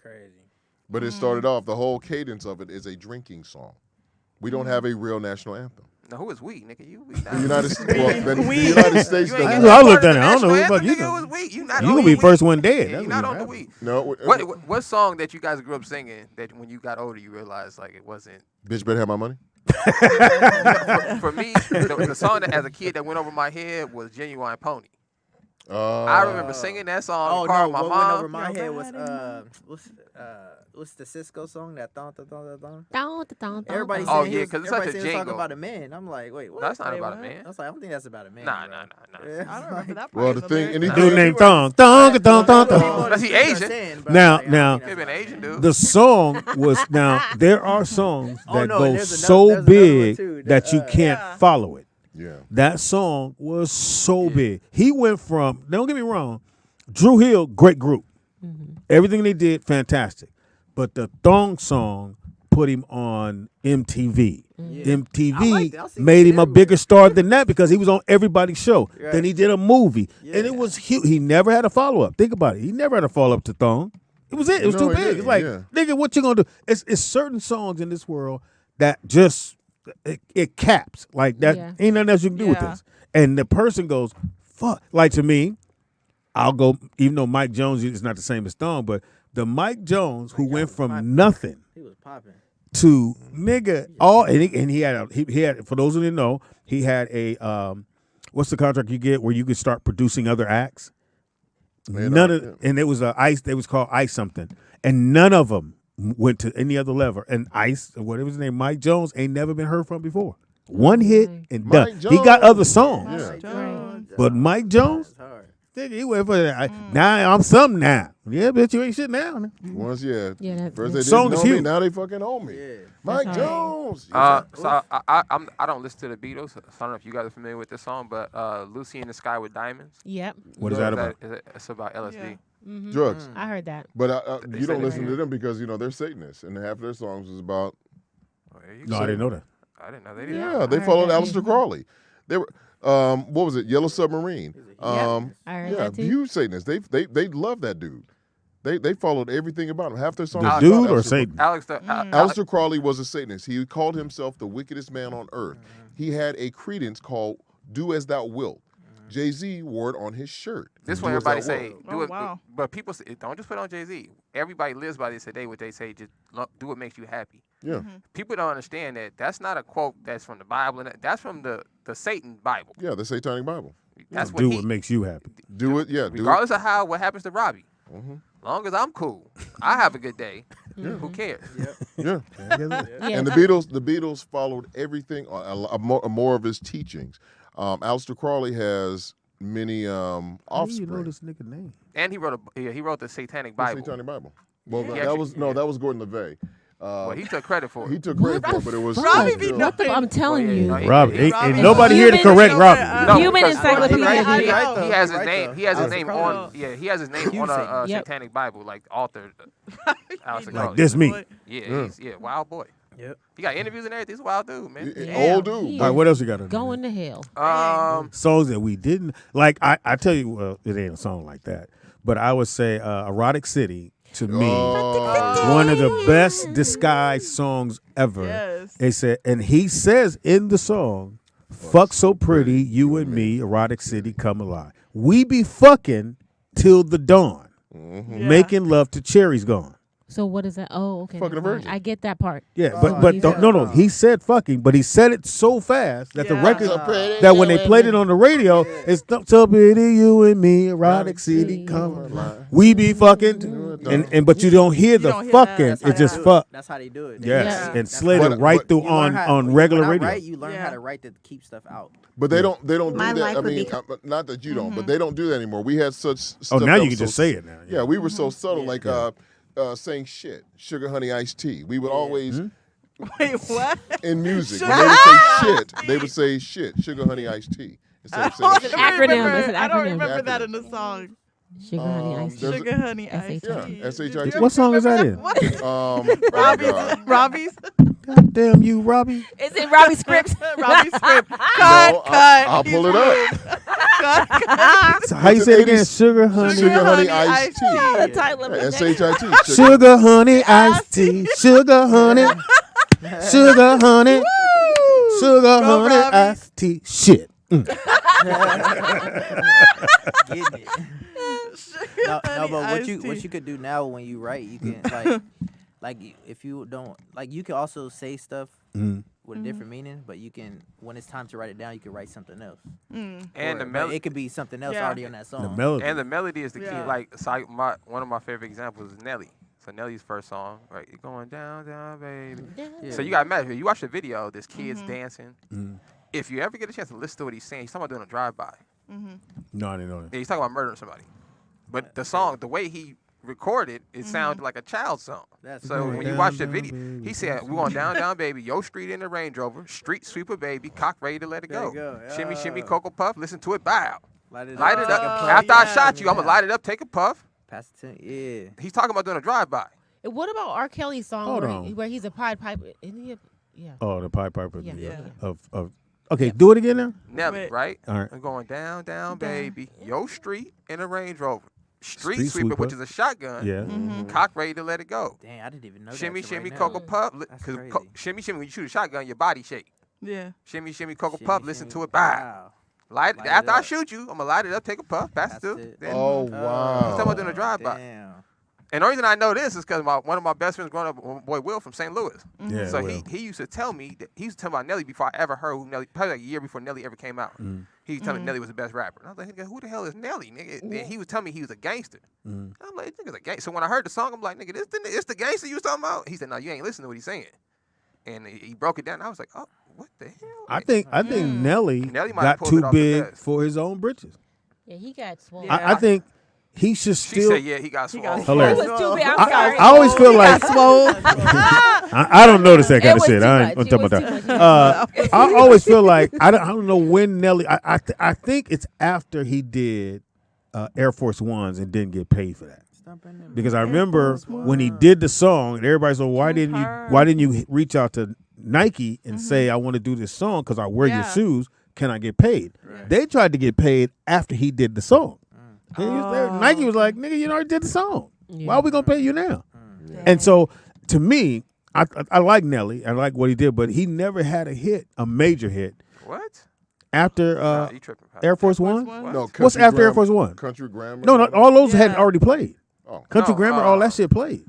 Crazy. But it started off, the whole cadence of it is a drinking song. We don't have a real national anthem. Now who is we, nigga? You we The not. United States. Well, the United States You ain't doesn't. getting I no looked part at of it. I don't the know. national Fuck, you anthem, know. nigga, it was we. You not You on gonna the be we. first one dead. Yeah, That's you what not on the happened. we. No. What song that you guys grew up singing that when you got older you realized like it wasn't? Bitch better have my money. For me, the song that as a kid that went over my head was Genuine Pony. I remember singing that song in Oh the car no! with my What mom. went over my Yo, head go was ahead what's the Cisco song that thon. Don't. Everybody Oh, saying yeah, he was, 'cause it's such a everybody saying he was talking jingle. about a man. I'm like, wait, what? That's not Wait, about a what? man. I was like, I don't think that's about a man. Nah, bro. nah, nah, nah. Yeah, I don't remember that part. Well, of the thing, lyrics. anything- Dude named Thong. That's he Asian. Now, He been Asian dude. the song was now. There are songs Oh, that no, go there's another- so there's another one, big too, that you that, can't Yeah. follow it. Yeah. That song was so big. He went from. Don't get me wrong, Drew Hill, great group. Everything they did, fantastic. But the Thong song put him on MTV. I MTV liked it. I seen made it him a everywhere. bigger star than that because he was on everybody's show. Right. Then he did a movie, and it Yeah. was huge. He never had a follow up. Think about it. He never had a follow up to Thong. It was it. It was No, too he big. didn't, It's like, yeah. nigga, what you gonna do? It's certain songs in this world that just it caps like that. Yeah. Ain't nothing else you can do with Yeah. this. And the person goes, fuck. Like to me, I'll go. Even though Mike Jones is not the same as Thong, but the Mike Jones who went from nothing He was popping. to nigga all and he had for those who didn't know, he had a what's the contract you get where you could start producing other acts. Man, None I- of and it was ice. They was called Ice something, and none of them went to any other level. And Ice, whatever his name, Mike Jones, ain't never been heard from before. One hit and Mike done. He got other Jones. songs, Yeah. Jones. but Mike Jones, That's hard. nigga, he went for that. Now I'm something now. Yeah, bitch, you ain't shit now. Once, yeah. Yeah, that- First they Song didn't is know me, huge. now they fucking own me. Yeah. Mike That's all Jones. So I don't listen to the Beatles. So I don't know if you guys are familiar with this song, but Lucy in the Sky with Diamonds. Yep. What is that about? It's about LSD. Drugs. I heard that. But They you said don't it listen right to them because they're Satanists, and half their songs is about. Oh, there you No, go. I didn't know that. I didn't know they did. Yeah, they I heard followed that. Aleister Crowley. They were what was it? Yellow Submarine. I heard Yeah, that too. huge Satanists. They love that dude. They followed everything about him. Half their songs. The is dude about or Aleister Satan? Aleister Crowley was a Satanist. He called himself the wickedest man on earth. He had a credence called "Do as Thou Wilt." Jay-Z wore it on his shirt. This Do one as thou everybody say wilt. do Oh, it, wow. but people say, don't just put it on Jay-Z. Everybody lives by this today. What they say, just do what makes you happy. Yeah, People don't understand that that's not a quote that's from the Bible. And that's from the Satan Bible. yeah, the Satanic Bible. That's what Do he. what makes you happy. Do it, yeah. Do it. Regardless of what happens to Robbie, long as I'm cool, I have a good day. Who cares? Yeah. Yeah. And the Beatles followed everything, more of his teachings. Aleister Crowley has many How do you know offspring. this nigga name? And he wrote the Satanic The Bible. Satanic Bible. Well, Yeah. that was Gordon LeVay. Well, he took credit for it. He took credit for it, but it was Robbie still- be nothing. I'm telling Well, yeah, you. no, he- Robbie, he- ain't Robbie- nobody here to Human correct is Robbie. nowhere. No, Human because encyclopedia. Right, I he know. right, though. he has He his right, name. though. He has his Aleister name Crowley. on. Yeah, he has his name Huge on a Satan. Yep. Satanic Bible, like the author. Aleister Like Crowley. this me. Yeah, he's wild boy. Yep. He got interviews and everything. He's a wild dude, man. Old dude. He All right, what else you got? Going to hell. Songs that we didn't like. I tell you, well, it ain't a song like that, but I would say "Erotic City" to me, one of the best disguised songs ever. Yes. They said, and he says in the song, "Fuck so pretty, you and me, erotic city, come alive. We be fucking till the dawn, making love till cherry's gone." So what is that? Oh, okay. Fucking a never mind. virgin. I get that part. Yeah, Oh, but he no, said- he said fucking, but he said it so fast that the Yeah. record, So that when they played it on the radio, it's so pretty, you and me, erotic city, come alive. We be fucking, and but you don't hear the don't hear that. fucking. That's It's how just they do it. fuck. That's how they do it. Yes, Yeah. and That's slid how- it right but- through You learn how- on when regular I radio. write, you learn Yeah. how to write to keep stuff out. But they don't do My that. life I would mean, be- not that you don't, but they don't do that anymore. We had such Oh, stuff now that you was can just so- say it now. Yeah, we were so subtle, like saying shit, sugar honey iced tea. We would always Wait, what? in music Sugar- when they would say shit, they would say shit, sugar honey iced tea instead of saying I shit. don't acronym. remember- It's an I don't acronym. remember that in the song. Sugar, honey, ice tea. there's a- Sugar honey ice Yeah, tea. S-H-I-T. Did What song is that in? What? Oh my Robbie's. God. Robbie's. God damn you, Robbie. Is it Robbie Scripps? Robbie's script. No, Cut. I'll pull it up. Cut. So how you It's say an it again? 80s Sugar honey. Sugar honey iced tea. The title of it. S-H-I-T. Sugar honey iced tea. Sugar honey. Sugar honey. Sugar, Go, honey, Robbie. iced tea. Shit. Getting it. No, but Iced what tea. you could do now when you write, you can like if you don't like, you can also say stuff with a different meaning, but you can, when it's time to write it down, you can write something else. And the But melody. it could be something else Yeah. already on that song. The melody. And the melody is the key. Yeah. Like, so one of my favorite examples is Nelly. So Nelly's first song, right? You're going down, down, baby. Yeah. So you got to imagine, you watch the video, there's kids dancing. If you ever get a chance to listen to what he's saying, he's talking about doing a drive-by. No, I didn't know that. Yeah, he's talking about murdering somebody. But the song, the way he recorded, it sounded like a child's song. That's So great. when you watch the video, he said, "We're going down, down, baby. Yo street in the Range Rover, street sweeper, baby, cock ready to let it Let go. it go. Shimmy, shimmy, cocoa puff. Listen to it, bow. Light it Light it take a up. puff. After I yeah. shot you, I'm gonna light it up. Take a puff. Pass it to yeah. He's talking about doing a drive-by. What about R. Kelly's song Hold where, on. where he's a Pied Piper? Isn't he yeah. Oh, the Pied Piper. Yeah. Yeah. Of okay, do it again now. Nelly, Wait. right? All right. I'm going down, down, baby. Yo street in a Range Rover. Street Street sweeper, which sweeper. is a shotgun. Yeah. Cock ready to let it go. Dang, I didn't even know Shimmy, that. till shimmy, right cocoa now. puff. That's Because crazy. shimmy, shimmy, when you shoot a shotgun, your body shake. Yeah. Shimmy, shimmy, cocoa Shimmy, puff. Listen shimmy. to it. Bow. Wow. Light, Light it after I up. shoot you, I'm gonna light it up. Take a puff. Pass it That's to. it. Then Oh he's wow. talking about doing a drive-by. Damn. And the reason I know this is because one of my best friends growing up, my boy Will from St. Louis. Yeah. So well. he used to tell me that he used to tell me about Nelly before I ever heard who Nelly. Probably like a year before Nelly ever came out. He was telling me Nelly was the best rapper. And I was like, nigga, who the hell is Nelly, nigga? And he was telling me he was a gangster. I'm like, nigga's a gangster. So when I heard the song, I'm like, nigga, this the gangster you was talking about? He said, no, you ain't listening to what he's saying. And he broke it down. I was like, oh, what the hell? I think Nelly Nelly might have got pulled too it off the big best. for his own britches. Yeah, he got swole. Yeah. I think he should She still. said, yeah, he got swole. got It Hilarious. was too big. I'm I sorry. always feel like Swole. I don't notice that It kind of was shit. too I much. ain't It talking was about too that. much. I always feel like I don't know when Nelly. I think it's after he did Air Force Ones and didn't get paid for that. Because I remember when he did the song, and everybody said, "Why didn't you reach out to Nike and say I want to do this song because I wear your Yeah. shoes? Can I get paid?" They tried to get paid after he did the song. And he was there. Nike was like, "Nigga, you already did the song. Why are we gonna pay you now?" And so, to me, I like Nelly. I like what he did, but he never had a major hit What? after Nah, you tripping. Pop. Air Force One. No, What's Country after Air Grammar- Force One? Country Grammar. No, all those had Yeah. already played. Oh. Country No, Grammar, all that shit played.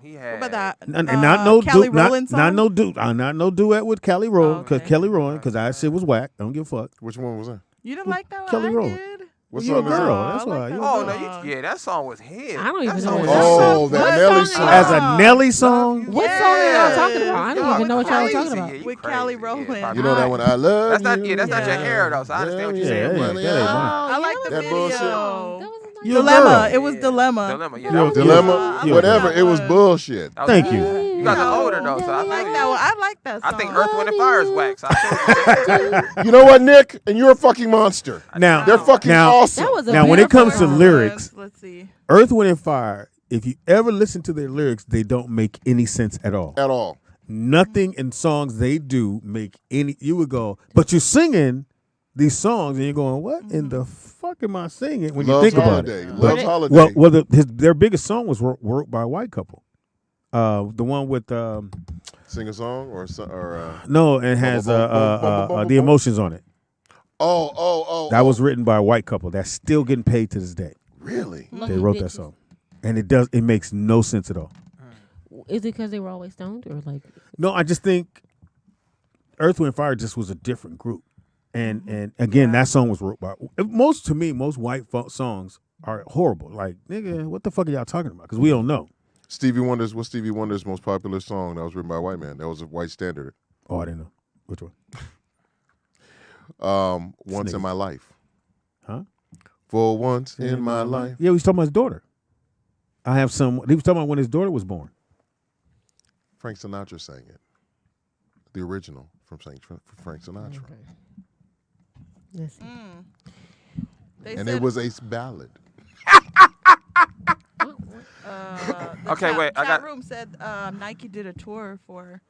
He had. What about that? And not no Kelly du- not, Rowland song? not no du- not no duet with Kelly Rowland because okay. Kelly Rowland because that shit was whack. I don't give a fuck. Which one was that? You didn't like that one? Kelly I Rowland. did. What You a song is that? girl. Oh, That's I why. like You a that Oh girl. no, yeah, that song was hit. I don't even That know song what was that hit. Oh, that Nelly song. As a Nelly song. What song are y'all talking about? I don't Y'all even know what y'all were crazy. talking about. Yeah, you With crazy. Kelly Yeah, Rowland. probably. You know that one? I love That's not. you. Yeah, that's not your Yeah. era though. So I understand what you're saying. Yeah, but- that ain't mine. I like the That video. bullshit. That was You a Dilemma. girl. It was Dilemma. Dilemma. Yeah, You that a was Dilemma, Yeah. whatever. Yeah. It was bullshit. that was Thank good. you. You guys are older though, so I like that one. I like that song. I think Earth, Wind, and Fire is whack. So I told you. You know what, Nick? And you're a fucking monster. Now, They're fucking awesome. That was a now when it beautiful comes to song. lyrics, Let's see. Earth, Wind, and Fire. If you ever listen to their lyrics, they don't make any sense at all. At all. Nothing in songs they do make any. You would go, but you're singing these songs and you're going, what in the fuck am I singing? When Love's you think Holiday. about it. Love's Holiday. Well, their biggest song was wrote by a white couple. The one with Sing a song or no, it has the emotions on it. Oh. That was written by a white couple that's still getting paid to this day. Really? They wrote that song, and it makes no sense at all. Is it because they were always stoned or like? No, I just think Earth, Wind, Fire just was a different group, and again, that song was wrote by most white songs are horrible. Like, nigga, what the fuck are y'all talking about? Because we don't know. Stevie Wonder's most popular song that was written by a white man? That was a white standard. Oh, I didn't know. Which one? Once in Nigga. My Life. Huh? For once in my life. Yeah, he was talking about his daughter. He was talking about when his daughter was born. Frank Sinatra sang it. The original from Frank Sinatra. Let's see. They And said, it was a ballad. Okay, wait, I Chat got- room said Nike did a tour for.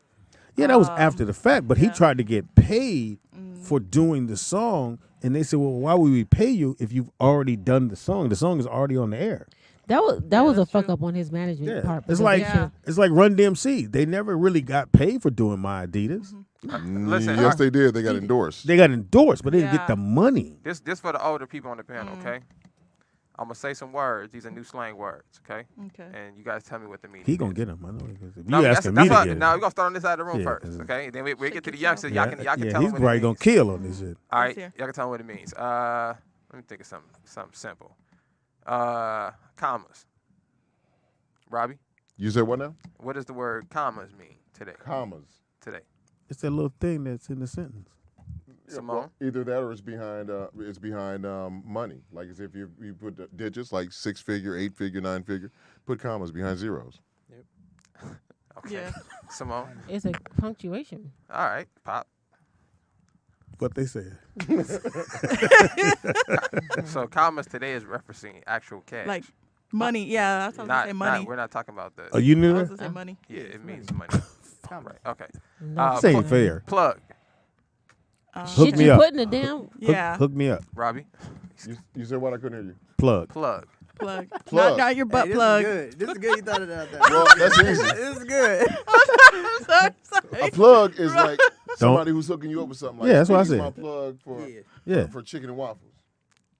Yeah, that was after the fact, but he yeah. tried to get paid for doing the song, and they said, well, why would we pay you if you've already done the song? The song is already on the air. That was a that's fuck true. up on his management Yeah, part. it's because like they should- it's like Run DMC. They never really got paid for doing My Adidas. Listen, yes, they did. They got endorsed. They got endorsed, but they didn't Yeah. get the money. This for the older people on the panel, okay? I'm gonna say some words. These are new slang words, okay? Okay. And you guys tell me what the meaning. He gonna is. get them. I know. If you No, that's asking me to what, get now him. we're gonna start on this side of the room Yeah, first, 'cause- okay? Then we get to the youngsters. Y'all can tell he's them what probably it gonna means. kill on this shit. All right, Let's hear. y'all can tell me what it means. Let me think of something simple. Commas. Robbie, You said what now? what does the word commas mean today? Commas. Today, It's that little thing that's in the sentence. Simone. Either that or it's behind money. Like as if you put the digits like 6-figure, 8-figure, 9-figure, put commas behind zeros. Okay. Yeah. Simone. It's a punctuation. All right, Pop. What they said. So commas today is referencing actual cash. Like money. Yeah, that's what I was gonna say. Money. We're not talking about the. Oh, you knew I was that? gonna say money. Yeah, it means money. Right. Okay. No. This ain't fair. Plug. Hook Shit, me you up. putting it down. Yeah. Hook me up. Robbie. You said what? I couldn't hear you. Plug. Plug. Plug. Plug. Not your butt Hey, plug. This is good. You thought of that. Well, that's easy. This is good. A plug is like somebody who's hooking you up with something. Like, Yeah, that's what I "Speedy's said. My plug for Yeah. for chicken and waffles.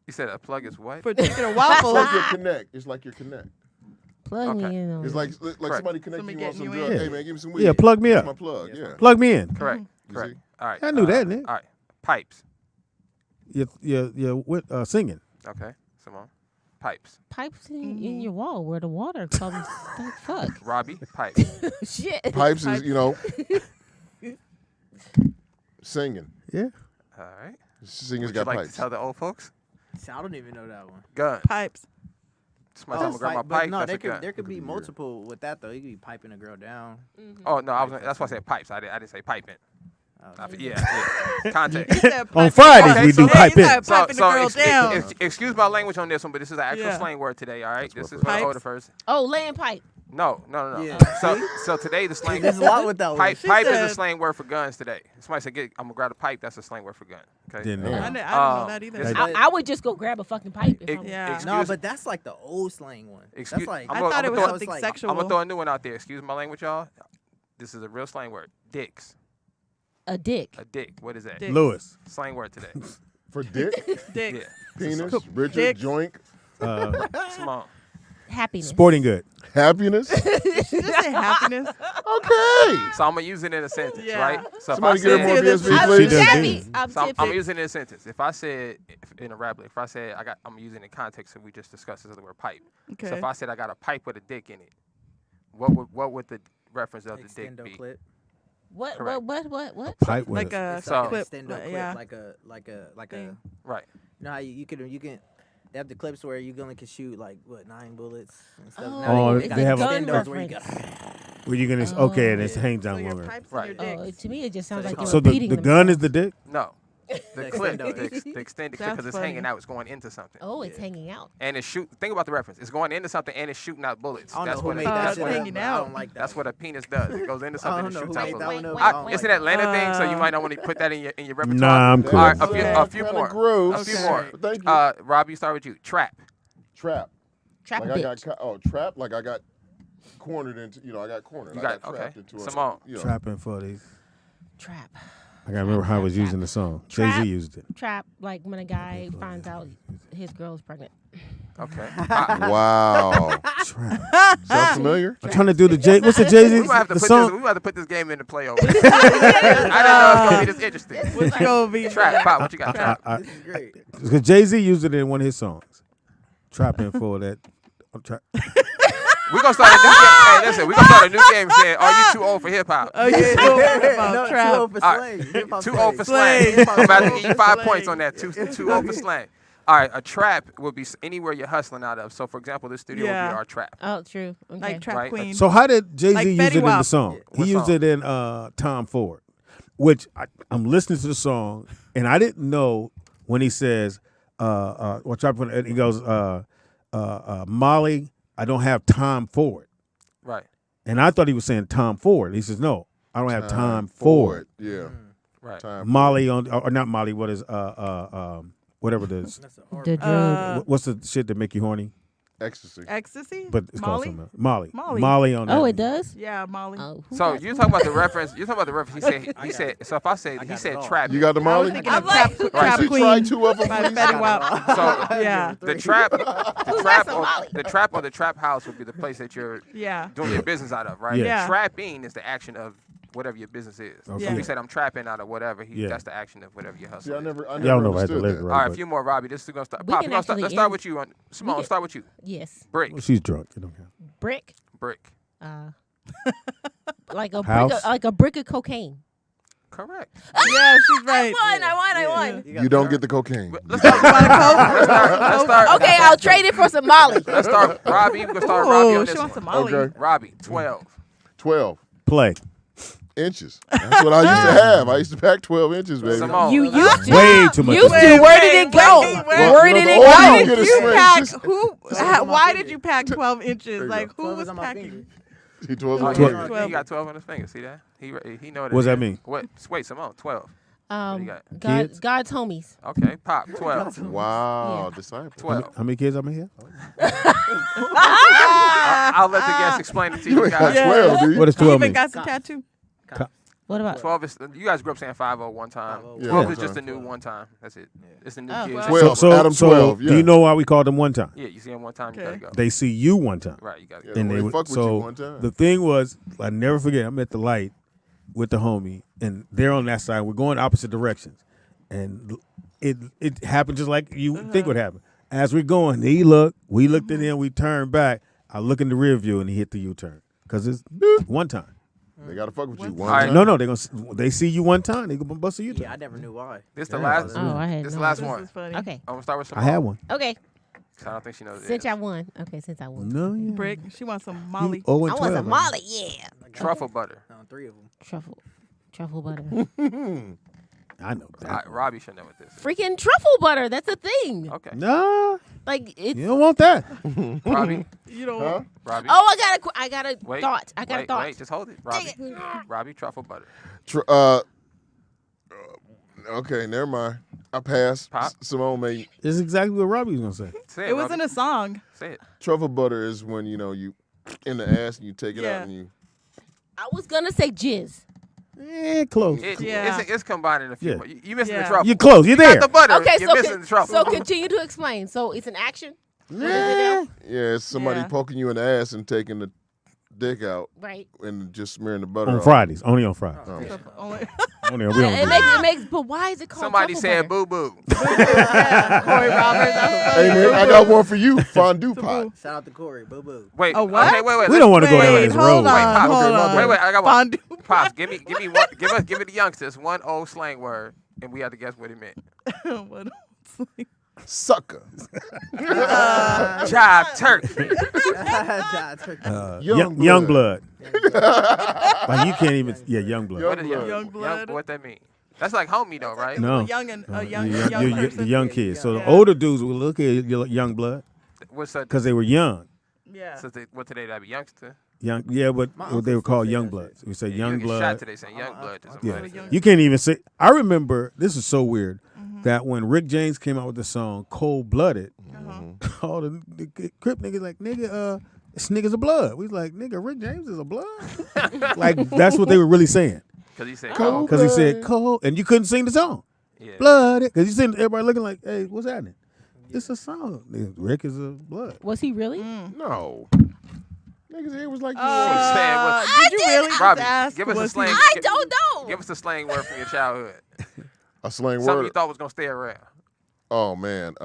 You said a plug is what? For chicken and It's waffles. like your connect. It's like your connect. Plug Okay. me in on It's it. like Correct. somebody connecting Somebody you on getting some you drugs. in. Hey man, give me some weed. Yeah, plug me That's up. my plug. Yeah. Plug me in. Correct. You Correct. see? All right. I knew that, Nick. All right. Pipes. You're singing. Okay. Simone. Pipes. Pipes in your wall where the water comes. Fuck. Robbie. Pipes. Shit. Pipes is singing. Yeah. All right. Singers Would you got like pipes. to tell the old folks? I don't even know that one. Gun. Pipes. Somebody Oh, tell me grab my but pipe. no, That's there a gun. could there could be multiple with that though. You could be piping a girl down. Oh no, that's why I said pipes. I didn't say piping. Oh, Yeah. Context. He said On piping. Fridays Okay, we so- do pipe he in. said piping the girl down. Excuse my language on this one, but this is an actual Yeah. slang word today. All right. This is for Pipes. the older person. Oh, laying pipe. No. Yeah. So today the slang. There's a lot with that one. Pipe, She pipe is said- a slang word for guns today. Somebody said, I'm gonna grab a pipe. That's a slang word for gun. Okay. Didn't know. I that. didn't know that either. this- I would just go grab a fucking pipe. If I'm- Yeah. Excuse, No, but that's like the old slang one. Excuse- That's like I I'm thought it was throw- something like- sexual. I'm gonna throw a new one out there. Excuse my language, y'all. This is a real slang word. Dicks. a dick. A dick. What is that? Dick. Lewis. Slang word today. For dick, Dick. Yeah. penis, Richard, Dick. joink, Small. Happiness. Sporting good. happiness. Did she just say happiness? Okay. So I'm gonna use it in a sentence, Yeah. right? So Somebody if get I her more said, BSB, I'm please. does happy. do. I'm so I'm tipping. using it in a sentence. If I said in a rap, if I said I'm using it in context that we just discussed as the word pipe. Okay. So if I said I got a pipe with a dick in it, what would the reference of the dick Extendo be? clip. What? Correct. What? Pipe with Like it. a It's So- like clip. an extendo clip, Yeah. like a Thing. Right. You know how you can they have the clips where you only can shoot like 9 bullets and stuff. Oh, Now Oh, they got they have a- extendos where you reference. got Where you gonna Oh. okay, and it hangs So down your longer. pipes Right. and your Oh, dick. to me it just sounds like you're So the repeating gun is themselves. the dick. No. The clip, extendo. the extended clip, That's because it's funny. hanging out. It's going into something. Oh, it's hanging out. And it's shoot. Think about the reference. It's going into something and it's shooting out bullets. I don't That's know who what. made Oh, that it's shit up, hanging but I out. don't like that. That's what a penis does. It goes into I something don't and know shoots who out made that bullets. one up. Wait, but I wait, don't wait. It's an like Atlanta thing, so you might not want to put that in your repertoire. Nah, I'm cool. All right, a Okay. few Kinda more. gross. A few Okay. more. Thank you. Rob, you start with you. Trap. Trap. Trap Like a I bitch. got trap. Like I got cornered into. I got cornered. You I got got okay. trapped into a. Simone. Trapping for these. Trap. I gotta remember how I was using the song. Jay Trap. Z used it. Trap. Like when a guy finds out his girl is pregnant. Okay. Wow. Trap. Sound familiar? I'm trying to do the Jay. What's the Jay Z? We might have to The put this. song. We might have to put this game into play over. I didn't know it was gonna be this interesting. What's gonna be Trap. Pop. What you got? Trap. This is great. Because Jay Z used it in one of his songs. Trapping for that. We're gonna start a new game. Hey, listen. We're gonna start a new game saying, "Are you too old for hip hop?" Oh, you talking about No, trap. too old for All slang. right. Hip-hop Too old for Slang. slang. I'm about to give you 5 Slang. points on that. Too old for slang. All right, a trap would be anywhere you're hustling out of. So, for example, this studio would Yeah. be our trap. Oh, true. Okay. Like trap Right. queen. So how did Jay Z Like use Fetty it in the Wap. song? What He used song? it in Tom Ford, which I'm listening to the song and I didn't know when he says, he goes, Molly, I don't have time for it. Right. And I thought he was saying Tom Ford. He says, no, I don't have time for it. Yeah. Right. Time Molly or not Molly, what is whatever it is. The drug. What's the shit that make you horny? Ecstasy. Ecstasy. but it's called Molly. something else. Molly. Molly. Molly on that. Oh, it does. Yeah, Molly. Oh, who So got- you're talking about the reference. You're talking about the reference. He said. So if I say he said trap. You got the I was Molly? thinking I'm of like- Trap, Right, Trap so you Queen try 2 of them, by please? Fetty Wap. So Yeah, the trap house would be the place that you're yeah. doing your business out of, right? Yeah. Yeah. Trapping is the action of whatever your business is. Okay. So if he said I'm trapping out of whatever, Yeah. that's the action of whatever your hustle See, I is. never Y'all know I had to understood live that. right. All right, a but- few more, Robbie. This is gonna start. We Pop, can let's actually start end- with you. Simone, can- let's start with you. Yes. Brick, Well, she's drunk. You don't count. Brick. brick. Like a House? brick. Like a brick of cocaine. Correct. Yeah, she's right. I won. You don't get the cocaine. Let's start. Let's start. Okay, I'll trade it for some Molly. Let's start. Robbie, we're gonna start Robbie Oh, on she this wants one. some Molly. Okay. Robbie, 12. 12 Play. inches. That's what I used to have. I used to pack 12 inches, baby. Simone. You used to. Way too much. Used to. Wait, Where did it go? wait. Where did it the older Why you go? get, did it's you strange. pack? Just- Why did you pack 12 inches? you Like, who 12 was is on my packing? finger. He 12 Oh, on yeah, my finger. he got 12 on his finger. See that? He know what. What does it that is. mean? What? Wait, Simone, 12. you got? Kids? God's homies. Okay, Pop, 12. Wow, Yeah. disciple. 12. How many kids I'm in here? I'll let the guest explain it to You you ain't got guys. 12, do you? What does You 12 even mean? got some tattoo. What about? 12 is, you guys grew up saying 50 one time. 50. 12 Yeah. is just a new one time. That's it. It's the new Oh, kids. well. 12. So, Adam 12, do yeah. you know why we called them one time? Yeah, you see them one time, you Okay. gotta go. They see you one time. Right, you gotta Yeah, go. And well, they they would, fuck with so you one time. the thing was, I never forget. I'm at the light with the homie, and they're on that side. We're going opposite directions, and it happened just like you would think would happen. As we're going, he looked, we looked at him, we turned back. I look in the rear view, and he hit the U-turn because it's one time. They got to fuck with you one All right. time. No, they see you one time, they gonna bust a U-turn. Yeah, I never knew why. This the Yeah. last. Oh, I had This no the last This one. is funny. Okay. I'm gonna start with I Simone. had one. Okay. 'Cause I don't think she knows. Since I won. Okay, since I won. No, yeah. Brick. She wants some You Molly. 0 and I 12. want some Molly. Yeah. Truffle butter. Three of them. Truffle butter. I know that. Robbie should know what this is. Freaking truffle butter. That's a thing. Okay. No, Like it's. you don't want that. Robbie. You don't. Huh? Robbie. Oh, I got a Wait. thought. I got wait, a thought. Wait, just hold it. Robbie. Robbie, truffle butter. Okay, never mind. I passed. Pop. Simone made It's exactly what Robbie's gonna say. Say it. It was Robbie. in a song. Say it. truffle butter is when you in the ass and you take it Yeah. out and you. I was gonna say jizz. Close. Yeah. It's combining a few. Yeah. more. You missing Yeah. the truffle. You're close. You're You got there. the butter. Okay, You're so missing the truffle. so continue to explain. So it's an action, Yeah. Yeah, it's somebody Yeah. poking you in the ass and taking the dick out right? and just smearing the butter On off. Fridays, only on Fridays. Oh. Only- Only we don't It do makes that. it makes. But why is it called? Somebody truffle said butter? boo boo. yeah. Corey Roberts. That's funny. Hey man, I got one for you. Fondue pot. Shout out to Corey. Boo boo. Wait. Oh, what? Okay, wait. We don't want to go down Wait, this hold road. on, Pop. hold Okay, my on. bad. Wait. I got one. Fondue. Pops, give me one. Give the youngsters one old slang word, and we have to guess what it meant. What else? Sucker. Jive turkey. Young blood. Like you can't even. Yeah, young blood. What is Young blood. What that mean? That's like homie though, right? No. A young and a young, You- young you- person. the young kids. So the Yeah. older dudes will look at young blood What's that? because they were young. Yeah. So what today? That be youngster. Young, yeah, but they were called young bloods. We say Yeah, young you get shot blood. today saying young blood. To Yeah, somebody. young- you can't even say. I remember this is so weird Mm-hmm. that when Rick James came out with the song "Cold Blooded," Uh-huh. all the Crip niggas like nigga, this nigga's a blood. We was like nigga, Rick James is a blood. Like that's what they were really saying Because he said Cold. because he said cold, and you couldn't sing the song. Yeah. Blooded because you seen everybody looking like, hey, what's happening? It's a song. Rick is a blood. Was he really? No. Niggas here was like, saying what- Did you really just Robbie, ask? give us a was he- slang. I don't know. Give us a slang word from your childhood. a slang Something word. you thought was gonna stay around. Oh man.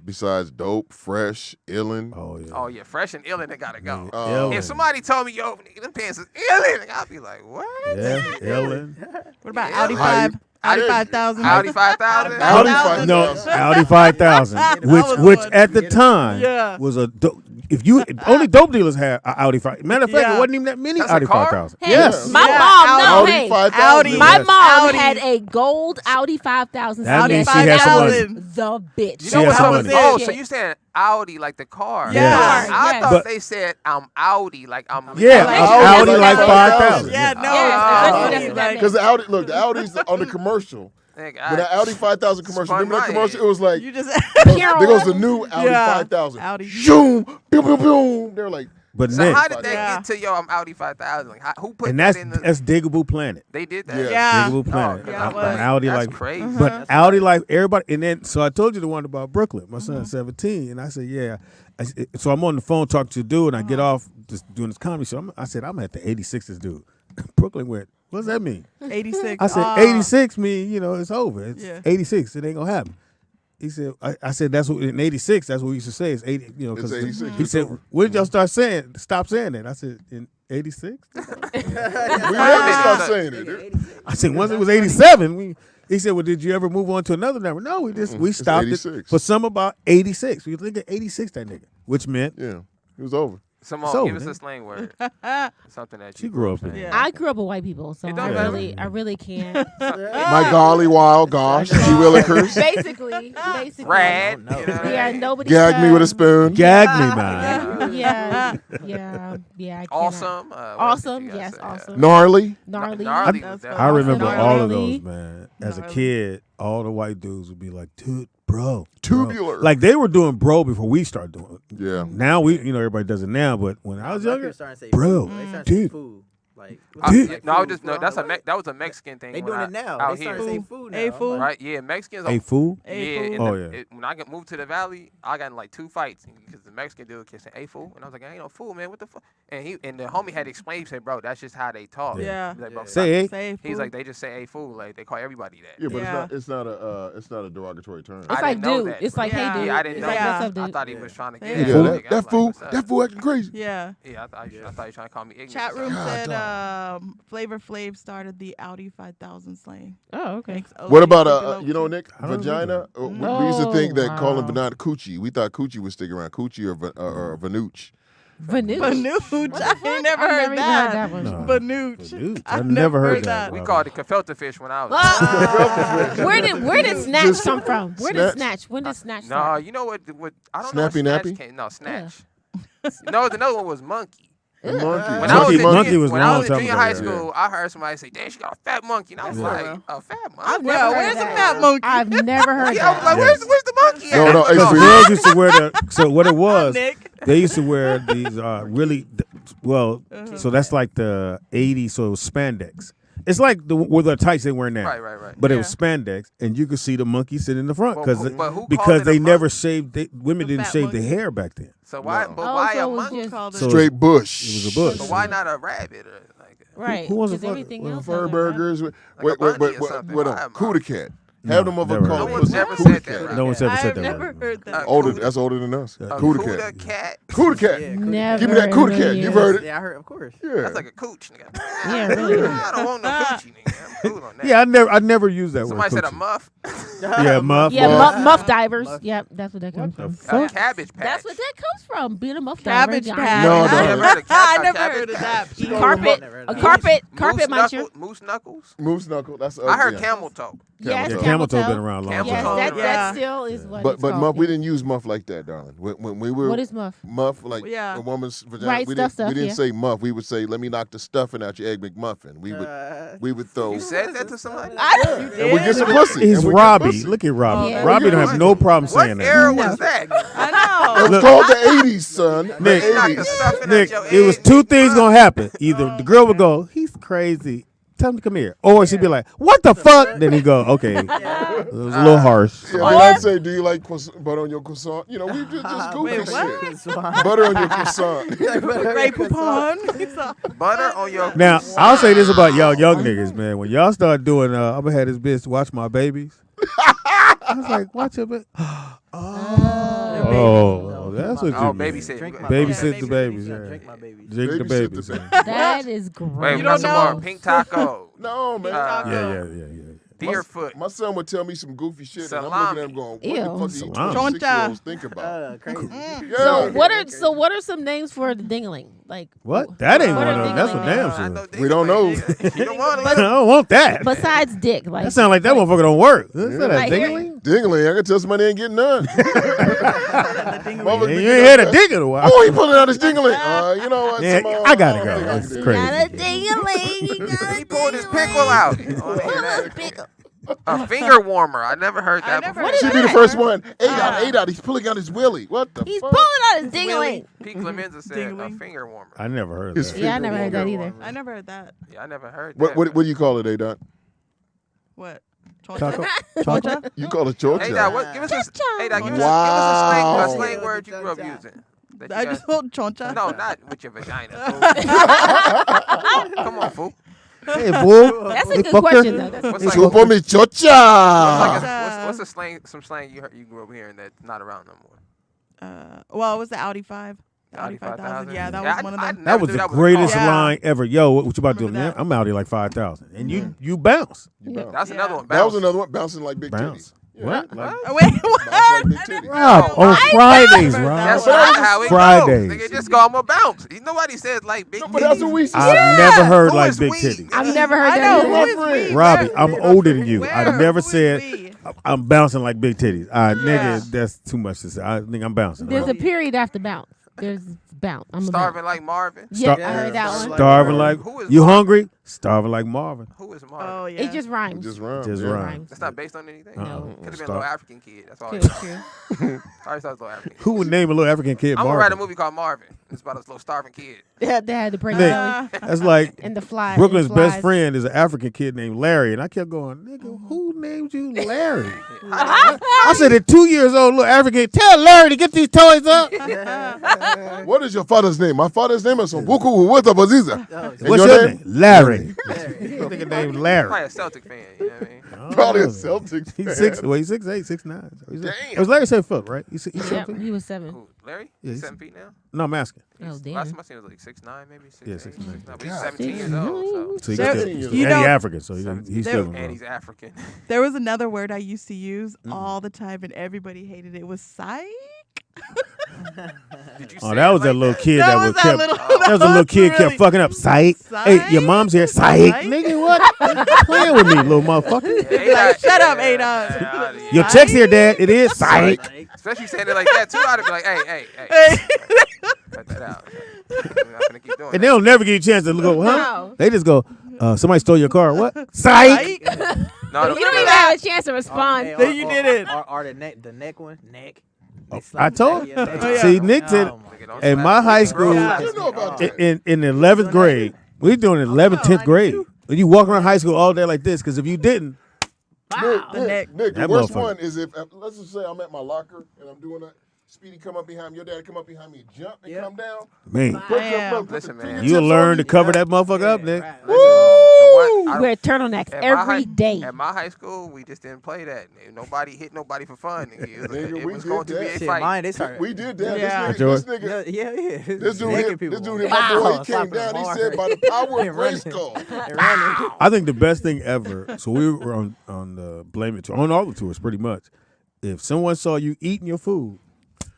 Besides dope, fresh, illin. Oh yeah. Oh yeah, fresh and illin, they gotta go. Ellen. If somebody told me, yo, nigga, them pants is illin, I'd be like, what? Yeah, Ellen. What about Yeah. Audi 5? Audi 5000? Audi 5000. Audi, Audi no, 5000. Audi 5000, was which one. at the time Yeah. was a dope. If you only dope dealers had an Audi 5. Matter of fact, Yeah. it wasn't even that many That's a Audi car? 5000. Hey, Yes. my Yeah, mom. No, Audi hey, 5000. Audi. my Yes. mom Audi. had a gold Audi 5000. That Audi means she had some money. 5000. The bitch. You She know had what some I was money. Oh, Shit. so you said Audi like the car? Yeah. Yes. I Yes. thought But- they said I'm Audi like I'm. Yeah, Like Audi Audi like 5000. 5000. Yeah, no. Yeah, it's that's Audi, what that like- Because the Audi, look, the Audi's on the commercial. Nigga, When that Audi 5000 commercial, spun remember that my commercial? head. It was like, You just there goes the new Audi 5000. Audi. Zoom, boom, boom, boom. They're like, But So Nick, how did they Yeah. get to I'm Audi 5000? Like, who put and that in the? that's Diggable Planet. They did that. Yeah. Yeah. Diggable Planet. Oh, Yeah, it An was. Audi That's like, crazy. but Audi like everybody. And then so I told you the one about Brooklyn. My son's 17, and I said, yeah. So I'm on the phone talking to the dude, and I get off just doing this comedy show. I said, I'm at the 86 this dude. Brooklyn went, what does that mean? 86. I said, 86 mean, it's over. It's Yeah. 86. It ain't gonna happen. He said, I said, that's what, in 86, that's what we used to say. It's 80, It's because 86. he said, when did y'all stop saying that? I said, in 86? we never stopped saying it. I said, once it was 87, he said, well, did you ever move on to another number? No, we stopped it 86. for some about 86. We think of 86, that nigga, which meant Yeah, it was over. Simone, So, give us man. a slang word. Something that She you grew up in. saying. Yeah. I grew up with white people, so It don't matter. I really can't. My golly, wild gosh, G Willikers. basically. Rad. No. You know what I Yeah, mean? nobody. Gag me with a spoon. Gag me, man. Yeah. I cannot. Awesome. What Awesome. did you guys Yes, say? awesome. Gnarly. Gnarly. Gnarly That's was fun. I definitely- remember Gnarly. all of those, man. As a Gnarly. kid, all the white dudes would be like, dude, bro. Tubular. Like they were doing bro before we started doing it. Yeah. Now everybody does it now, but when I was My younger, kids starting to say bro, food. They starting to say dude. food. Like, Dude. No, I was just no. That's that was a Mexican thing. They when doing it now. Out They here, starting to say food now. A I'm food. like, right? Yeah, Mexicans. A fool. Yeah, A-fool. and Oh, yeah. when I moved to the valley, I got in like 2 fights because the Mexican dude kept saying "a fool," and I was like, "I ain't no fool, man. What the fuck?" And the homie had explained, he said, "Bro, that's just how they talk." Yeah. He's like, "Bro, Say stop." it. Say He's food. like, they just say "a fool," like they call everybody that. Yeah, but Yeah. it's not a derogatory term. It's I like didn't know dude. that, It's bro. like Yeah. hey dude. Yeah, I didn't It's know like that. what's up, dude? I thought he was trying to get Yeah. at Yeah, me. that I was like, fool, "What's up?" that fool acting crazy. Yeah. Yeah, I thought you were trying to call me ignorant. Chat or room something. said Flavor Flav started the Audi 5000 slang. Oh, okay. Thanks, What OG, about Super you know, Low Nick, I don't vagina? We used to think that calling wow. vagina coochie. We thought coochie would stick around, coochie or vanooch. Vanilla. Banooch. I ain't never I've heard never even that. heard that one. No. Banooch. Vanooch. I've I've never heard that. that. We called it gefilte fish when I was. Where did snatch Just come from? Where did snatch? snatch? When did snatch No, start? you know what? I don't Snappy know. nappy? Came, no, snatch. No, another one was monkey. Monkey. When I was Monkey- in monkey junior- was when a I long was in time junior ago, high yeah. school, I heard somebody say, "Damn, she got a fat monkey," and I was Yeah. like, "A fat monkey?" I've Yeah, never where's heard the that. fat monkey? I've never heard Yeah, I was that. like, Yes. "Where's the monkey?" No, at?" no, hey, Because Speedy. girls used to wear so what it was, Nick. they used to wear these really, so that's like the 80s, so it was spandex. It's like with the tights they wear now. Right. But it was spandex, and you could see the monkey sitting in the front But because who called because it they a never monkey? shaved. Women The didn't fat shave their monkey. hair back then. So why? No. But Oh, why so a it was monkey? just- Called it. So- Straight bush. It was a bush. But why not a rabbit or like? Right. Who wants to 'cause fuck everything with else Fur has a- burgers. a bunny or something. What Why a a cootie cat. Have them never motherfuckers heard call that. No it one's pussy ever cootie said that, cat. right? No one's ever said I've that. never word. heard that. Older, that's older than us. A Cootie Cuda cat. cat. Cootie cat. Yeah, Never. Give me that cootie in a cat. million You've heard it. Yeah, I heard, of course. Yeah. That's like a cooch, nigga. Yeah, really. I don't want no coochie, nigga. I'm cool on that. Yeah, I never used that Somebody word. said a muff. Yeah, muff. Yeah, Muff. muff divers. Yep, that's what that comes the from. fuck? A cabbage patch. That's what that comes from. Being a muff diver. Cabbage Johnny. patch. No, I no. never, Never heard of I a never cabbage heard of patch. that. Carpet. Never heard A of that. carpet. Moose Carpet muncher. Moose knuckles. Moose knuckle. That's I heard yeah. camel toe. Yes, Yeah, toe. camel toe toe. been around a long Camel Yes, toe. time. that Yeah. still is what But it's called. muff, we didn't use muff like that, darling. When we were What is muff? muff, like Yeah. a woman's vagina, Right, we stuff, didn't yeah. say muff. We would say, "Let me knock the stuffing out your egg McMuffin." We would throw. You said that to somebody? And we get some pussy. He's and we get Robbie. pussy. Look at Robbie. Yeah. Robbie don't have no problem What saying that. era was that? I know. It's called the '80s, son. Nick. The Knock the 80s. stuffing out Nick, your it was egg. two things gonna happen. Either the girl would go, "He's crazy. Tell him to come here," or she'd be like, "What the fuck?" Then he'd go, "Okay." It was a little harsh. Yeah, then I'd say, "Do you like butter on your croissant?" You know, we just goofy Wait, what? shit. Butter on your croissant. Ray Poupon. Butter on your Now, I'll say this about y'all young niggas, man. When y'all start doing, I'm gonna have this bitch watch my babies. I was like, watch your baby. Oh, that's what you Oh, mean. babysit. Drink my Babysit babies. the babies. Yeah, Yeah. drink my babies. Drink the Babysit babies. the yeah. That is great. Wait, we You got don't some know. more. Pink taco. No, man. Yeah. Deerfoot. My son would tell me some goofy shit, and I'm Salami. looking at him going, "What the Ew. fuck do you Salami. 26-year-olds think about?" Crazy. Yeah. So what are some names for the dingling? Like What? That ain't What one are of them. That's a dingling damn names? I shit. know We don't know. You don't want I it. don't want that. besides dick? Like That sound like that motherfucker don't work. Is that a Like, here- dingling? Dingling, I can tell somebody ain't getting none. Motherfucker You be ain't had a dick in a while. Oh, he pulling out his dingling. You know what? Yeah, Simone, I gotta don't go. think I That's can do crazy. that. got a dingling. You got He pulled his pickle out. Oh, Pull a pickle. A finger warmer. I never heard that never before. heard She'd be the first one. ADOT. He's pulling out his willy. What the He's fuck? pulling out his dingling. Pete Clemenza said a Dingling. finger warmer. I never heard of His that. Yeah, I never heard that either. I never heard that. Yeah, I never heard What that. do you call it, ADOT? What? Taco? Choncha? You call it Hey, chocha. Dad, give us a Wow. slang word you grew up using. that you I guys- just told Choncha. No, not with your vagina. Fool. Come on, fool. Hey, fool. That's a Hey, good fucker. question, though. That's What's like, Chupo mi chocha. what's a slang? Some slang you grew up hearing that's not around no more. Well, it was the Audi 5. The Audi 5000. Yeah, that Yeah, was one of I them. never That was knew the a greatest car. Yeah. line ever. Yo, what you about to do? Remember Man, that? I'm out here like 5,000. And you bounce. That's another one. That was Bounce. another one. Bouncing like big Bounce. titties. What? Like, Oh, wait, what? Bounce like big titties. Rob, on Fridays, remember Rob. That's That not how it Fridays. goes. Nigga, just go, I'm a bounce. Nobody says like big No, but that's what titties. we used to I've say. never heard Who like is big we? titties. I've never heard I that know. either. Who is we? Robbie, Where? I'm older than you. Where? I've never Who is said we? I'm bouncing like big titties. Yeah. Nigga, that's too much to say. I think I'm bouncing. There's right? a period after bounce. There's bounce. I'm a Starving like Marvin. Yeah, Star- I heard that one. Starving like Who is you Marvin? hungry? Starving like Marvin. Who is Marvin? Oh, yeah. It just rhymes. Just rhyme. Just yeah. rhyme. That's not based on anything. No. Could have been a Star- little African kid. That's all. I True, thought. true. I always thought it was a little African. Who would name a little African kid I'm gonna write a Marvin? movie called Marvin. It's about a little starving kid. They had to break Nick, belly that's like and the fly. Brooklyn's and best flies. friend is an African kid named Larry, and I kept going, nigga, who named you Larry? I said, at 2 years old, little African, tell Larry to get these toys up. What is your father's name? My father's name is Buku Wata Baziza. What's your name? Larry. Nigga named Larry. Probably a Celtic fan. You know what I mean? Probably a Celtics fan. He's 6'8", 6'9". Damn. It was Larry 7 foot, right? He's Yep, 7 feet? he was 7. Who? Larry? Yeah, He's he's- 7 feet now. No, I'm asking. Oh, Last damn. time I seen him was like 6'9", maybe 6'8". Yeah, 6'9". But he's 17 years old. So he's There- still, you and he know- African, so he's there- still And gonna he's African. There was another word I used to use all the time, and everybody hated it. It was psych. Did you Oh, say that it was like that little kid That that was was that kept. little- That was a little kid really- kept fucking up. Psych. Hey, your mom's here. Psych. Psych? Nigga, what? Playing with me, little motherfucker. Like, shut up, Adon. Adon. Your check's here, Dad. It is psych. Especially saying it like that too. I'd be like, hey. Cut that out. We're not gonna keep doing And that. they'll never get a chance to go, huh? No. They just go, somebody stole your car. What? Psych. Psych. No, You don't even have a chance to respond. Hey, Then you did it. Or the neck one, neck. They I slap told the back of you. your neck. See, Nick said, Oh, my Nigga, don't in slap my me. high Bro, school, slap You me. know about that. in the 11th grade, we doing 11th, 10th grade. When you walk around high school all day like this, because if you didn't, The neck. Nick, the That worst motherfucker. one is if, let's just say I'm at my locker and I'm doing that. Speedy come up behind me, your dad come up behind me, jump and come down. man, Damn. Listen, man. fingertips you'll learn on to me. cover that motherfucker up, Nick. Listen, the one- You I- wear turtlenecks At my every high- day. At my high school, we just didn't play that. Nobody hit nobody for fun. Nigga. It was, Nigga, it we was did going to be that. a Shit, fight. mine, they started. We did that. Yeah. This nigga, Yeah. this dude Naked hit, people. this dude hit my boy. He came Slapping down. He hard. said, by the power And of running. Grayskull. And running. I think the best thing ever. So we were on the Blame It tour, on all the tours, pretty much. If someone saw you eating your food,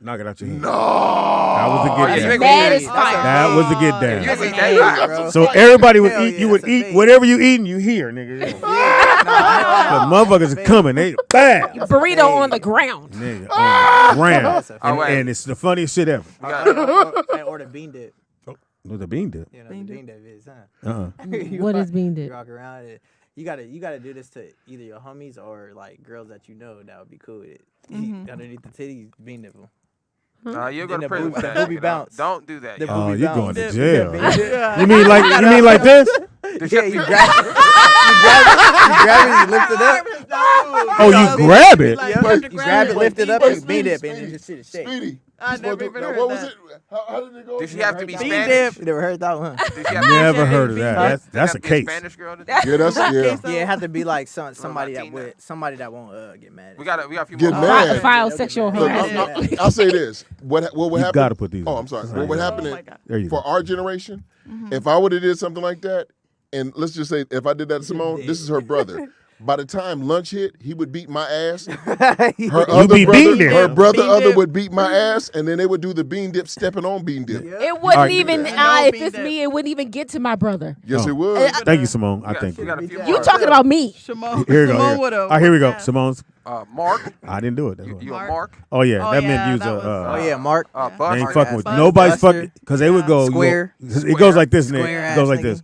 knock it out your hand. No, that was the Oh, get you down. make That me- is fire. That was the get You down. make me Hey, that bro. So everybody would Hell eat. yeah, You would that's a eat thing. whatever you eating. You hear, nigga. The motherfuckers are coming. They bam, Burrito on the ground. nigga, on the ground. That's a And, fact. and it's the funniest shit ever. Or the bean dip. With the bean dip. You know, the bean dip is, huh? Uh-uh. What is bean You dip? walk around it. You gotta do this to either your homies or like girls that you know that would be cool with it. Underneath the titties, bean nip 'em. You'll go Then to the prison boob- for the that. booby nigga. bounce. Don't do that. The yo. Oh, booby you're bounce. going to Dip. jail. Yeah. You mean like this? Yeah, you grab it, you lift it up. Oh, you grab it. Like, You to grab it, lift it up, Wait, and bean dip, Speedy, and you just sit it shake. Speedy. I you never supposed to- even now, heard what was that. it? How did it go? Did she have to be Bean Spanish? dip. You never heard that one? Did she have to be Never Spanish? heard of that. That's Did it have a to be case. Spanish girl to do Yeah, that's yeah. Yeah, it had to be like somebody that Latina. somebody that won't get mad. We got a few Get more. mad. File sexual Look, harassment. I'll say this. What You happened? gotta put these. Oh, on. I'm sorry. That's What how you happened do Oh it. my God. There you for go. our generation, if I would have did something like that, and let's just say if I did that to Simone, this is her brother. By the time lunch hit, he would beat my ass. Her other be beating brother, him. her brother Bean other dip. would beat my ass, and then they would do the bean dip, stepping on bean dip. It wouldn't Alright. even. No If bean it's dip. me, it wouldn't even get to my brother. Yes, Oh. it would. Thank you, Simone. I We got- thank we you. got a few You more. talking about me? Simone, Here we go. Simone Here. would've. All right, here we go. Yeah. Simone's. Mark. I didn't do it. That's what- You a Mark. Mark? Oh yeah, Oh, that yeah, meant use that a. was- Oh yeah, Mark. They Bust. ain't fucking with Buster. nobody's Buster. fucking because they would go. Square. It goes like this, Nick. Square It goes ass like this.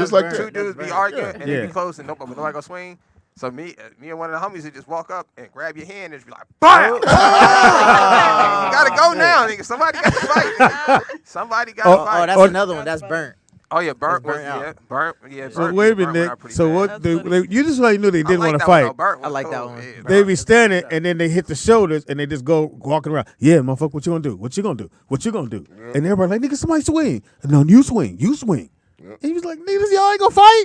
just like burnt. two that. dudes be burnt. arguing and they Yeah. be close and nobody gonna swing. So me and one of the homies would just walk up and grab your hand and just be like, BAM! You gotta go now, nigga. Somebody got to fight. Nigga. Somebody got to fight. Oh, that's another one. That's burnt. Oh yeah, burnt was burnt out. burnt. Yeah, So burnt. wait a burnt went minute, out pretty so bad. what? You just like knew they didn't want to that fight. One, though. Burnt was I like that cool. one. Yeah, They burnt. be standing and then they hit the shoulders and they just go walking around. Yeah, motherfucker, what you gonna do? What you gonna do? What you gonna do? And everybody like, nigga, somebody swing. No, you swing. You swing. And he was like, niggas, y'all ain't gonna fight.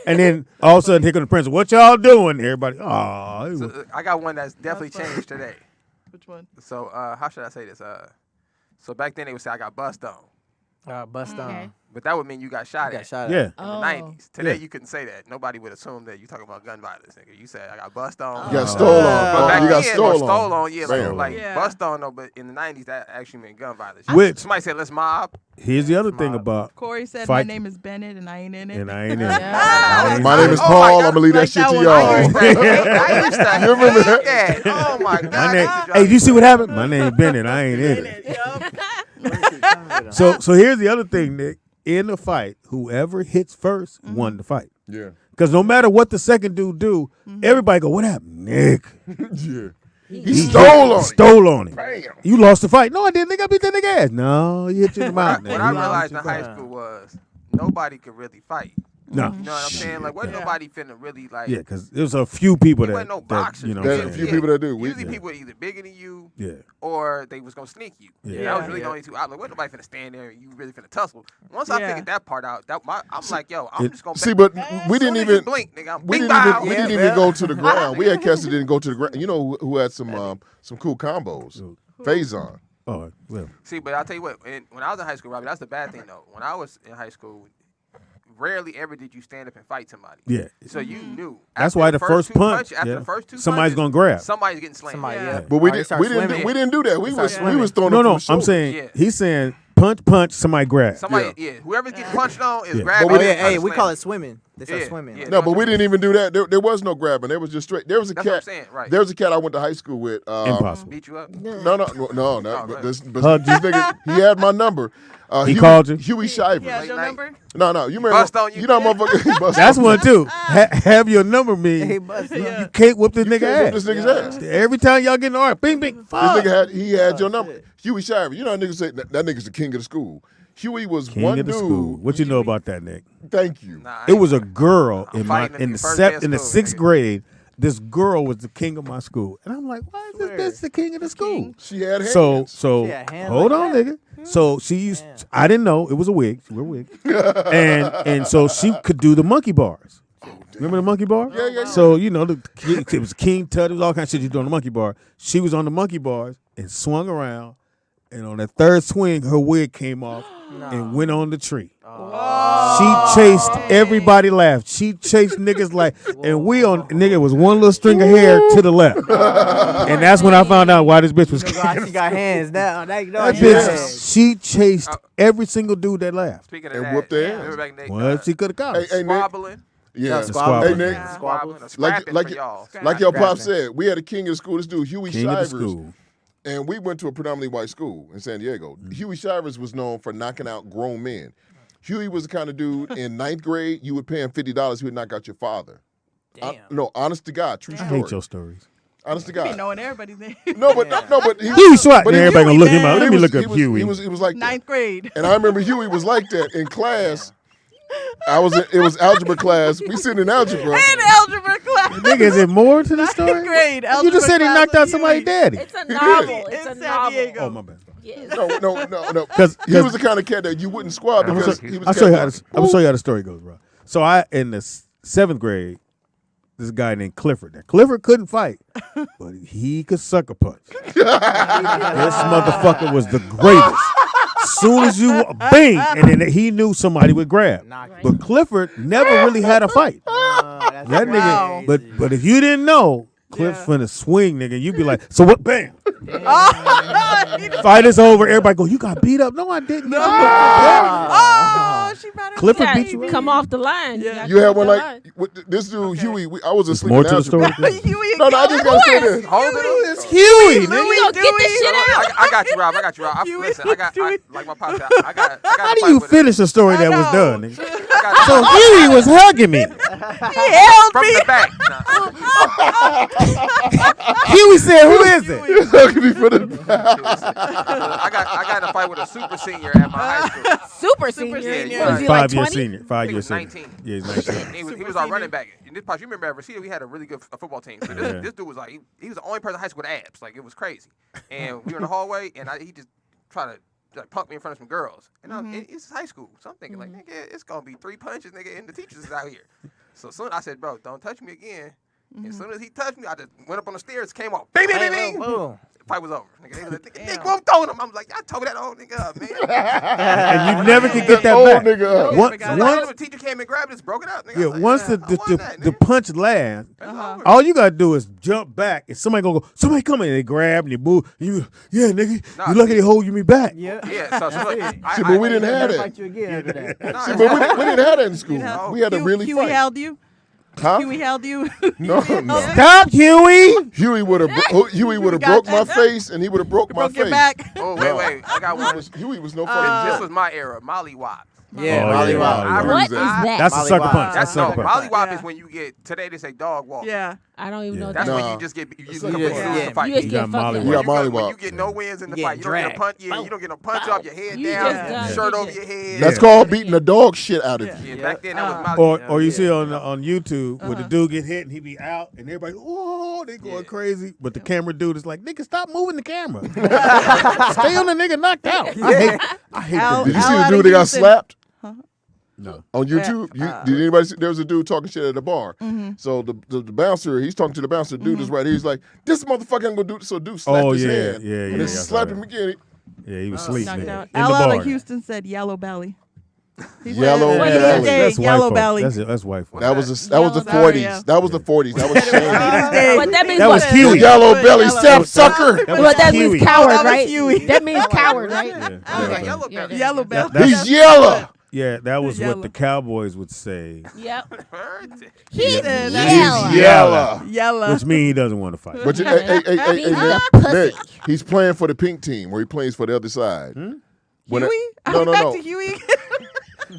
And then all of a sudden, here comes the principal. What y'all doing? Everybody, oh. So, I got one that's definitely changed today. Which one? So how should I say this? So back then they would say I got bust on, Bust Okay. on. but that would mean you got shot Got at. shot Yeah. at. In the 90s. Today you couldn't say that. Nobody would assume that you talking about gun violence, nigga. You said I got bust on. You got stole on. But back You got then, stole stole on. on, yeah, Bam. like Yeah. bust on, though. But in the 90s, that actually meant gun violence. Which- Somebody said, let's mob. Here's the other thing about Corey said, Fight. my name is Bennett and I ain't in it. and I ain't in it. Yeah. My name is Oh, Paul. my I'm gonna leave Like that shit that to one. y'all. I used to You remember hate that? Oh, my God. My name, I used to hey, drive you see what happened? My name Bennett. I ain't in it. So here's the other thing, Nick. In the fight, whoever hits first won the fight. Yeah. Because no matter what the second dude do, everybody go, what happened, Nick? Yeah. He stole on it. Stole on him. Bam. You lost the fight. No, I didn't. Nigga, I beat that nigga ass. No, he hit you in the mouth. What I realized in high school was nobody could really fight. No. You know what I'm saying? Like, wasn't nobody finna really, like, Yeah, because there was a few people there that, wasn't no boxers. you know, There's what a I'm few saying? people that do. We- Usually people were either bigger than you Yeah. or they was gonna sneak you. Yeah. And that was really the only two outlets. Wasn't nobody finna stand there and you really finna tussle. Once I Yeah. figured that part out, I'm like, yo, I'm just gonna See, but As we soon didn't as you even blink, nigga. I'm we bing, didn't even bow. we didn't even go to the ground. We had cats that didn't go to the ground. You know who had some cool combos? Faison. Oh, well. See, but I'll tell you what, when I was in high school, Robbie, that's the bad thing though. When I was in high school, rarely ever did you stand up and fight somebody. Yeah. So you knew. That's after why the first two punch, after yeah, the first two somebody's punches, gonna grab. Somebody's getting slammed. Somebody, Yeah. yeah. But we Or they didn't start we didn't swimming. we didn't do that. We Start was swimming. throwing No, up no, from I'm the saying, Yeah. he's saying punch, somebody grab. Somebody, yeah. Whoever's getting punched on is Yeah. grabbing. But we Oh, didn't- yeah, hey, we call it swimming. They start Yeah, swimming. yeah. No, but we didn't even do that. There was no grabbing. There was just straight. There was a That's what I'm cat. saying, right. There was a cat I went to high school with. Impossible. Beat you up. No. go But ahead. this Hugged you? nigga, he had my number. He called you? Huey Shivers. Yeah, your night. number? No, you remember? Bust on you? You know, motherfucker. He bust That's on one too. Have your number mean Hey, bust. you can't whoop this you. nigga Can't ass. whip this nigga's ass. Every time y'all get in the art, bing, bing, This fuck. nigga had your Oh, number. shit. Huey Shivers. You know, niggas say that nigga's the king of the school. Huey was King one of the dude. school. What you know about that, Nick? Thank you. Nah, I It ain't- was a girl I'm in fighting in your the first day of in the school, sixth nigga. grade. This girl was the king of my school, and I'm like, why is this bitch the king of the school? She had hands. So She had hands hold like on, that. nigga. So she used. Damn. I didn't know it was a wig. She wore a wig, and so she could do the monkey bars. Remember the monkey bar? Yeah. So you know it was King Tut. It was all kinds of shit you do on the monkey bar. She was on the monkey bars and swung around, and on that third swing, her wig came off and went on the tree. She chased everybody laughed. She chased niggas like, and we on nigga was one little string of hair to the left, and that's when I found out why this bitch was. She got hands now. That That bitch. bitch, she chased every single dude that laughed. Speaking of And that, whooped their ass. remember back in the Well, she could have caught Hey, us. hey, Nick. squabbling. Yeah. squabble. Hey, Nick. Squabbling. Like, Scrapping like, for y'all. like your pop Scrapping. said, we had a king of the school. This dude, Huey King of the Shivers. school. And we went to a predominantly white school in San Diego. Huey Shivers was known for knocking out grown men. Huey was the kind of dude in ninth grade, you would pay him $50, he would knock out your father. Damn. No, honest to God, true I story. hate your stories. Honest to You be God. knowing everybody's name. No, but he Huey Swat. but And he- everybody gonna look him Huey, up. man. Let me look up Huey. He was like that. Ninth grade. And I remember Huey was like that in class. It was algebra class. We sitting in algebra. In algebra class. Nigga, is it more to the Ninth story? grade. You Algebra just said he class knocked with out somebody's Huey. daddy. It's a novel. It's a In San novel. Diego. Oh my bad. Yes. No. 'Cause- He was the kind of cat that you wouldn't squab I'm because gonna he was. I'll show you how the story goes, bro. So I in the seventh grade, this guy named Clifford. Now, Clifford couldn't fight, but he could sucker punch. This motherfucker was the greatest. Soon as you bang, and then he knew somebody would grab. But Clifford never really had a fight. That's That Wow. nigga, but if you didn't know, Cliff's Yeah. finna swing, nigga. You'd be like, so what? Bam. Oh, Fight is over. Everybody go, you got beat up. No, I didn't. No. oh, she better Clifford Yeah, beat you up. come off the line. Yeah. gotta You come had off one the like line. with this dude Huey. I was asleep more in to the story. algebra. Huey. No, I just gotta say this. Hold it. It's Huey, We nigga. gonna get this shit out. I got you, Rob. Huey, Listen, like my pop said, I got How a do fight you with finish a story I that was know. done, nigga? got So Huey was hugging me. He held from me. the back. Huey said, "Who is it?" He's hugging me for the back. I got in a fight with a super senior at my high school. Super senior. senior. Was he like 5 year 20? senior. 5 He year was senior. 19. Yeah, he's 19. He was our running back. In this part, you remember at Reseda, we had a really good football team. So this dude was like, he was the only person in high school with abs. Like, it was crazy. And we were in the hallway, and he just tried to like punk me in front of some girls. And it's high school. So I'm thinking, like, nigga, it's going to be 3 punches, nigga, and the teachers is out here. So soon I said, bro, don't touch me again. As soon as he touched me, I just went up on the stairs, came off. Bing, bing, bing, bing. Boom. Fight was over. Nigga, they was like, nigga, won't throw him. I'm like, y'all told that old nigga up, man. And you never could get that old back. nigga up. Once, So once, the teacher came and grabbed us, broke it up. Nigga. I yeah, was like, once I the won that, the nigga. punch lands, It's over. all you gotta do is jump back, and somebody gonna go. Somebody come in, and they grab and they move. And you, yeah, nigga, Nah, you lucky they hold you me back. Yeah. Yeah, so look, See, but we didn't have Never that. fight you again after that. Nah, See, but we didn't have that in school. know. We had to really Huey fight. held you. Huh? Huey held you. No. Stop, Huey. Huey would have broke my face, and he would have broke my Broke your face. back. Oh, wait. I got one. Huey was no fucking This joke. was my era. Molly Wop. Yeah, Oh, Molly yeah, Wop. Molly What is that. that? That's a Molly sucker Wop. punch. That's That's a no. sucker punch. Molly Wop Yeah. is when you get today they say dog walk. Yeah. I don't even Yeah. know That's that. when No. you just get You lose just- the yeah. fight. You just You get got Molly fucking. You got Wop. Molly When Wop. you get no wins in the You fight, get you don't get a dragged. punch. Yeah, you don't get a punch off your head You down, just done. shirt You over just- your head. That's called beating the dog shit out of you. Yeah, back then that was Molly. Or you see on YouTube where the dude get hit and he be out and everybody, oh, they going crazy. But the camera dude is like, nigga, stop moving the camera. Stay on the nigga knocked out. I hate Al- the Did you see Al the out dude of that got Houston. slapped No. on YouTube? Did anybody see? There was a dude talking shit at the bar. Mm-hmm. So the bouncer, he's talking to the bouncer. Dude is right here. He's like, this motherfucker ain't gonna do this. So dude slapped Oh, his yeah, hand. yeah, And yeah, then I saw slapped that. him again. Yeah, he was sleeping Knocked in out. the Al out bar. of Houston said yellow belly. He Yellow said, belly. "Hey, That's white yellow folks. belly. That's white folks. That was the Yellow 40s. yeah. That was the 40s. That was shame. But that means That was what? Huey. Yellow belly Yellow. sap sucker. That But was that Huey. means coward, that was right? Huey. That means coward, right? Yeah, Okay. Yellow Yeah, belly. Yellow belly. He's yellow. yeah, that was Yellow. what the Cowboys would say, Yep. He said He's that. yellow. Yellow. which means he doesn't want to fight. But you, Yeah. hey, He's Nick, a pussy. Nick, he's playing for the pink team, where he plays for the other side. When Huey? no, Are we no, back no. to Huey?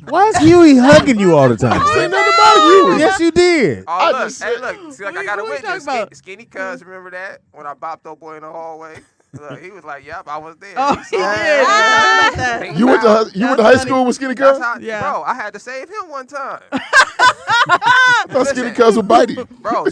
Why is Huey hugging you all the time? Say nothing about you. Yes, you did. Oh, look, just hey, said- look. See, like I Who got a you witness. talking about? Skinny Cuz, remember that? When I bopped old boy in the hallway? Look, he was like, yep, I was there. Oh, he did. We talked about that. You went to That's high funny. school with Skinny That's Cuz? how, Yeah. Bro, I had to save him one time. I thought Skinny Cuz would bite him. Bro,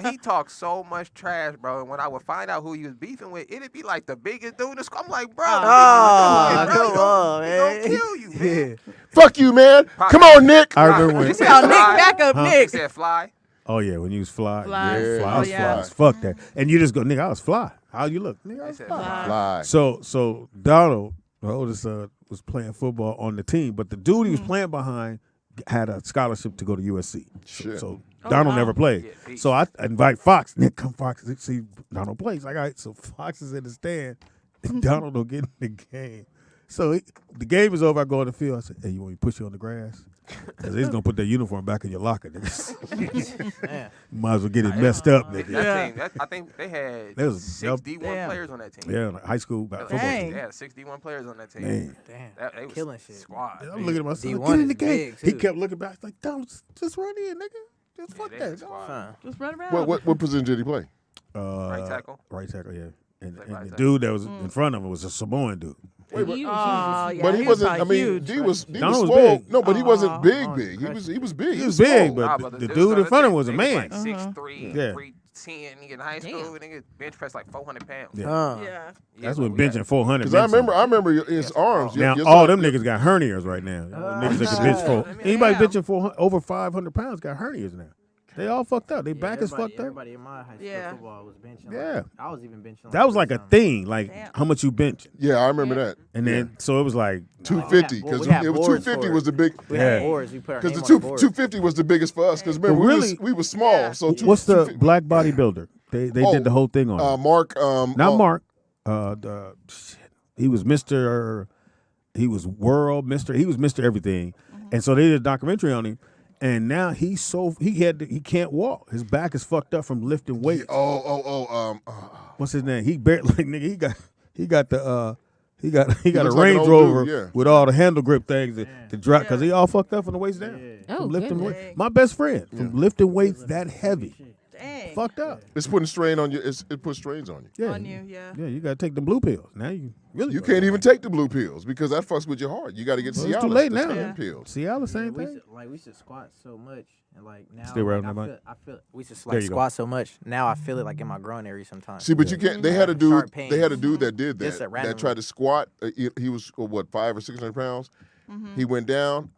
he talked so much trash, bro. And when I would find out who he was beefing with, it'd be like the biggest dude in the school. I'm like, bro, Oh, bro, come he on, gonna man. kill you, man. Fuck you, man. Come on, Nick. I remember when. He said Oh, Nick, fly. back up, Huh? He Nick. said fly. Oh yeah, when you was fly. Fly. Yeah, Yeah. fly. I was Oh, fly. yeah. as Fuck that. And you just go, nigga, I was fly. How you look? Nigga, I He was said fly. fly. Lie. So Donald, my oldest son, was playing football on the team, but the dude he was playing behind had a scholarship to go to USC. Shit. So Donald wow. never played. Yeah, peace. So I invite Fox. Nick, come Fox. See Donald plays. Like, all right. So Fox is in the stand. And Donald don't get in the game. So the game is over. I go on the field. I said, hey, you want me to push you on the grass? Because he's going to put that uniform back in your locker, nigga. Man. Might as well get it messed up, nigga. Yeah. Team, I think they had That was- 61 Damn. players on that team. Yeah, like high school football Dang. team. They had 61 players on that team. Man. Damn. They was Killing shit. squad. I'm looking at my son. D1 Get in the is game. big, He too. kept looking back. Like, Donald, just run in, nigga. Just fuck they that. was squad. Huh. Just run around. What position did he play? Right tackle. Right tackle, yeah. And Like the right tackle. dude that was in front of him was a Samoan dude. Wait, but, Huge, Oh, huge. yeah, but he wasn't. I probably mean, huge. D was Donald was small. big. No, but he wasn't Aw. big. Oh, Big. He was big. He was big, small. but Nah, the dudes dude on in the front of him team, was a they man. Like 6'3", Yeah. 310. Nigga in high school, nigga bench press like 400 pounds. Yeah. Huh. Yeah. That's Yeah, when we had- benching 400. Because I remember his arms. Now Your all son- them niggas got hernias right now. Niggas that can bench for anybody benching 400, over 500 pounds got hernias now. They all fucked up. They Yeah, back is everybody- fucked up. Everybody in my high school Yeah. football was benching. Yeah. Like, I was even benching. That was like a thing. Like Damn. how much you bench, Yeah, I remember that. and then so it was like 250 we because had it was boards 250 for was it. the big. We Yeah. had boards. We put our Because name the on the board. 250 was the biggest for us. Because remember But really- we was small. So what's the 250 black bodybuilder? They did the whole thing on it. Mark? Not Mark. Shit. He was Mr. He was World Mr. He was Mr. Everything, and so they did a documentary on him. And now he can't walk. His back is fucked up from lifting weights. What's his name? He barely like nigga. He got the He got a looks like an Range old Rover dude, yeah. with all the handle grip things to drop because he all fucked up from the waist down. Oh, From lifting goodness. weight. My best friend from lifting weights that heavy, Dang. fucked up. It's putting strain on you. It puts strains on you. Yeah, On you, yeah. yeah. You gotta take the blue pills. Now you really You can't even take the blue pills because that fucks with your heart. You got to get Well, Cialis. it's too late the now. tan Yeah. pills. Cialis, same we thing. used to, we used to squat so much, and like now, Still like, riding that bike? I feel we used to There like you go. squat so much. Now I feel it like in my groin area sometimes. See, but you can't. They had a dude. Sharp They had a pains. dude that did Just that. at That random- tried to squat. He was what 500 or 600 pounds. He went down.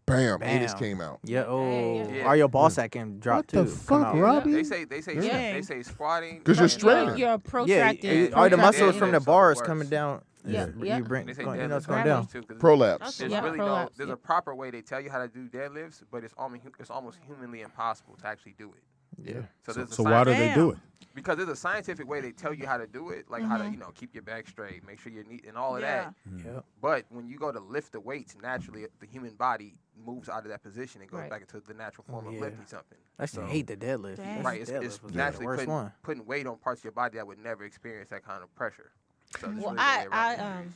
Bam! Anus Bam. came out. Yeah. Oh, Yeah. or your ball sack can drop What too. the come fuck, out. Robbie? They say Yeah. squatting 'Cause you're uh, straining. You're Yeah, protracting. all the protracting muscles from the something bars worse. coming down. Yeah, is- yeah. You bring, They say going, you know deadlifts it's going are down. worse, too, 'cause Prolapse. There's Yeah, really prolapse, there's yeah. a proper way they tell you how to do deadlifts, but it's almost humanly impossible to actually do it. Yeah. So, there's a So why do science- they do it? Because there's a scientific way they tell you how to do it, like how to keep your back straight, make sure you're neat, and all of Yeah. that. Yeah. But when you go to lift the weights, naturally the human body moves out of that position and goes Right. back into the natural form Yeah. of lifting something. I used to hate the deadlift. Dang. Right, it's Deadlift was the naturally worst one. putting weight on parts of your body that would never experience that kind of pressure. So it's Well, really the way around it.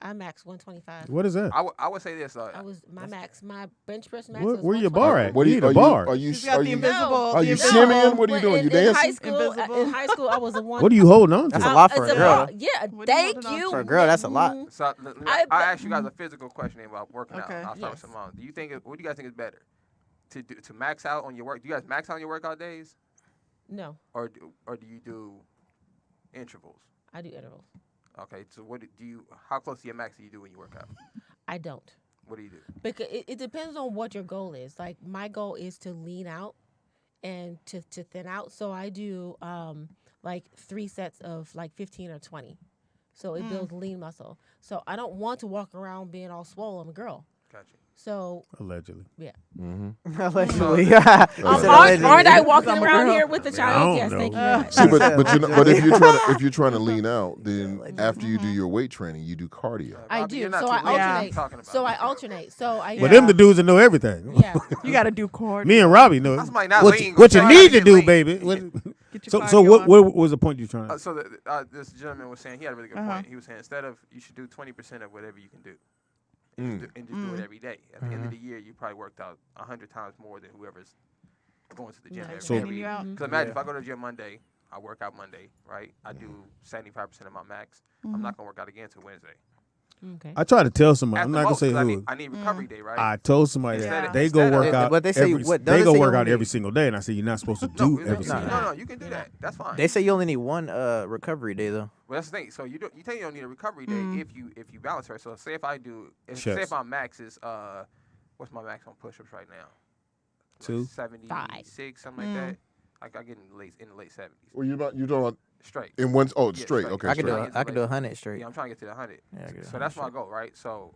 I max 125. What is that? I would say this. I was my max, my bench press max. Where, was where your bar at? What You do you? need a Are bar. you? Are you? She's got Are the you? invisible. Are you the shimmying? invisible- What are you doing? You in high dancing? school, Invisible? in high school, I was a one. What are you holding on That's to? a lot for It's a girl. bar. Yeah, What are you thank holding on you. For a girl, that's a lot. Mhm. So I- I ask you guys a physical question about working out. Okay. I'll start with Yes. Simone. What do you guys think is better? To max out on your work? Do you guys max out on your workout days, No, or do you do intervals? I do intervals. Okay. So what do you? How close to your max do you do when you work out? I don't. What do you do? Because it depends on what your goal is. Like my goal is to lean out and to thin out. So I do like 3 sets of like 15 or 20. So it builds lean muscle. So I don't want to walk around being all swole. I'm a girl. Gotcha. So Allegedly. yeah. Allegedly. Aren't I walking I'm a around girl. here with the I child? don't Yes, know. thank you very much. See, but if you're trying to lean out, then after you do your weight training, you do cardio. I Robbie, do. you're not So too I late. What are you alternate. talking about? So I alternate. So I But them the dudes that know everything. yeah. You got to do cord. Me and Robbie know That's my not what lean, you, what you but need to get do, lean. baby. Get your So cardio on. what was the point you trying to? So this gentleman was saying he had a really good point. He was saying instead of you should do 20% of whatever you can do, and just do it every day. At the end of the year, you probably worked out 100 times more than whoever's going to the gym Nice. So- every You out. Because imagine if I go to the gym Monday, I work out Monday, right? I do 75% of my max. I'm not gonna work out again until Wednesday. Okay. I try to tell somebody. At I'm the not gonna most, say 'cause who. I need recovery day, right? I told somebody Instead that of- they go instead of- work out. But they say every, what- they they go say work you out only- every single day, and I said you're not supposed to do every single day. no, you can do that. That's fine. They say you only need one recovery day though. Well, that's the thing. So you think you don't need a recovery day if you balance her. So say if I do, say Chest. if my max is what's my max on push-ups right now? 2. 76, something like that. I get in the late 70s. Well, you talking about Straight. in one? Oh, Yeah, straight. straight. Okay, I can straight. do I can do 100 straight. Yeah, I'm trying to get to the 100. Yeah, I get So that's my goal, right? So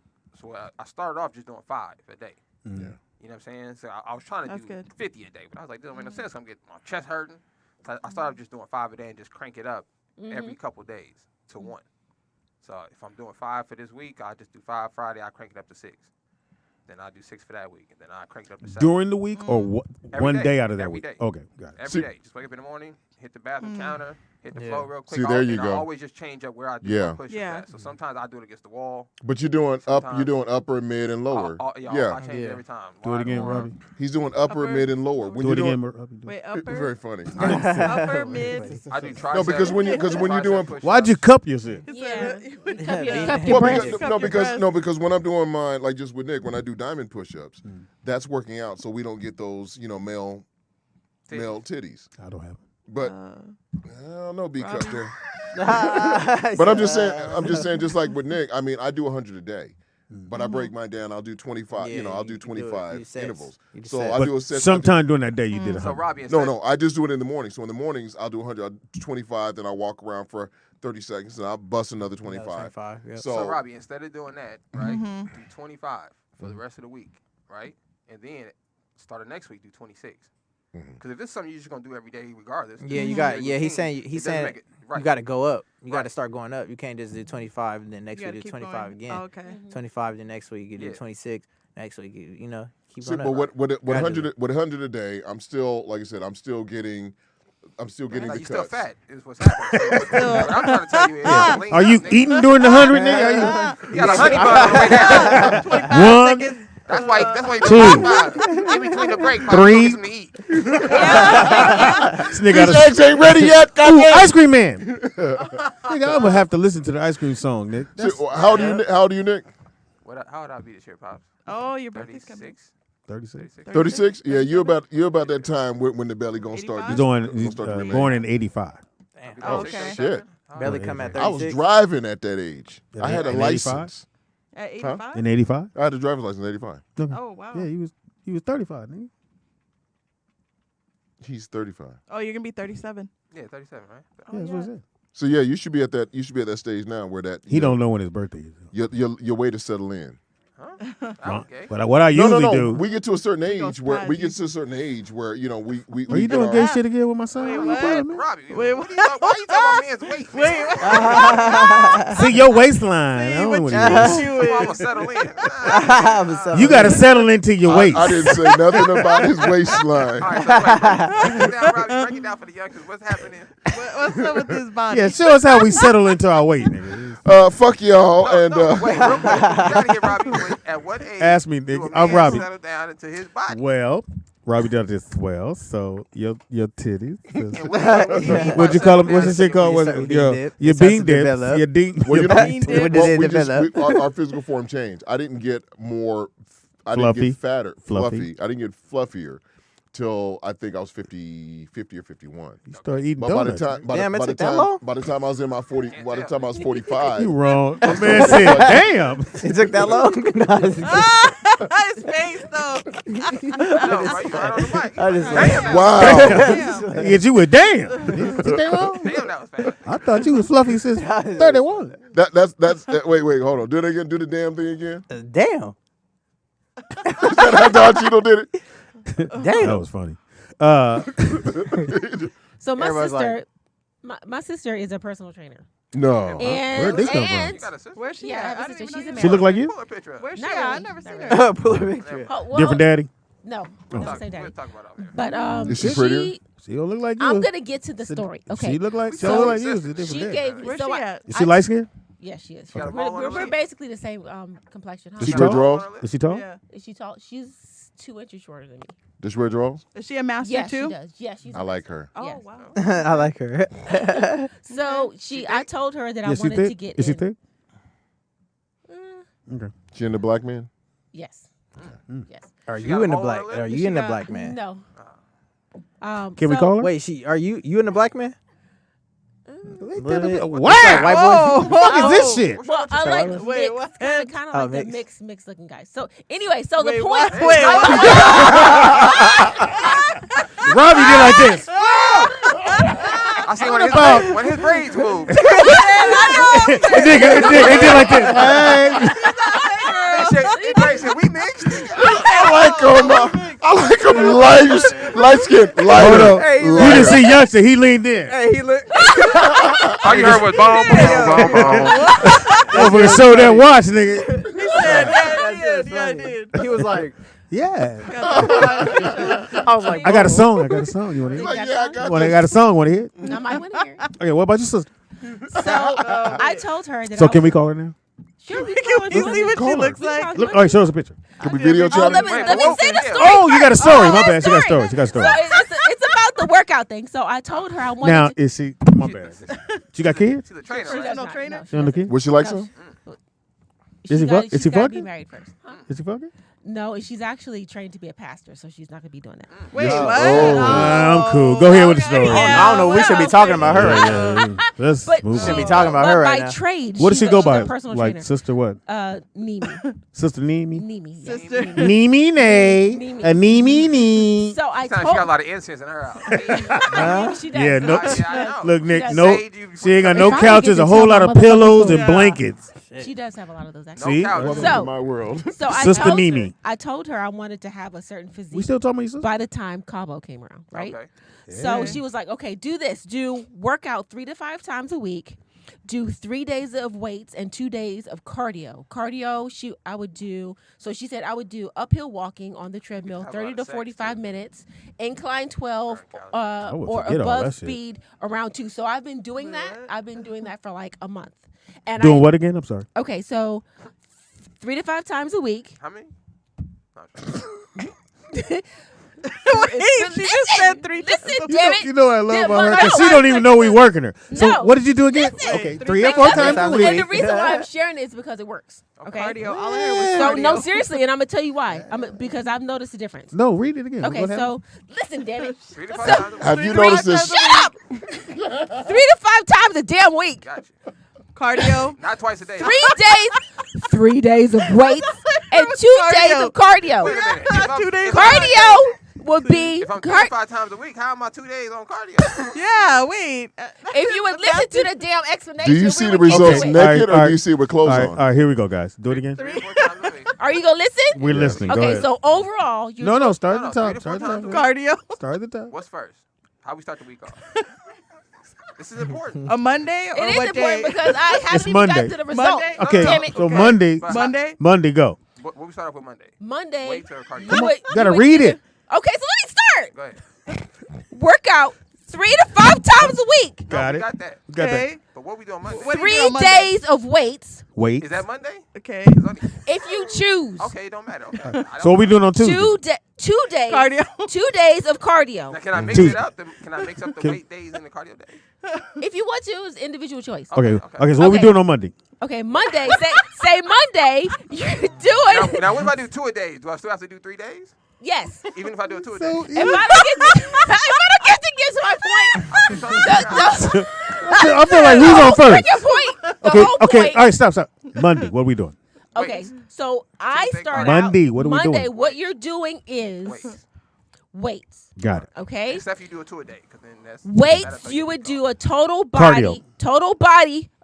I started off just doing 5 a day. Yeah. You know what I'm saying? So I was trying to That's do good. 50 a day, but I was like, this don't make no sense. I'm getting my chest hurting. So I started just doing 5 a day and just crank it up every couple days to 1. So if I'm doing 5 for this week, I just do 5 Friday. I crank it up to 6. Then I do 6 for that week, and then I crank it up to 7. During the week or Every one day. day out of that Every week? day. Okay, got it. Every day. Just wake up in the morning, hit the bathroom counter, hit the flow real quick. See, there you and go. I always just change up where I do Yeah. my push-ups Yeah. at. So sometimes I do it against the wall. But you're doing Sometimes- upper, mid, and lower. I change it every time. Do it Wide again, arm. Robbie. He's doing upper, mid, and lower. When Do you're it doing, again, Robbie. Do it. Wait, It's upper, very funny. upper, mid. I do triceps. No, because when you're doing, Why'd you cup yourself? Yeah. Cup well, your breasts. because when I'm doing mine, like just with Nick, when I do diamond push-ups, that's working out, so we don't get those, male titties. I don't have it. But I don't know, B cup there. But I'm just saying, just like with Nick, I mean, I do 100 a day. But I break mine down. I'll do 25. Yeah, I'll do you do it. You 25 sets. intervals. You do So sets. I But do a set. sometime during that day you did a So 100. Robbie, instead, No, I just do it in the morning. So in the mornings, I'll do 100. I'll do 25, then I'll walk around for 30 seconds, and I'll bust another 25. 25. Yep. So Robbie, instead of doing that, right, do 25 for the rest of the week, right, and then start the next week, do 26. Because if it's something you're just gonna do every day, regardless. Yeah, you it's got. a Yeah, he's routine, saying. He's it doesn't saying make it right. you got to go up. You got to Right. start going up. You can't just do 25 and then next You week gotta do keep 25 going. again. Oh, okay. 25 the next week you do Yeah. 26. Next week keep See, going but up. what Gradually. 100 a day, I'm still, like I said, I'm still getting I'm still getting Like the you still cuts. fat is what's happening. What I'm trying to tell you is, lean Are up, you nigga. eating during the 100, nigga? You got a honey bun on the way down. 1, That's why you Two. in between the break. Three. Get something to eat. This nigga got These a eggs ain't ready yet. Ooh, Goddamn. Ice Cream Man. Nigga, I'm gonna have to listen to the Ice Cream song, Nick. Shit, how old are you, Nick? How would I be this year, Pops? Oh, your birthday's coming. 36. 36. 36. Yeah, you're about that time when the belly gonna start. 85? He's start to remain. born in 85. Oh, okay. Shit. Belly come at I was 36. driving at that age. Yeah, I had a in 85? license. At 85? In 85? I had a driver's license in 85. Oh, wow. Yeah, he was 35, nigga. He's 35. Oh, you're going to be 37. Yeah, 37, right? Yeah, that's what it said. So yeah, you should be at that. You should be at that stage now where that He don't know when his birthday is. your way to settle in. Okay. But what I usually No. do. We get to a certain gonna age where surprise you know we Are you get doing our- gay shit again with my son? Wait, No what? problem, man. Robbie, Wait, why you talking about man's weight? Wait, See your waistline. I don't know what it is. I'm gonna settle in. You got to settle into your waist. I didn't say nothing about his waistline. All right, so break it down, Robbie. Break it down for the youngsters. What's happening? what's up with this body? Yeah, show us how we settle into our weight, nigga. Fuck y'all and Wait, real quick. You gotta get Robbie. At what age? Ask me, do a nigga. I'm man Robbie. Settle down into his body. Well, Robbie does this well, so your titties. What What'd you call them? What's the shit called? You What's start it? being Your dipped. your It starts bean to dips. develop. Your ding. well, you know, Bean dip. When does it we develop? our physical form changed. I didn't get more. I didn't Fluffy. get fatter. Fluffy. I didn't get fluffier till I think I was 50 or 51. You start eating But donuts. Damn, it took that long? by the time I was in my 40, by the time I was 45, You wrong. The man said, "Damn." It took that long? His face, though. No, right, you right on the mic. I just Damn, wow. Get you with damn. damn, that was fast. I thought you was fluffy since 31. That's wait, hold on. Do it again. Do the damn thing again. Damn. Is that how Don Cheeto did it? That was funny. So my Everybody's sister, my sister is a personal trainer, No. and Where'd this come from? and You got a sister? Where's she Yeah, I at? have a I didn't sister. even She's know a you She had look one. like you? Pull a picture up. Where's she Not at? I really, never not seen really. her. Pull a picture. Oh, well, Different daddy. No, We'll not the same talk daddy. about it off there. But Is she prettier? She don't look like you. I'm gonna get to the story. Okay. She look like she So, don't look like you. It's a different She daddy. gave me. Where's So she I, at? Is she light skinned? yeah, she is. got a We're, ball on her we're lip? basically the same complexion. Does She she wear tall? drawers? Is she tall? Yeah. Is she tall? She's 2 inches shorter than me. Does she wear drawers? Is she a master Yeah, too? she does. Yeah, she's. I like her. Oh, Yes. wow. I like her. So I told her that I Yeah, she wanted to thick. get Is she in. thick? Mm, Okay. She into black men? yes. Yes. Are She you got in a the hole in black? her lip? Are She you in the got- black man? No. Can we so- call her? Wait, are you in the black man? Wow. White Whoa. boy. What the fuck is this shit? Well, I like Wait, mixed, what? kind of Oh, like the mixed. mixed looking guys. So anyway, so Wait, the what? point. Wait, what? Robbie did like this. I see when his braids move. It did like this. They said, we mixed. I like him light skin. Hold on. Hey, You didn't see Youngster. He leaned in. Hey, he look. All you heard was boom, boom, boom, boom. Over to show that watch, nigga. Yeah, I did. He was like, Yeah. I was like, I got a song. You want to hear? You Like, got yeah, I some? got Well, I got a song. Want to hear? I might want to hear. Okay. What about your sister? So I told her that. So can we call her now? Sure, we Can can. you see what she looks like? Look. All right. Show us a picture. Can we video Oh, chat? let me Wait, say the yeah. story. Oh, you got a story. Oh, My that's bad. She got a story. story. She got a story. So it's about the workout thing. So I told her I wanted Now to. is she? My bad. She got kids? She's a trainer, She right? does no not, trainer? no, She on the kids? Would she like No, some? Is she fuck- is she's she gotta be fucking? married first. Huh? Is she fucking? No, she's actually trained to be a pastor, so she's not gonna be doing that. Wait, Yeah. what? Oh. I'm cool. Go ahead with the story. I don't know. We should be talking about her right now. Yeah. Let's But move she on. be talking about but her by right now. trade. What does she's she go she's by? A personal Like trainer. sister what? Nimi. Sister Nimi? Nimi. Yeah. Sister. Nimi nay. Nimi. A Nimi nee. So I Sounds like told. she got a lot of incense in her house. She does. Yeah, no. Yeah, I know. Look, Nick, does. no. Sage, you- She ain't got If no I could couches, get a to whole tell lot my of pillows motherfucker and Yeah. blankets. She does have a lot of those actually. No See? couch. Welcome So- to my world. So I Sister told Nimi. her, I told her I wanted to have a certain physique We still talking about your sister? by the time Cabo came around, right? Okay. So Yeah. she was like, okay, do this. Do workout 3 to 5 times a week. do 3 days of weights and 2 days of cardio. Cardio, she said I would do uphill walking on the treadmill, 30 to 45 minutes, incline 12 or above speed around 2. So I've been doing that. I've been doing that for like a month. And Doing what again? I'm sorry. Okay, so 3 to 5 times a week. How many? She just said 3 times. Listen, damn it. You know I love her No, because she don't even know we working her. So No. what did you do again? Listen. Okay, 3 or 4 times a And week. the reason why I'm sharing it is because it works. Okay. Cardio. All I heard was So cardio. no, seriously, and I'm gonna tell you why. Because I've noticed a difference. No, read it again. Okay, What happened? so listen, damn it. 3 to 5 times a week. Have you noticed this? Shut up. 3 to 5 times a damn week. Gotcha. Cardio. Not twice a day. 3 days of weights and 2 days of cardio. Wait a minute. If I'm- 2 days. if I'm- Cardio would be If I'm 35 times a week, how am I 2 days on cardio? Yeah, wait. if you would listen to the damn explanation. Do you we see would the get to results it. naked All or right, do you see it with clothes All right, on? all right, here we go, guys. Do it again. 3 or 4 times a week. Are you gonna listen? We're listening. Go Okay, ahead. so overall, you're No, start at No, the top. 3 to 4 Start at the times top. a week. Cardio. Start at the top. What's first? How we start the week off? This is important. A Monday or It is what day? important because I haven't even Monday. gotten to the result. Monday? Okay, Damn it. so Okay. Monday, But Monday. Monday, go. What we start off with Monday? Monday. Weights or cardio? you would- You gotta would read either- it. Okay, so let me start. Go ahead. Workout 3 to 5 times a week. Got we it. got that. We got Okay. But what we doing Monday? What do you 3 do on Monday? days of weights that. Wait. Is that Monday? Okay. It's only- if you choose. Okay, it don't matter. Okay. I don't- So what we doing on Tuesday? 2 days. Cardio. 2 days of cardio. Now, can I mix Tuesday. it up? Can I mix up the Can- weight days and the cardio days? If you want to, it's individual choice. Okay. Okay. Okay. So what we Okay. doing on Monday? Okay, Monday. say Monday. You're Now, doing. now, what if I do 2 a day? Do I still have to do 3 days? Yes. Even if I do a 2 a day? If I don't get to get to my point, I feel like who's on first? Make your point. The Okay. whole Okay. point. All right. Stop. Monday. What are we doing? Okay, so I Tuesday, start Monday, out. what are we Monday, doing? what you're doing is Weights. weights. Got it. Okay, Except if you do a 2 a day. Cause then that's weights. You would do a total body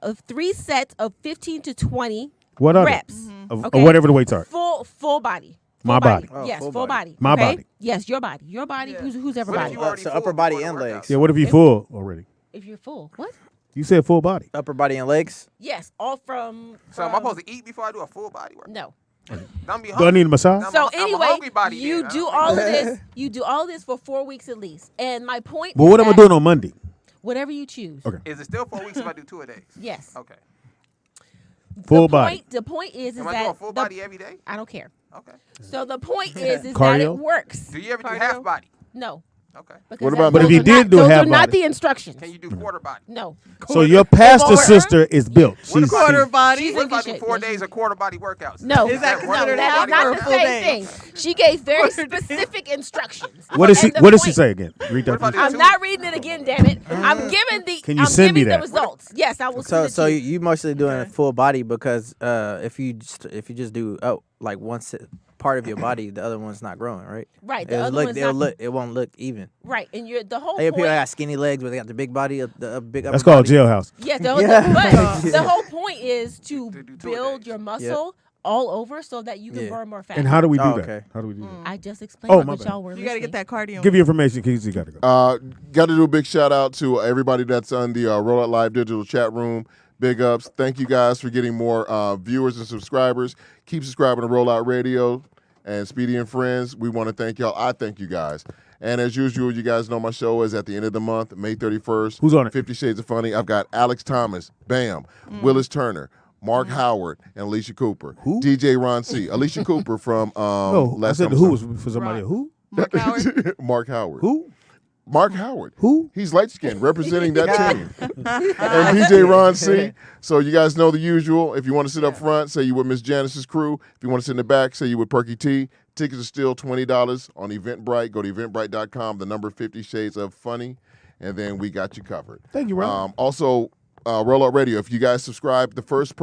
of 3 sets of 15 to 20 What are reps. Of Okay. whatever the weights are. Full body. My Full body. Oh, yes, full full body. body. My okay? body. Yes, your body. Your body. Yeah. Who's What if everybody? you already So full upper body before the and workouts? legs. Yeah. What if you full already? If you're full, what? You said full body. Upper body and legs. Yes, all from. So am I supposed to eat before I do a full body workout? No. I'm be Do I need a massage? I'm So a anyway, hungry body you then. do I all don't of think- this. You do all this for 4 weeks at least. And my point. But is what am I that doing on Monday? Whatever you choose. Okay. Is it still 4 weeks if I do 2 a day? Yes. Okay. Full the body. The point is Am I doing that full the- body every day? I don't care. Okay. So the point is that Cardio? it works. Do you ever do Cardio? half body? No. Okay. because What about- But if those you are did not, do those half are not body. the instructions. Can you do quarter body? No. So your pastor Quarter? sister is built. What She's about Quarter body. She's What in if I good do shape. 4 Yes, days of quarter body workouts? No. Is that no, considered that's half not or a the full same day? thing. She gave very Quarter day. specific instructions. What does she? And the What does she point- say again? Read What if I that. do please. I'm two- not reading it again, damn it. I'm giving the. Can you I'm send me giving that? the results. Yes, I will. So send it so to you mostly doing Okay. full body because if you just do like part of your body, the other one's not growing, right? Right. The It'll other look, one's it'll not look, it won't look even. right, and you're the whole Like, point. people got skinny legs, but they got the big body, the big upper That's called body. jailhouse. Yes, Yeah. but the whole point is to To do 2 a build days. your muscle all over so that you can Yeah. burn more fat. And how do we do Oh, that? okay. How do we do that? I just explained Oh, it, my but bad. y'all were You got to listening. get that cardio. Give you information. Cause you gotta go. Got to do a big shout out to everybody that's on the Rollout Live digital chat room. Big ups. Thank you guys for getting more viewers and subscribers. Keep subscribing to Rollout Radio and Speedy and Friends. We want to thank y'all. I thank you guys. And as usual, you guys know my show is at the end of the month, May 31st. Who's on it? 50 Shades of Funny. I've got Alex Thomas, Bam, Willis Turner, Mark Howard, and Alicia Cooper. Who? DJ Ron C. Alicia Cooper from No, I Last said the Summer who was Song. for somebody. Who? Mark Howard. Mark Howard. Who? Mark Howard. Who? He's light skinned, representing that team. And DJ Ron C. So you guys know the usual. If you want to sit up front, say you with Miss Janice's crew. If you want to sit in the back, say you with Perky T. Tickets are still $20 on Eventbrite. Go to eventbrite.com, the number 50 Shades of Funny, and then we got you covered. Thank you, Ron. Also, Rollout Radio. If you guys subscribe, the first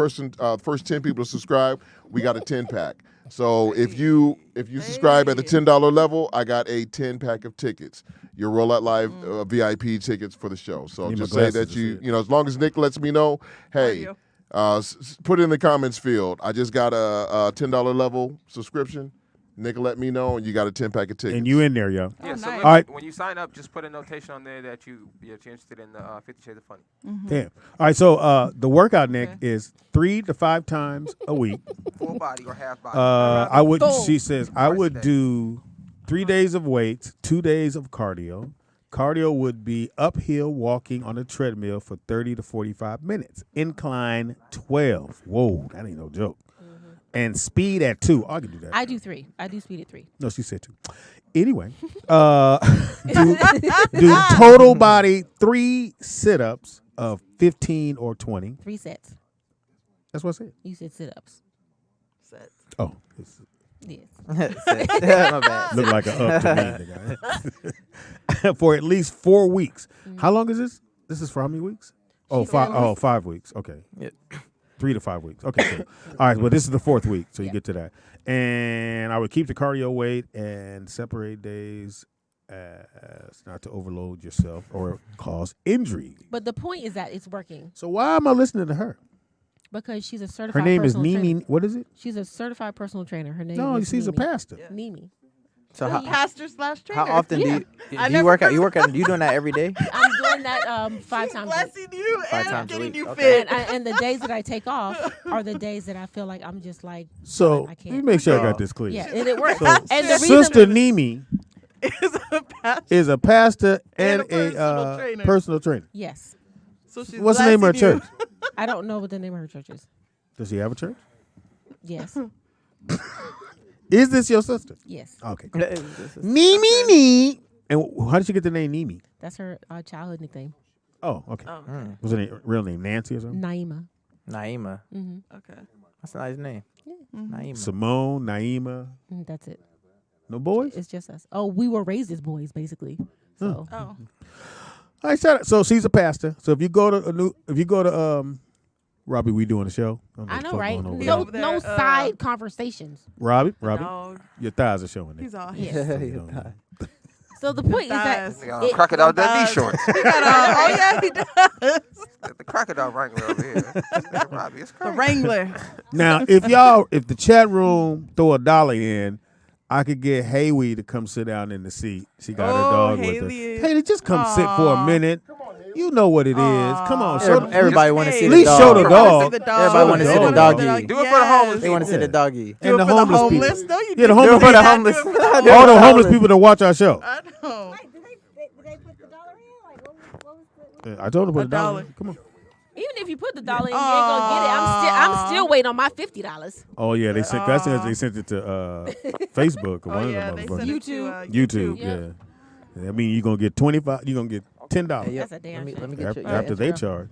10 people to subscribe, we got a 10-pack. So if you subscribe at the $10 level, I got a 10-pack of tickets. Your Rollout Live VIP tickets for the show. So Need my just say glasses that to see it. you know, as long as Nick lets me know, hey, put it in the comments field. I just got a $10 level subscription. Nigga, let me know, and you got a 10-pack of tickets. And you in there, yo. Yeah, so nice. All right. when you sign up, just put a notation on there that you're interested in the 50 Shades of Funny. Damn. All right, so the workout, Nick, is 3 to 5 times a week. Full body or half body. I would. Full. She says I Twice a would day. do 3 days of weights, 2 days of cardio. Cardio would be uphill walking on a treadmill for 30 to 45 minutes. Incline 12. Whoa, that ain't no joke. And speed at 2. I can do that. I do 3. I do speed at 3. No, she said 2. Anyway, do total body 3 sit-ups of 15 or 20. 3 sets. That's what I said. You said sit-ups. Oh, it's Yes. My bad. look like a up to me, nigga. For at least 4 weeks. How long is this? This is for how many weeks? Oh, She five. said Oh, 5 weeks. Okay. Yep. 3 to 5 weeks. Okay, cool. All right, well, this is the 4th week, so you get to that. And I would keep the cardio weight and separate days as not to overload yourself or cause injury. But the point is that it's working So why am I listening to her? because she's a Her certified name is personal Nimi. trainer. What is it? She's a certified personal trainer. Her name No, is she's a Nimi. pastor. Nimi. So Pastor/trainer. how often Yeah. do you work out? You work out? You doing that every day? I'm doing that 5 times a week. Blessing you 5 and times a getting week. you Okay. fit. And the days that I take off are the days that I feel like I'm just like, So I let can't. me make sure I got this clear. yeah, and it works. So, And the reason Sister Nimi Is a pastor. is a pastor and, And a personal trainer. personal trainer. yes, So she's What's the name of her blessing you. church? I don't know what the name of her church is. Does she have a church? Yes, Is this your sister? yes, Okay. This is- Nimi Nee. And how did you get the name Nimi? that's her childhood nickname, Oh, okay. Mm. Was her real name Nancy or something? Naima. Naima. Hmm. Okay. That's a nice name. Naima. Simone, Naima. That's it. No boys? It's just us. Oh, we were raised as boys, basically. So Oh. All right, shout out. So she's a pastor. So if you go to Robbie, we doing a show. don't I what the know, fuck right? going on over No, over there. no side conversations. Robbie, Dog. your thighs are showing. He's It. all Yes. So the point is that thighs. They got it- crocodile Dundee thighs. shorts. He got on. Oh yeah, he does. The crocodile wrangler over here. Robbie, it's The crazy. Wrangler. Now, if the chat room throw $1 in, I could get Haley to come sit down in the seat. She got her Oh, dog with Haley. her. Haley, just come sit for a minute. You know what it is. Come on, show the, Everybody want to see at the least dog. show the dog. Everybody wanna see the doggy. Do it for the homeless They want to see the doggy. Do and it the for the homeless homeless. people. No, you Yeah, the didn't homeless say people. that. homeless. Do it for the All the homeless. homeless people that watch our show. I know. I told her to put A $1. dollar. Come on. even if you put the dollar in, you ain't gonna get it. I'm still waiting on my $50. Oh yeah, they sent. That's because they sent it to Facebook or Oh one yeah, of they the sent motherfuckers. it to YouTube. Yeah. Yeah. I mean, you're gonna get 25. You're gonna get $10 Hey, That's a damn shame. let me get after, you. after they charge.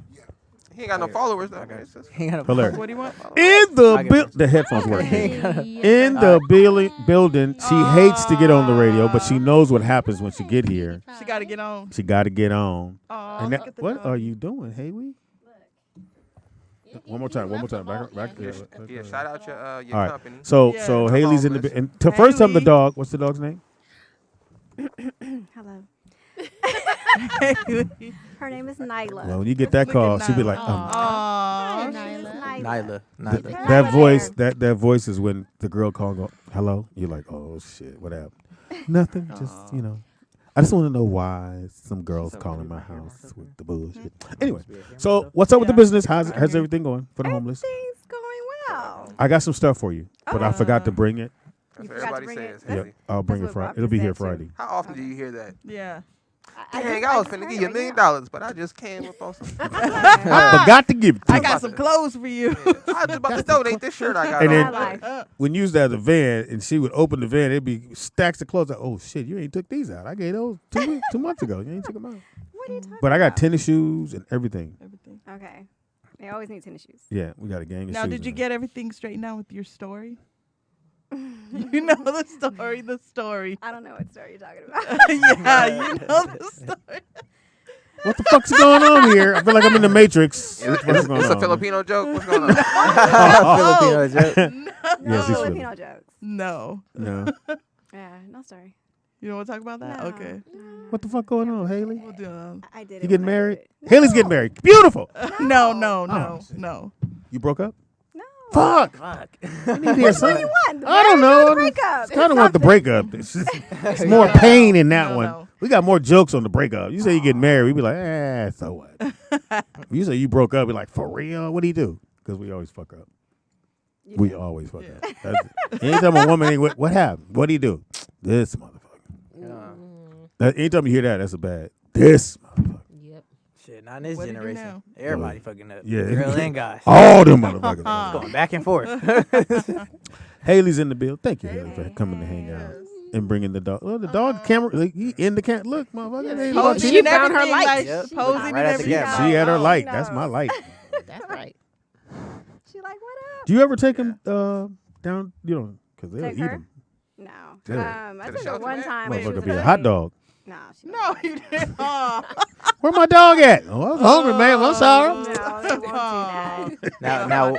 He ain't got no followers though. It's just- Hilarious. What do you want? In the I build, get the headphones work. Hey, In the building, she hates to get on the radio, but she knows what happens when she get here. She got to get on. She got to get on. Oh, And look that, at the what dog. are you doing, Haley? One more time. Back there. Yeah, shout out your All right. company. So Yeah. so The Haley's in the homeless. and first tell me the Haley. dog. What's the dog's name? Hello. Her name is Nyla. Well, when you get that Look call, at she'll be Nyla. like, Aw. Nyla. Nyla. that Nyla voice, there. that voice is when the girl call and go, hello. You're like, oh shit, what happened? Nothing. Just I just want to know why some girls calling my house with the bullshit. Anyway, so what's up with the business? How's everything going for the homeless? Everything's going well. I got some stuff for you, but I forgot to bring it. That's You what forgot to everybody bring says. it? Yep, Haley. I'll bring it That's what Friday. Rob It'll be just here said, too. Friday. How often do you hear that? Yeah. Dang, I was finna give you $1 million, but I just came up on some. I forgot to give it to I you. got some clothes for you. I was just about to donate this shirt I got And on. then when you used to have the van, and she would open the van, it'd be stacks of clothes. Like, oh shit, you ain't took these out. I gave those 2 months ago. You ain't took them out. What are you talking But I got about? tennis shoes and everything. Okay. They always need tennis shoes. Yeah, we got a gang of Now, shoes. did you in get everything straightened out with your story? You know the story. I don't know what story you're talking about. Yeah, you know the story. there. What the fuck's going on here? I feel like I'm in the Matrix. What's going It's on? a Filipino joke. What's going on? Filipino joke. No Yes, he's Filipino jokes. No. No. Yeah, no story. You don't want to talk about that? No, Okay. no. What the fuck going on, Haley? We'll do I did it. You getting when I married? did it. Haley's getting married. Beautiful. No, Oh, shit. no. You broke up? No. Fuck. Fuck. We need to hear something. You want? The I don't marriage or know. the breakup? I kind of want the breakup. It's more pain in that one. No. We got more jokes on the breakup. You say you get married, we be like, so what? You say you broke up, we like, for real? What do you do? Because we always fuck up. We always fuck up. Anytime a woman ain't, what happened? What do you do? This motherfucker. Anytime you hear that, that's a bad. This motherfucker. Yep. Shit, not in this What do you do generation. now? Everybody fucking up. Yeah. Girl and guys. All them motherfuckers. Going back and forth. Haley's in the bill. Thank you, Haley, for coming to hang out and bringing the dog. Oh, the dog camera. Like, he in the camera. Look, motherfucker. They look- Posing She and found her everything, light. like, Yep. posing Right and at the everything. camera. She had her Oh, light. no. That's my light. That's right. She like, what up? Do you ever take him down? You know, because they'll Take eat her? them. No. Yeah. I To the took her shelter, one man? time. when she was Motherfucker be in a hot dog. No, she No, you didn't. Oh. Where my dog at? Oh, I was hungry, man. I'm sorry. No, they won't do that. Now,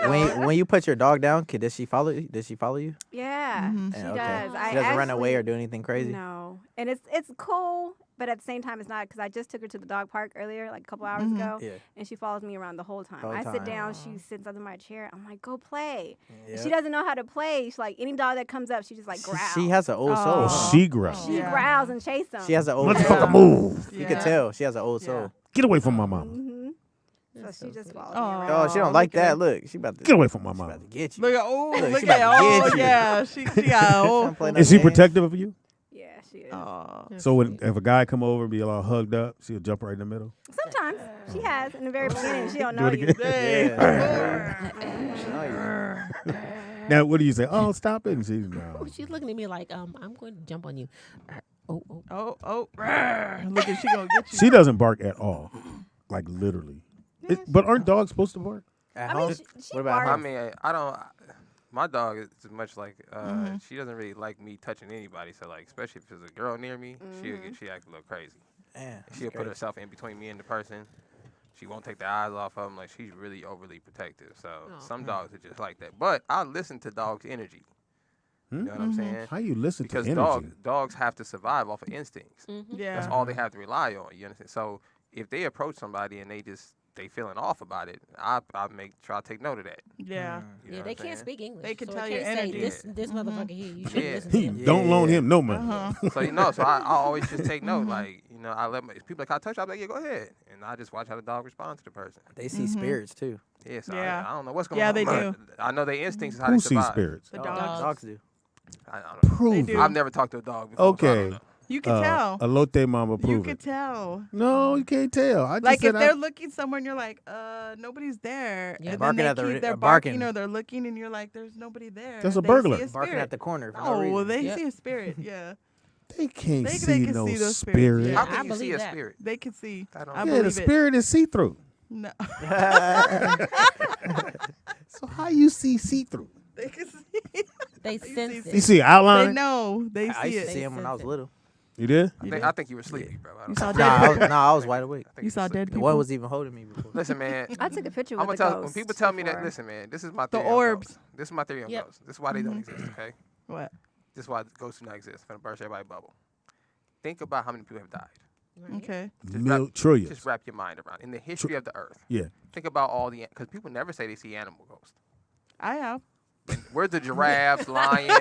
when you put your dog down, does she follow you? Does she follow you? Yeah, she Yeah, okay. does. She doesn't run away or do anything crazy? No, and it's cool, but at the same time, it's not because I just took her to the dog park earlier, like a couple hours ago, Yeah. and she follows me around the whole time. Whole I sit time. down, she sits under my chair. I'm like, go play. And Yep. she doesn't know how to play. She's like, any dog that comes up, she just like growls. She has an old soul. Oh, huh? she growls. She Yeah. growls and chases them. She has an old Motherfucker, soul. move. You can tell she has an old soul. Get away from my mama. So she just follows Oh. me around. Oh, she don't like that. Look, she about to Get away from my about mama. to get you. Look at Look, look she at about to get you. yeah. She got Don't play no Is she games. protective of you? Yeah, she is. Oh. So if a guy come over and be all hugged up, she'll jump right in the middle. Sometimes she has. In the very beginning, she don't Do know it you. again. Yeah. Now, what do you say? Oh, stop it. And she's no. She's looking at me like, I'm going to jump on you. Oh. Look at she gonna get you. She doesn't bark at all, like literally. But aren't dogs supposed to bark? At I mean, home? she What about barks. I mean, I don't. My dog is much like she doesn't really like me touching anybody. So like, especially if there's a girl near me, she act a little crazy. Man, She'll put herself in between me and the person. She won't take the eyes off of them. Like she's really overly protective. So some dogs are just like that. But I listen to dogs' energy. You know what I'm saying? How you listen Because to energy? dogs have to survive off of instincts. Yeah. That's all they have to rely on. You understand? So if they approach somebody and they feeling off about it, I try to take note of that. Yeah. You know Yeah, what they I'm can't saying? speak English. They can so tell I your can't say energy. this motherfucker here. You shouldn't Yeah. listen to him. Don't loan him no money. Uh-huh. So I always just take note. Like I let if people like I touch, I'm like, yeah, go ahead, and I just watch how the dog responds to the person. They see spirits too. Yeah, so Yeah. I don't know what's going Yeah, on. they but do. I know their instincts is how Who they sees survive. spirits? The Dogs. dogs. Dogs do. I don't know. Prove do. it. I've never talked to a dog before. So I Okay. don't know. You can tell. Elote mama, You prove can it. tell. No, you can't tell. I just Like said if they're looking somewhere and you're like, nobody's there. Yeah. And Barking then at the- they're barking. barking or they're looking and you're like, there's nobody there. That's a They burglar. see a Barking spirit. at the corner for no Oh, reason. they Yep. see a spirit. Yeah. they can't They see can no see those spirits, spirit. yeah. How can I you see believe a that. spirit? They can see. I don't I know. Yeah, the believe it. spirit is see through. No. So how you see see through? They can see. They see sense You it. see They outline? know. They I see used to it. see him when I was sense it. little. You did? I think you were sleepy, bro. I You don't saw know. dead I was wide awake. I think You saw were dead sleepy. The people. one was even holding me before. Listen, man. I took a picture I'm with gonna the tell when ghost people tell me that. before. Listen, man. This is my The theory on orbs. ghosts. This is my theory on Yep. ghosts. This is why they don't exist. Okay. What? This is why ghosts do not exist. I'm gonna burst everybody's bubble. Think about how many people have died. Okay. Trillions. Just wrap your mind around in the history of the earth. Yeah. Think about all the because people never say they see animal ghosts. I have. Where's the giraffes, lions,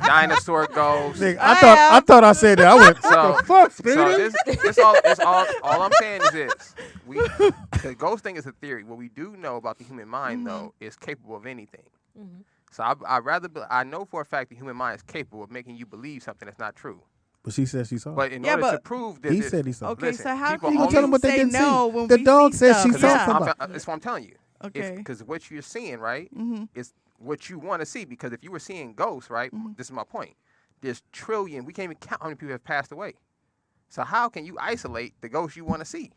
dinosaur ghosts? Nigga, I thought I said that. I went, So, what the fuck, Speedy? so this all I'm saying is this. The ghost thing is a theory. What we do know about the human mind, though, is capable of anything. So I know for a fact the human mind is capable of making you believe something that's not true. But she said she saw it. But in Yeah, order to but prove that He said he saw it. Okay, listen, so how people can You only- tell them what they say didn't no see. when The we dog see said stuff? she Because saw Yeah. somebody. that's what I'm telling you. Okay. Because what you're seeing, right, Mhm. is what you want to see. Because if you were seeing ghosts, right, this is my point. There's trillion. We can't even count how many people have passed away. So how can you isolate the ghosts you want to see?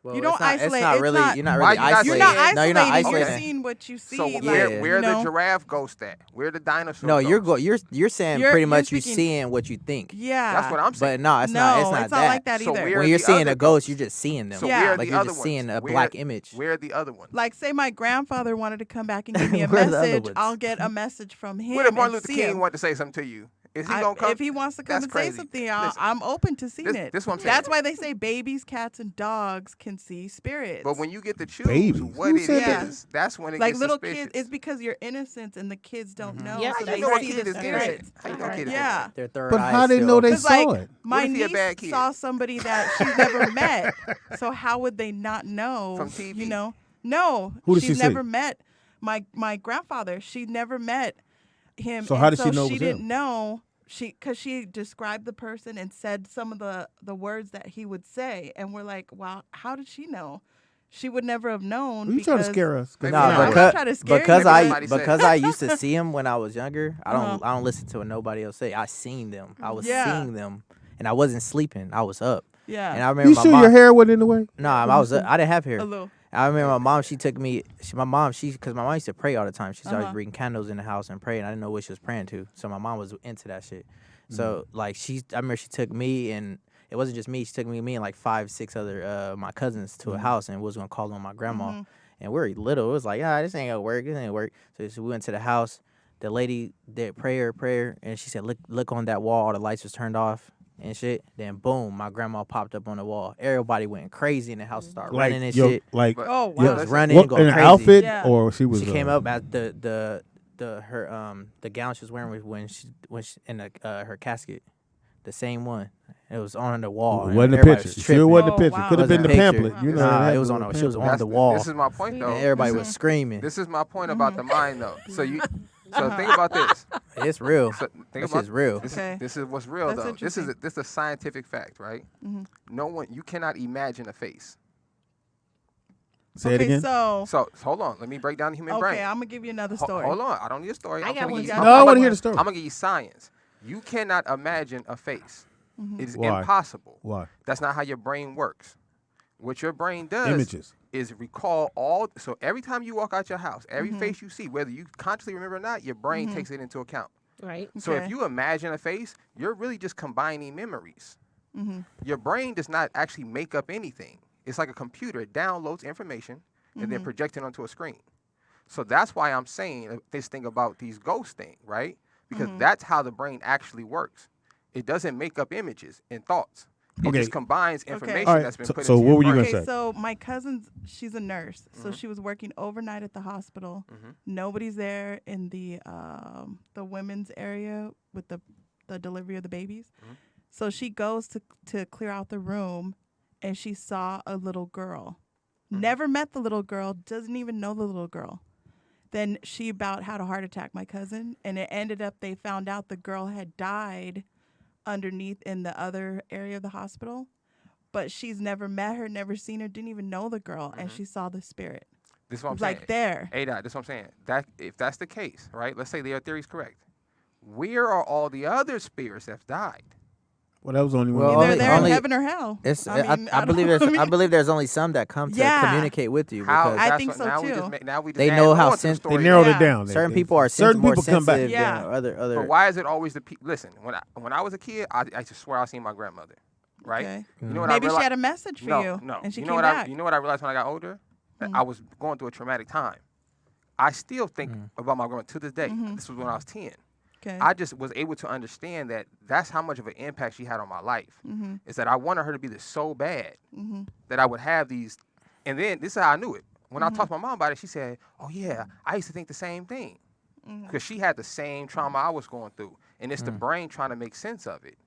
Well, You don't it's not, isolate, It's not it's really. not- You're not Why really you not isolating. You're not isolating. No, you're not You're isolating. seeing what you see. So like, where you know? the giraffe ghost at? Where the dinosaur? No, ghost? you're saying You're- pretty you're much you're speaking- seeing what you think. Yeah. That's what I'm saying. But no, it's no, not. It's not that. like that So either. where- When you're the seeing other a ghost, ghosts? you're just seeing them. So Yeah. where are Like the you're other just ones? seeing a Where- black image. Where are the other ones? Like, say my grandfather wanted to come back and give me a Where are the other message. ones? I'll get a message from him. Where did Martin and Luther see King him. want to say something to you, Is he gonna come? If he wants to come That's and crazy. say something, Listen, I'm open to seeing it. This what I'm saying. That's why they say babies, cats, and dogs can see spirits. But when you get to choose Babies? what Who it said that? is, that's when it like gets little suspicious. kids, it's because you're innocent and the kids don't know. Yeah, so so they know a see kid the is innocent? spirits. How you know a kid is Yeah. innocent? Their third But eye how they still- know they Because saw like it? my What if he a niece bad kid? saw somebody that she's never met, so how would they not know? From TV? You know, no. Who did she she's see? never met my grandfather. She never met him. So and how did she know it She was didn't him? know. Because she described the person and said some of the words that he would say, and we're like, wow, how did she know? She would never have known. You trying to because- scare us? Maybe Nah, not. I'm because, not trying to scare because you, I Somebody said. because I used to see him when I was younger. I Uh-huh. don't listen to what nobody else say. I seen them. I was Yeah. seeing them, and I wasn't sleeping. I was up. Yeah. And I remember You my sure mom. your hair went in the way? No, I was. I didn't have hair. A little. I remember my mom. She took me. Because my mom used to pray all the time. She started Uh-huh. reading candles in the house and praying. I didn't know what she was praying to. So my mom was into that shit. So like I remember she took me, and it wasn't just me. She took me and like 5, 6 other my cousins to a house and was gonna call on my grandma. And we were little. It was like, this ain't gonna work. This ain't work. So we went to the house. The lady did prayer, and she said, look on that wall. All the lights was turned off and shit. Then boom, my grandma popped up on the wall. Everybody went crazy in the house, started running and shit. Like But- Oh They wow. was running, what, going in an crazy. outfit, Yeah. or she was? She came up at the gown she was wearing when she in her casket, the same one. It was on the wall. It and wasn't the everybody picture. was Sure, tripping. wasn't the Oh, picture. wow. Could have been the Wasn't a pamphlet. picture. You know, Nah, that it was happened on. with She was on That's- the wall. This is my point, though. And everybody was screaming. This is my point about the mind, though. So think about this. It's real. So think This about is real. Okay. This is what's real, That's though. This is interesting. a scientific fact, right? No one, you cannot imagine a face. Say it Okay, again. so So hold on, let me break down the human brain. okay, I'm gonna give you another story. Hold on, I don't need a story. I I'm got finna one give you- too. No, I wanna hear the story. I'm gonna give you science. You cannot imagine a face. It is Why? impossible. Why? That's not how your brain works. What your brain does Images. is recall all. So every time you walk out your house, every face you see, whether you consciously remember or not, your brain takes it into account. Right. So if Okay. you imagine a face, you're really just combining memories. Your brain does not actually make up anything. It's like a computer. It downloads information and then projects it onto a screen. So that's why I'm saying this thing about these ghost thing, right? Because that's how the brain actually works. It doesn't make up images and thoughts. It Okay. just combines information All right, that's been so- put so into what your were you brain. gonna Okay, say? so my cousin, she's a nurse, so she was working overnight at the hospital. Nobody's there in the women's area with the delivery of the babies. So she goes to clear out the room, and she saw a little girl. Never met the little girl, doesn't even know the little girl. Then she about had a heart attack, my cousin, and it ended up they found out the girl had died underneath in the other area of the hospital. But she's never met her, never seen her, didn't even know the girl, and she saw the spirit. This is what I'm Like saying. there. This is what I'm saying. That if that's the case, right? Let's say their theory is correct. Where are all the other spirits that died? Well, that was only Well, one. Either only- they're only- in heaven or hell. It's. I mean, I believe don't- there's. I believe there's only some that come to Yeah. communicate with you How? because I That's think what- so now we too. just now we just They add know on how to the sen- story. They narrowed Yeah. it down. certain people are certain more people come back. sensitive Yeah. than other. But why is it always the people? Listen, when I was a kid, I just swear I seen my grandmother. Right? Okay. You know what Maybe I she realized? had a message for you, No. and she you came know what back. You know what I realized when I got older? That I was going through a traumatic time. I still think about my grandma to this day. This was when I was 10. Okay. I just was able to understand that that's how much of an impact she had on my life. Is that I wanted her to be this so bad that I would have these. And then this is how I knew it. When I talked to my mom about it, she said, "Oh yeah, I used to think the same thing," because she had the same trauma I was going through, and it's the brain trying to make sense of it.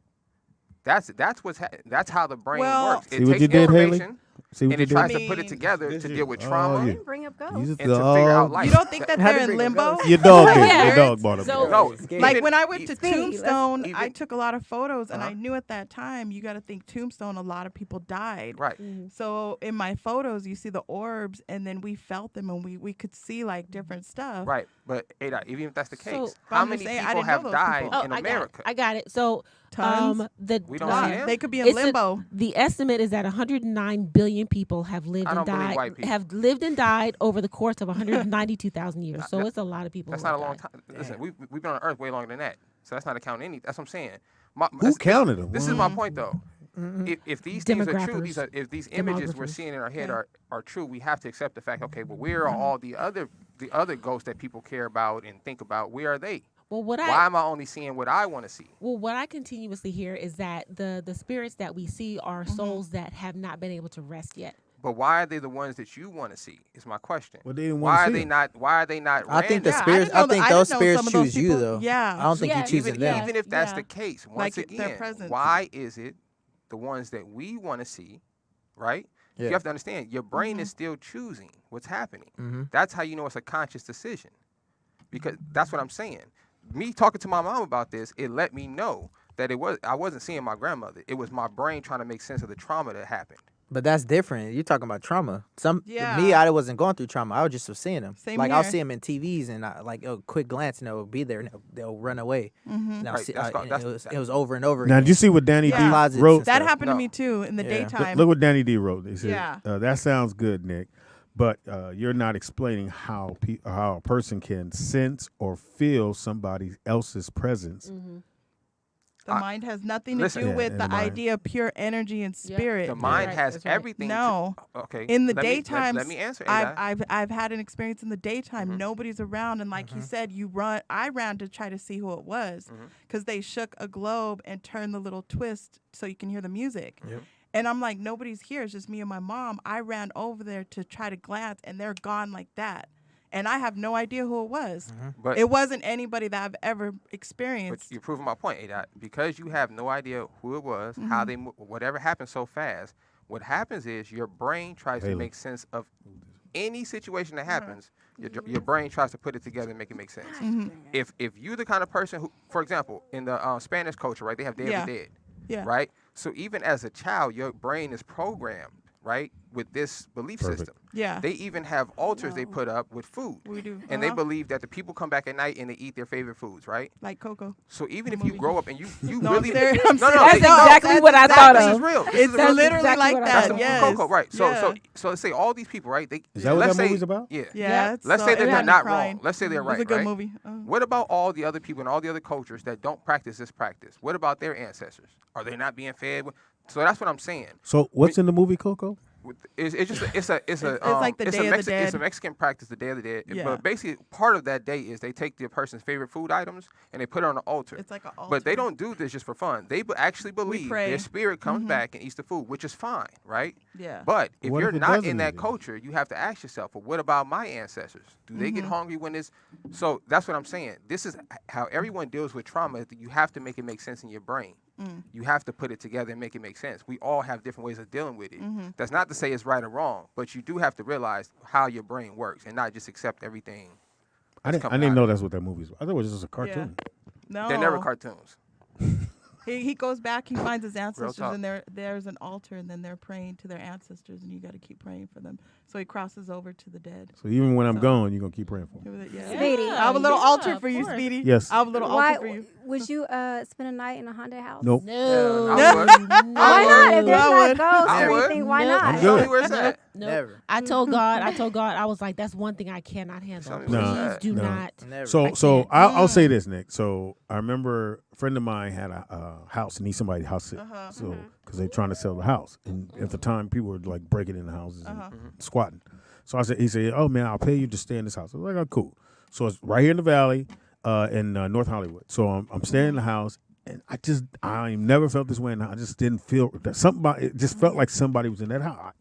That's that's how the brain Well- works. It See what takes you did, Haley? information See what and you it tries did? to put it together This to is- deal with oh, trauma yeah. Didn't bring up You ghosts. just and to figure out life. You don't think that How they're did in they go limbo? ghost? Your dog did. Yeah. Your dog bought him. So- No, Like when I went to Speedy, Tombstone, I even- took a lot of photos, and I Uh-huh. knew at that time you got to think Tombstone. A lot of people died. right. So in my photos, you see the orbs, and then we felt them, and we could see like different stuff. Right, but Ada, even if that's the case, So- But how I'm many just saying, I people didn't know have those died people. in I America? got it. So Tons. We don't Why? see them. They could be in It's a- limbo. the estimate is that 109 billion people have lived I and don't believe died, white people. have lived and died over the course of 192,000 years. So it's a lot of people. That's who not a have long died. time. Listen, we've been on Earth way longer than that, so that's not accounting any. That's what I'm saying. Who counted them? This is my point, though. If these things are true, Demographers. if these images we're Demographers. seeing in our head Okay. are true, we have to accept the fact. Okay, but where are all the other ghosts that people care about and think about? Where are they? Well, Why am I only seeing what I want to see? Well, what I continuously hear is that the spirits that we see are souls that have not been able to rest yet. But why are they the ones that you want to see? Is my question. Well, they didn't why want to are see they them. not? Why are they not? I think the Yeah, I spirits. didn't know I think I those didn't know spirits some of those choose you people- though. yeah. I don't think Yeah, you choosing even, them. even if that's Yeah. the case, Like once their again, presence. why is it the ones that we want to see, right? Yeah. You have to understand, your brain is still choosing what's happening. Mm-hmm. That's how you know it's a conscious decision. Because that's what I'm saying. Me talking to my mom about this, it let me know that I wasn't seeing my grandmother. It was my brain trying to make sense of the trauma that happened. But that's different. You're talking about trauma. Yeah. Me, I wasn't going through trauma. I was just seeing them. Same Like I'll here. see them in TVs and a quick glance and they'll be there and they'll run away. And I'll Right, see, that's called- and that's- it was over and over Now, again. did you see what Danny Yeah. D Closets wrote? and That stuff. happened to No. me too in the Yeah. daytime. Look what Danny D wrote. He said, Yeah. that sounds good, Nick, but you're not explaining how a person can sense or feel somebody else's presence. The mind has nothing to Listen. do Yeah, with and the the mind. idea of pure energy and Yeah. spirit. The mind Right, has that's right. everything. No. Okay. In the let me- daytime, let me answer. Ada. I've had an experience in the daytime. Nobody's around, and like he said, I ran to try to see who it was because they shook a globe and turned the little twist so you can hear the music. Yep. And I'm like, nobody's here. It's just me and my mom. I ran over there to try to glance, and they're gone like that. And I have no idea who it was. But It wasn't anybody that I've ever But experienced. you're proving my point, Ada. Because you have no idea who it was, how they, whatever happened so fast. What happens is your brain tries to Haley. make sense of any situation that happens. Your brain tries to put it together and make it make sense. If you're the kind of person who, for example, in the Spanish culture, right, they have Day of the Dead, Yeah. right? So even as a child, your brain is programmed, right, with this belief Perfect. system. Yeah. They even have altars they put up with food. We do. And they Uh-huh. believe that the people come back at night and they eat their favorite foods, right? Like Coco. So even if you grow up and you No, really I'm serious. I'm no, serious. no, That's no, exactly what I thought this of. is real. This It's is real. literally exactly like what I that. That's the thought. Yes. Coco, right? So Yeah. so let's say all these people, right? They Is that what let's that say, movie's about? Yeah. Yeah. Yep. Let's so say it that they're had me not crying. wrong. Let's say they're It was right. a good right? movie. What about all the other people and all the other cultures that don't practice this practice? What about their ancestors? Are they not being fed? So that's what I'm saying. So what's in the movie Coco? It's just it's like the it's Day a of the It's a Dead. Mexican practice, the Day of the Dead. Yeah. But basically, part of that day is they take the person's favorite food items and they put it on an altar. It's like an altar. But they don't do this just for fun. They actually believe pray. their spirit comes back and eats the food, which is fine, right? Yeah. But if What you're if it not doesn't in eat that it? culture, you have to ask yourself, well, what about my ancestors? Do they get hungry when this? So that's what I'm saying. This is how everyone deals with trauma. Is that you have to make it make sense in your brain. You have to put it together and make it make sense. We all have different ways of dealing with it. That's not to say it's right or wrong, but you do have to realize how your brain works and not just accept everything. I that's didn't coming out know of it. that's what that movie was. I thought it was just a cartoon. No. They're never cartoons. He goes back, he finds his ancestors, talk. and there's an altar, and then they're praying to their ancestors, and you got to keep praying for them. So he crosses over to the dead. So even when I'm So- gone, you're gonna keep praying for me. Yeah. Speedy. I have a little Yeah, altar of for you, course. Speedy. Yes. I have a little Why altar for you. would you spend a night in a haunted house? Nope. No. I would. Why not? If there's I not would. ghosts I or would. anything, why No. not? I'm Show good. me where it's at. Nope. Never. I told God, I was like, that's one thing I cannot handle. Tell me Please where it's at. do No. not. Never. So can't. I'll say this, Nick. So I remember a friend of mine had a house and need somebody to house it. So because they're trying to sell the house, and at the time people were like breaking into houses and squatting. So he said, "Oh man, I'll pay you to stay in this house." I was like, "Oh, cool." So it's right here in the valley, in North Hollywood. So I'm staying in the house, and I never felt this way, and I just didn't feel that something about it. Just felt like somebody was in that house.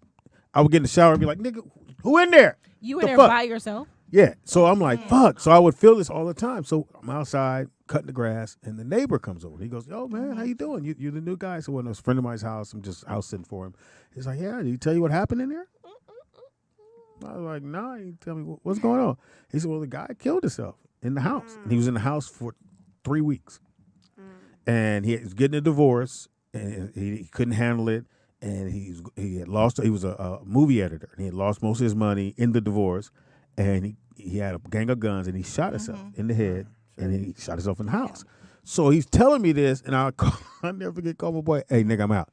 I would get in the shower and be like, "Nigga, who in there?" You The in there fuck? by yourself? Yeah. So I'm like, fuck. So I would feel this all the time. So I'm outside cutting the grass, and the neighbor comes over. He goes, "Yo, man, how you doing? You're the new guy." So when it was a friend of mine's house, I'm just house sitting for him. He's like, "Yeah, did he tell you what happened in there?" I was like, "Nah, he didn't tell me what's going on." He said, "Well, the guy killed himself in the house. And he was in the house for 3 weeks. And he was getting a divorce, and he couldn't handle it. And he had lost. He was a movie editor, and he had lost most of his money in the divorce. And he had a gang of guns, and he shot himself in the head, and then he shot himself in the house. So he's telling me this, and I never forget. Call my boy, "Hey, nigga, I'm out."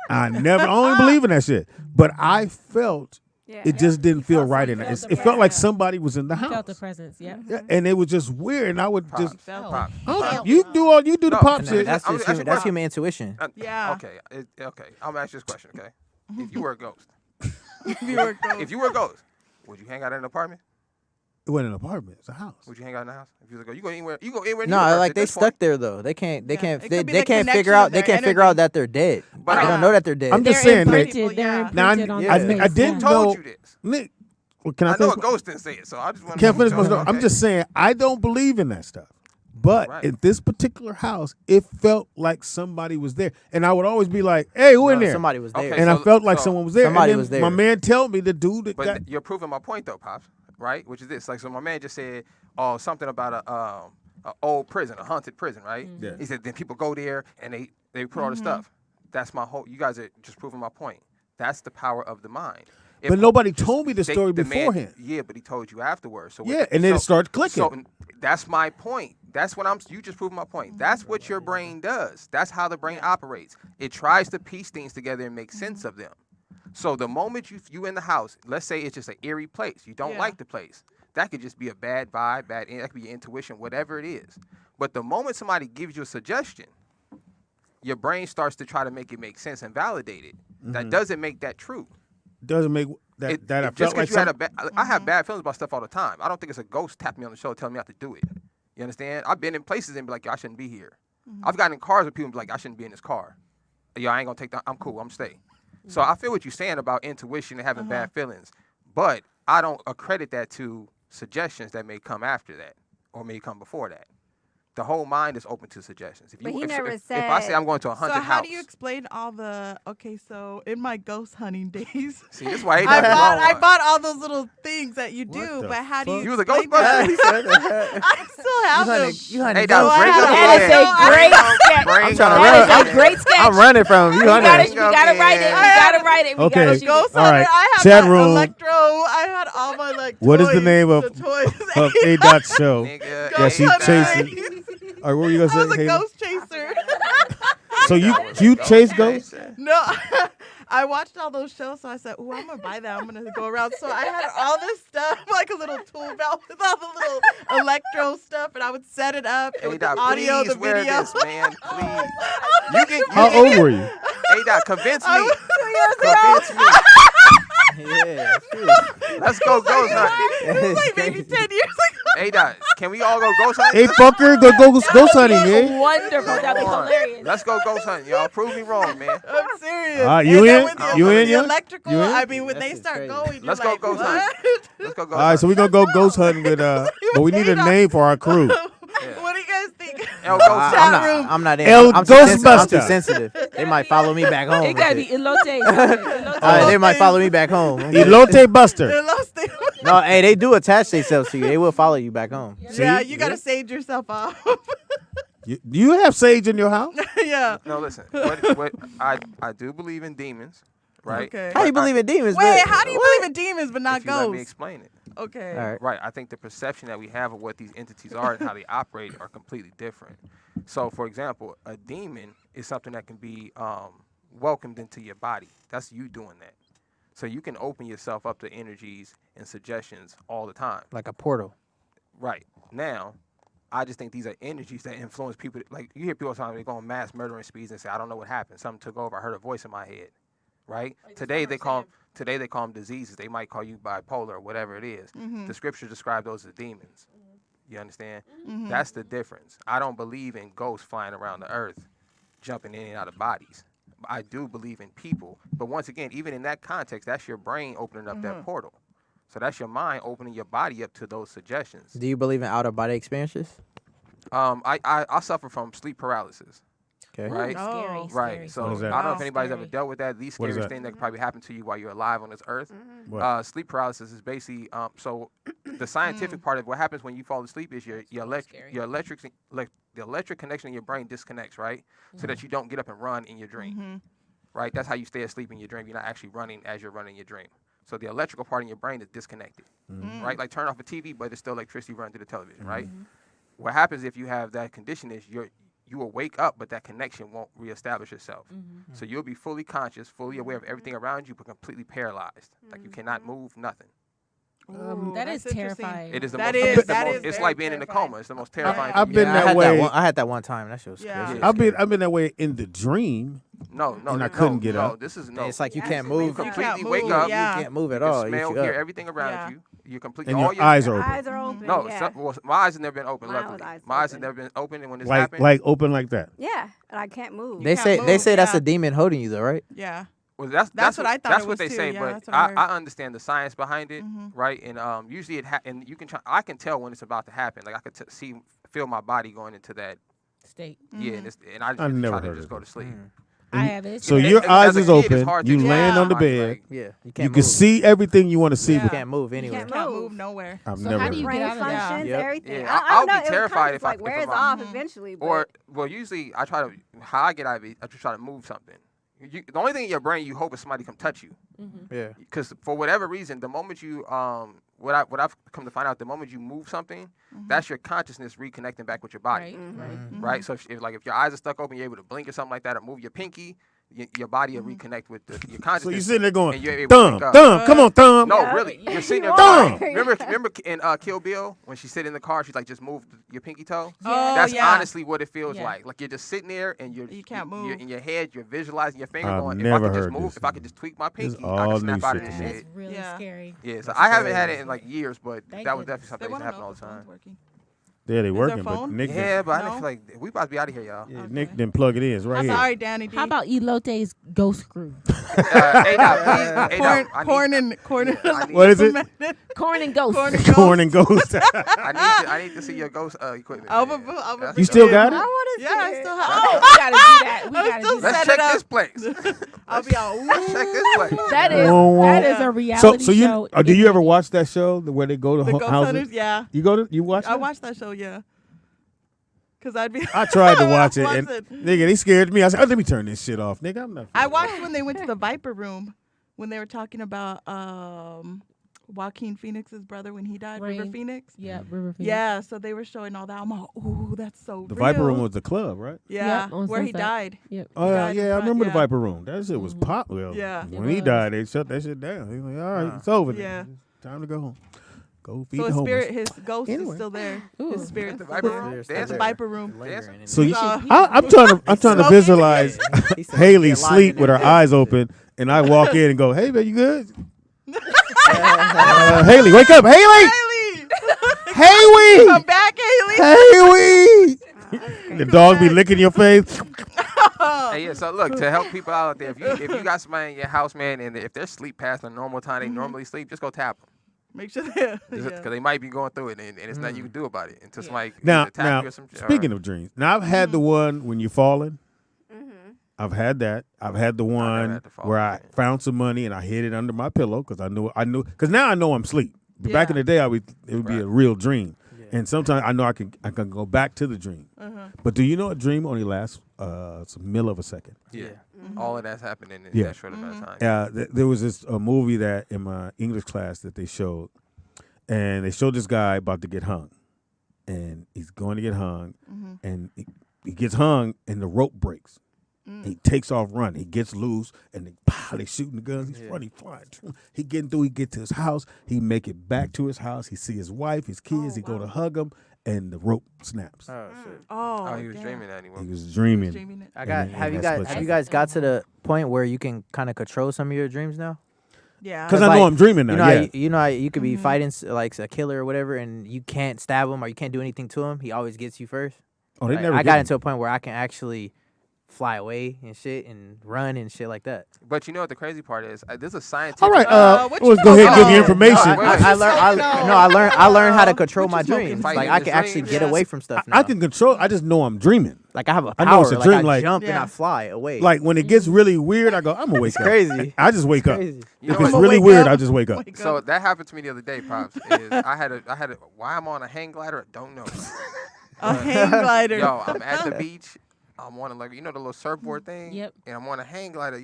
I don't believe in that shit, but I felt Yeah. it just didn't feel right in you there. felt It the felt like presence. somebody was in the You felt house. the presence, yeah. Yeah, and it was just weird, and I would just. Props. Oh, you do the No, pop And shit. that's I'm just just- human, that's human intuition. Yeah. Okay. Okay. I'm gonna ask you this question. Okay. If you were a ghost, If you were a ghost. if you were a ghost, would you hang out in an apartment? wasn't an apartment. It's a house. Would you hang out in the house? If you was like, you go anywhere. You go anywhere. in the No, universe like at they this stuck point. there though. They can't. They Yeah, can't. it They, could be they the can't figure connection out. of They their can't figure out energy. that they're dead. But they I- don't know that they're dead. I'm just They're saying, Nick. imprinted. They're Yeah. Now, I, imprinted on yeah. the I space. didn't Who told know. you this? Nick, well, can I I know finish? a ghost didn't say it, so I just want Can't to finish my story. I'm just saying I don't believe in that stuff. But Right. in this particular house, it felt like somebody was there, and I would always be like, "Hey, who in there?" Somebody was there. Okay, and I so- felt like so someone was there. somebody and then was there. My man tell me the dude that But got. you're proving my point though, Pops. Right? Which is this? Like, so my man just said, oh, something about a old prison, a haunted prison, right? Yeah. He said then people go there and they put all the stuff. That's my whole. You guys are just proving my point. That's the power of the mind. If But nobody told me the they- story the man- beforehand. Yeah, but he told you afterwards. So Yeah, and then it started clicking. So that's my point. That's what you just proved my point. That's what your brain does. That's how the brain operates. It tries to piece things together and make sense of them. So the moment you in the house, let's say it's just an eerie place. You don't Yeah. like the place. That could just be a bad vibe, that could be your intuition, whatever it is. But the moment somebody gives you a suggestion, your brain starts to try to make it make sense and validate it. That doesn't make that true. Doesn't make that. It- that I it- felt just like because you had some- I have bad feelings about stuff all the time. I don't think it's a ghost tapping me on the shoulder telling me not to do it. You understand? I've been in places and be like, yo, I shouldn't be here. I've gotten in cars with people and be like, I shouldn't be in this car. Yo, I ain't gonna take that. I'm cool. I'm stay. So I feel what you're saying about intuition and having bad feelings, but I don't accredit that to suggestions that may come after that or may come before that. The whole mind is open to suggestions. If But he never if I say said- I'm going to a So haunted how house, do you explain all the? Okay, so in my ghost hunting days, see, this is why I bought all those little things that you do. the But how do fuck? you? You was a explain Ghostbuster? that? I still have them. Hey, dog, I break have up it. your That ass. is a great Bring I'm trying to them run. That is up. a great sketch. I'm running from you. We gotta, Hunter. we gotta write it. We gotta write it. We Okay. gotta shoot Ghost it. All hunter. right. I have Chat that room. electro. I had all my like. What is the toys, name of- the toys? of A Dot's show? Nigga, Yeah, she Ghost chasing. hunting. Or what were you gonna say? I was a Haley? ghost chaser. So you chase ghosts? No, I watched all those shows, so I said, "Ooh, I'm gonna buy that. I'm gonna go around." So I had all this stuff, like a little tool belt with all the little electro stuff, and I would set it up Hey, with the Doc, audio, please the wear video. this, man. Please. You can. How old were you? Hey, Doc, convince I me. was 2 years ago. Convince me. Yeah. Let's go ghost hunting. It was like maybe 10 years ago. Hey, Doc, can we all go ghost hunting? Hey, fucker, go ghost hunting, eh? Wonderful. That'd be Come on. hilarious. Let's go ghost hunting, y'all. Prove me wrong, man. I'm serious. You And then in? with the- You with in, the yeah? electrical, You in? I mean, when they That's start crazy. going, you're Let's go like, ghost what? hunting. Let's go ghost All right, so hunting. we're gonna go ghost hunting with but we need a name for our crew. What do you guys think? El Ghost Chat Hunter. I'm not in. El I'm too sensitive. I'm too Ghostbuster. sensitive. They might follow me back home. It and gotta shit. be elote. They might follow me back home. Elote Buster. They're lost. No, hey, they do attach themselves to you. They will follow you back home. Yeah, See? you gotta sage yourself off. You have sage in your house? Yeah. No, listen. What I do believe in demons, right? Okay. How you believe in demons? Wait, man? how do you believe in demons but not If you let me ghosts? explain it. Okay. All right. Right. I think the perception that we have of what these entities are and how they operate are completely different. So, for example, a demon is something that can be welcomed into your body. That's you doing that. So you can open yourself up to energies and suggestions all the time. Like a portal. Right. Now, I just think these are energies that influence people. Like, you hear people all the time, they go on mass murdering sprees and say, I don't know what happened. Something took over. I heard a voice in my head. Right? Today they call them diseases. They might call you bipolar or whatever it is. The scriptures describe those as demons. You understand? That's the difference. I don't believe in ghosts flying around the earth, jumping in and out of bodies. I do believe in people. But once again, even in that context, that's your brain opening up that portal. So that's your mind opening your body up to those suggestions. Do you believe in out of body experiences? I suffer from sleep paralysis. Okay. Right? Scary. Right. Scary. So What is that? I don't know if Wow. anybody's ever Scary. dealt with that. The What is scariest that? thing that could probably happen to you while you're alive on this earth. What? Sleep paralysis is basically so the scientific part of what happens when you fall asleep is the electric connection in your brain disconnects, right? So that you don't get up and run in your dream. Right? That's how you stay asleep in your dream. You're not actually running as you're running your dream. So the electrical part in your brain is disconnected. Right? Like turn off a TV, but there's still electricity running through the television, right? What happens if you have that condition is you will wake up, but that connection won't reestablish itself. So you'll be fully conscious, fully aware of everything around you, but completely paralyzed. Like you cannot move nothing. Ooh, That is that's interesting. terrifying. It is the That most. is- It's, the that most, is it's very like being in a terrifying. coma. It's the most terrifying. I've been I that had way. I had that one time. That shit was Yeah. crazy. I've been that way in the dream. No, and I couldn't get up. This is no. It's like you Yeah, can't actually, move. you completely can't wake move, up. yeah. You can't move at You all. can You smell, should hear up. everything around Yeah. you. You're completely. And all your eyes are Your open. eyes are open. No, yeah. my eyes have never been open. Mine was Luckily, eyes my eyes have open. never been open, and when this Like happened, open like that. Yeah, and I can't move. They can't say move, that's yeah. a demon holding you though, right? Yeah. well, That's what I thought That's it what was they too. say, Yeah, but that's what I heard. I understand the science behind it, Mhm. right? And usually and you can I can tell when it's about to happen. Like I could feel my body going into that. State. Yeah, and I just I've really never try to heard just of go it. to sleep. I have it. So Yeah, your as eyes a is kid, it's open. hard to You do. laying on the Like, bed. Yeah, you You can't can move. see everything you want to see. Yeah. You can't move anywhere. can't Can't move. move nowhere. I've So never how heard do you of it. Brain get out of that? functions, Yep. everything. Yeah, I I'll don't know. be It terrified kind of if I- like if wears I'm- off Mhm. eventually. But Or usually I try to how I get out of it. I just try to move something. The only thing in your brain you hope is somebody come touch you, Yeah. because for whatever reason, the moment you what I've come to find out, the moment you move something, that's your consciousness reconnecting back with your body, right? So if your eyes are stuck open, you're able to blink or something like that, or move your pinky, your body will reconnect with your consciousness. So you sitting there going, and you're able to thumb, wake up. thumb, come on, thumb. No, Yeah. really, you're sitting there. Thumb. going, remember in Kill Bill when she sit in the car, she's like just move your pinky toe. Oh, That's yeah. honestly what it feels Yeah. like. Like you're just sitting there and You can't you're move. in your head. You're visualizing your finger I've going. If I never could just heard move, this. if I could just tweak my This is pinky, I all can snap new out of shit this to me. That's shit. really Yeah. scary. Yeah, so I haven't had it in like years, but Thank that was goodness. definitely something They that used to want to happen know all if the the phone's time. working. Yeah, they there working, phone? but Nick, Yeah, but I No? feel like we about to be out of here, y'all. Nick didn't plug it in. It's right I'm here. sorry, Danny D. How about Elote's ghost screw? Hey, now, please, hey, corn, no, I need- corn and corn and I need- What is it? Corn and ghost. Corn and Corn and ghost. I need to see your ghost equipment. I'll man. bring You still it. got it? I want to Yeah, I still have. Oh, we gotta do that. We I'm gotta still do that. Let's set check it up. this place. I'll be all. Let's check this place. That is Whoa, whoa. that is Yeah. a reality So you show. do you ever watch that show where they go to The ghost houses? hunters, yeah. You watch I it? watched that show, yeah. Cause I'd be. I tried to watch it, I and wasn't. nigga, they scared me. I said, "Oh, let me turn this shit off, nigga." I'm not. I watched when they went to the Viper Room when they were talking about Joaquin Phoenix's brother when he died, River Rain. Phoenix. Yeah, River Phoenix. Yeah, so they were showing all that. I'm like, ooh, that's so The real. Viper Room was the club, right? Yeah, Yep, on where he Sunset. died. Yep. Oh He yeah, died in yeah. I front, remember the yeah. Viper Room. That shit was popular. Yeah. When It he was. died, they shut that shit down. He was like, all right, it's over. Yeah. Now. Time to go home. Go feed So the his homeless. spirit, his ghost Anyway. is still there. Ooh. His spirit. The Viper Room? There's Dancing? The Viper Room. Lingering in So it. you, Uh, I'm trying to visualize He said Haley he's alive sleep in with her there. eyes open, and I walk in and go, "Hey, man, you good?" Haley, wake up, Haley! Haley, Haley! come back, Haley. Haley! The dog be licking your face. Hey, yeah, so look, to help people out there, if you got somebody in your house, man, and if they're sleep past the normal time they normally sleep, just go tap them. Make sure they're. Because they might be going through it, and it's nothing you can do about it until somebody Now, either tap you or some shit. speaking of dreams, now I've had the one when you're falling. I've had that. I've had the one had to fall where in I it. found some money and I hid it under my pillow because I knew because now I know I'm asleep. But back in Yeah. the day, it would be a real dream, and sometimes I know I can go back to the dream. But do you know a dream only lasts a mill of a second? Yeah. All of that's happening in Yeah. that short amount of time. There was this movie that in my English class that they showed, and they showed this guy about to get hung, and he's going to get hung, and he gets hung, and the rope breaks. He takes off running. He gets loose, and they shooting the guns. He's running, flying. He getting through. He get to his house. He make it back to his house. He see his wife, his kids. He go to hug them, and the rope snaps. Oh shit! Oh, He was damn. dreaming that He anymore. was dreaming. Dreaming it. I got. And Have you that's guys? what- Have you guys got to the point where you can kind of control some of your dreams now? Yeah. Because I know I'm dreaming now. You know, how Yeah. you know, how you could be fighting like a killer or whatever, and you can't stab him or you can't do anything to him. He always gets you first. Oh, they Like, never. I get got me. into a point where I can actually fly away and shit and run and shit like that. But you know what the crazy part is? There's a scientific. All right. what Let's you go ahead and give smoking you on? information. No, I learned how to control What my you smoking? dreams. Fighting Like I his can actually dreams. get Yes. away from stuff now. I can control. I just know I'm dreaming. Like I have a I know power. it's a Like dream, I like- jump and Yeah. I fly away. Like when it gets really weird, I go, I'm gonna wake it's up. crazy. I just wake up. Crazy. You know If it's what? really Wake weird, up. I just wake up. Wake So up. that happened to me the other day, Pops. Is I had a why I'm on a hang glider, I don't know. A hang glider. Yo, I'm at the beach. I'm on the little surfboard thing. Yep. And I'm on a hang glider,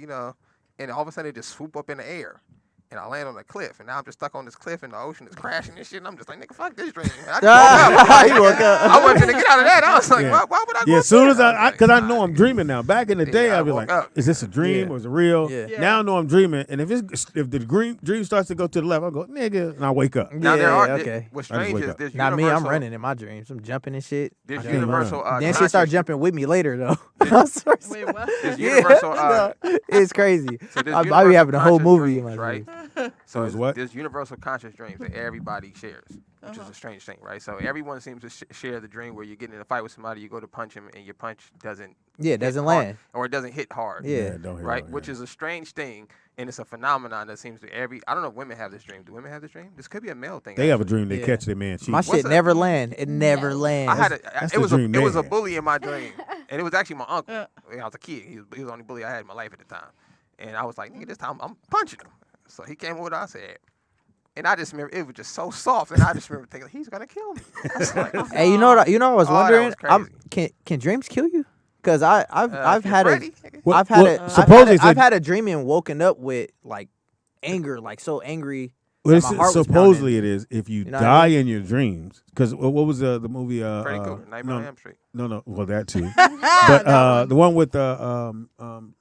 and all of a sudden it just swoop up in the air. And I land on a cliff, and now I'm just stuck on this cliff, and the ocean is crashing and shit. And I'm just like, nigga, fuck this dream. Man. I He woke up. I wasn't gonna get out of that. I was like, Yeah. why would I go Yeah, as soon as there? because I Nah, know I'm dreaming now. Back in the day, Yeah, I I'd be woke like, up. is this a dream Yeah. or is it real? Yeah. Yeah. Now I know I'm dreaming, and if the dream starts to go to the left, I go, nigga, and I wake up. Now there Yeah, are okay. what's I just strange wake is up. there's Not me. I'm universal- running in my dreams. I'm jumping and shit. There's can't universal. Then she start jumping with me later though. I swear to Wait, God. what? There's Yeah, universal. no, it's crazy. So there's I be universal having a whole conscious movie in my dreams, right? dreams. So Is what? there's universal conscious dreams that everybody shares, which is a strange thing, right? So everyone seems to share the dream where you're getting in a fight with somebody, you go to punch him, and your punch doesn't. Yeah, it doesn't hit hard, land. or it doesn't hit hard. Yeah. don't hit Right, hard, which yeah. is a strange thing, and it's a phenomenon that seems to I don't know if women have this dream. Do women have this dream? This could be a male thing. They have a actually. dream they Yeah. catch their man cheating. My What's shit a- never land. It never I lands. had That's it the was a dream it was they a had. bully in my dream, and it was actually my uncle. When I was a kid. He was the only bully I had in my life at the time, and I was like, nigga, this time I'm punching him. So he came over what I said. And I just remember it was just so soft, and I just remember thinking he's gonna kill me. I was like, Hey, you know what? I was Oh, that wondering. was crazy. Can dreams kill you? Because I've you're had Freddy, a nigga. Well, I've had well, a I've supposedly had a, I've it's a- had a dream and woken up with like anger, like so angry. Well, that it's, my heart was supposedly pounding. it is if you, You know what I die mean? in your dreams. Because what was the movie? Freddy Krueger, Nightmare on Elm Street. No, well that too. But the one with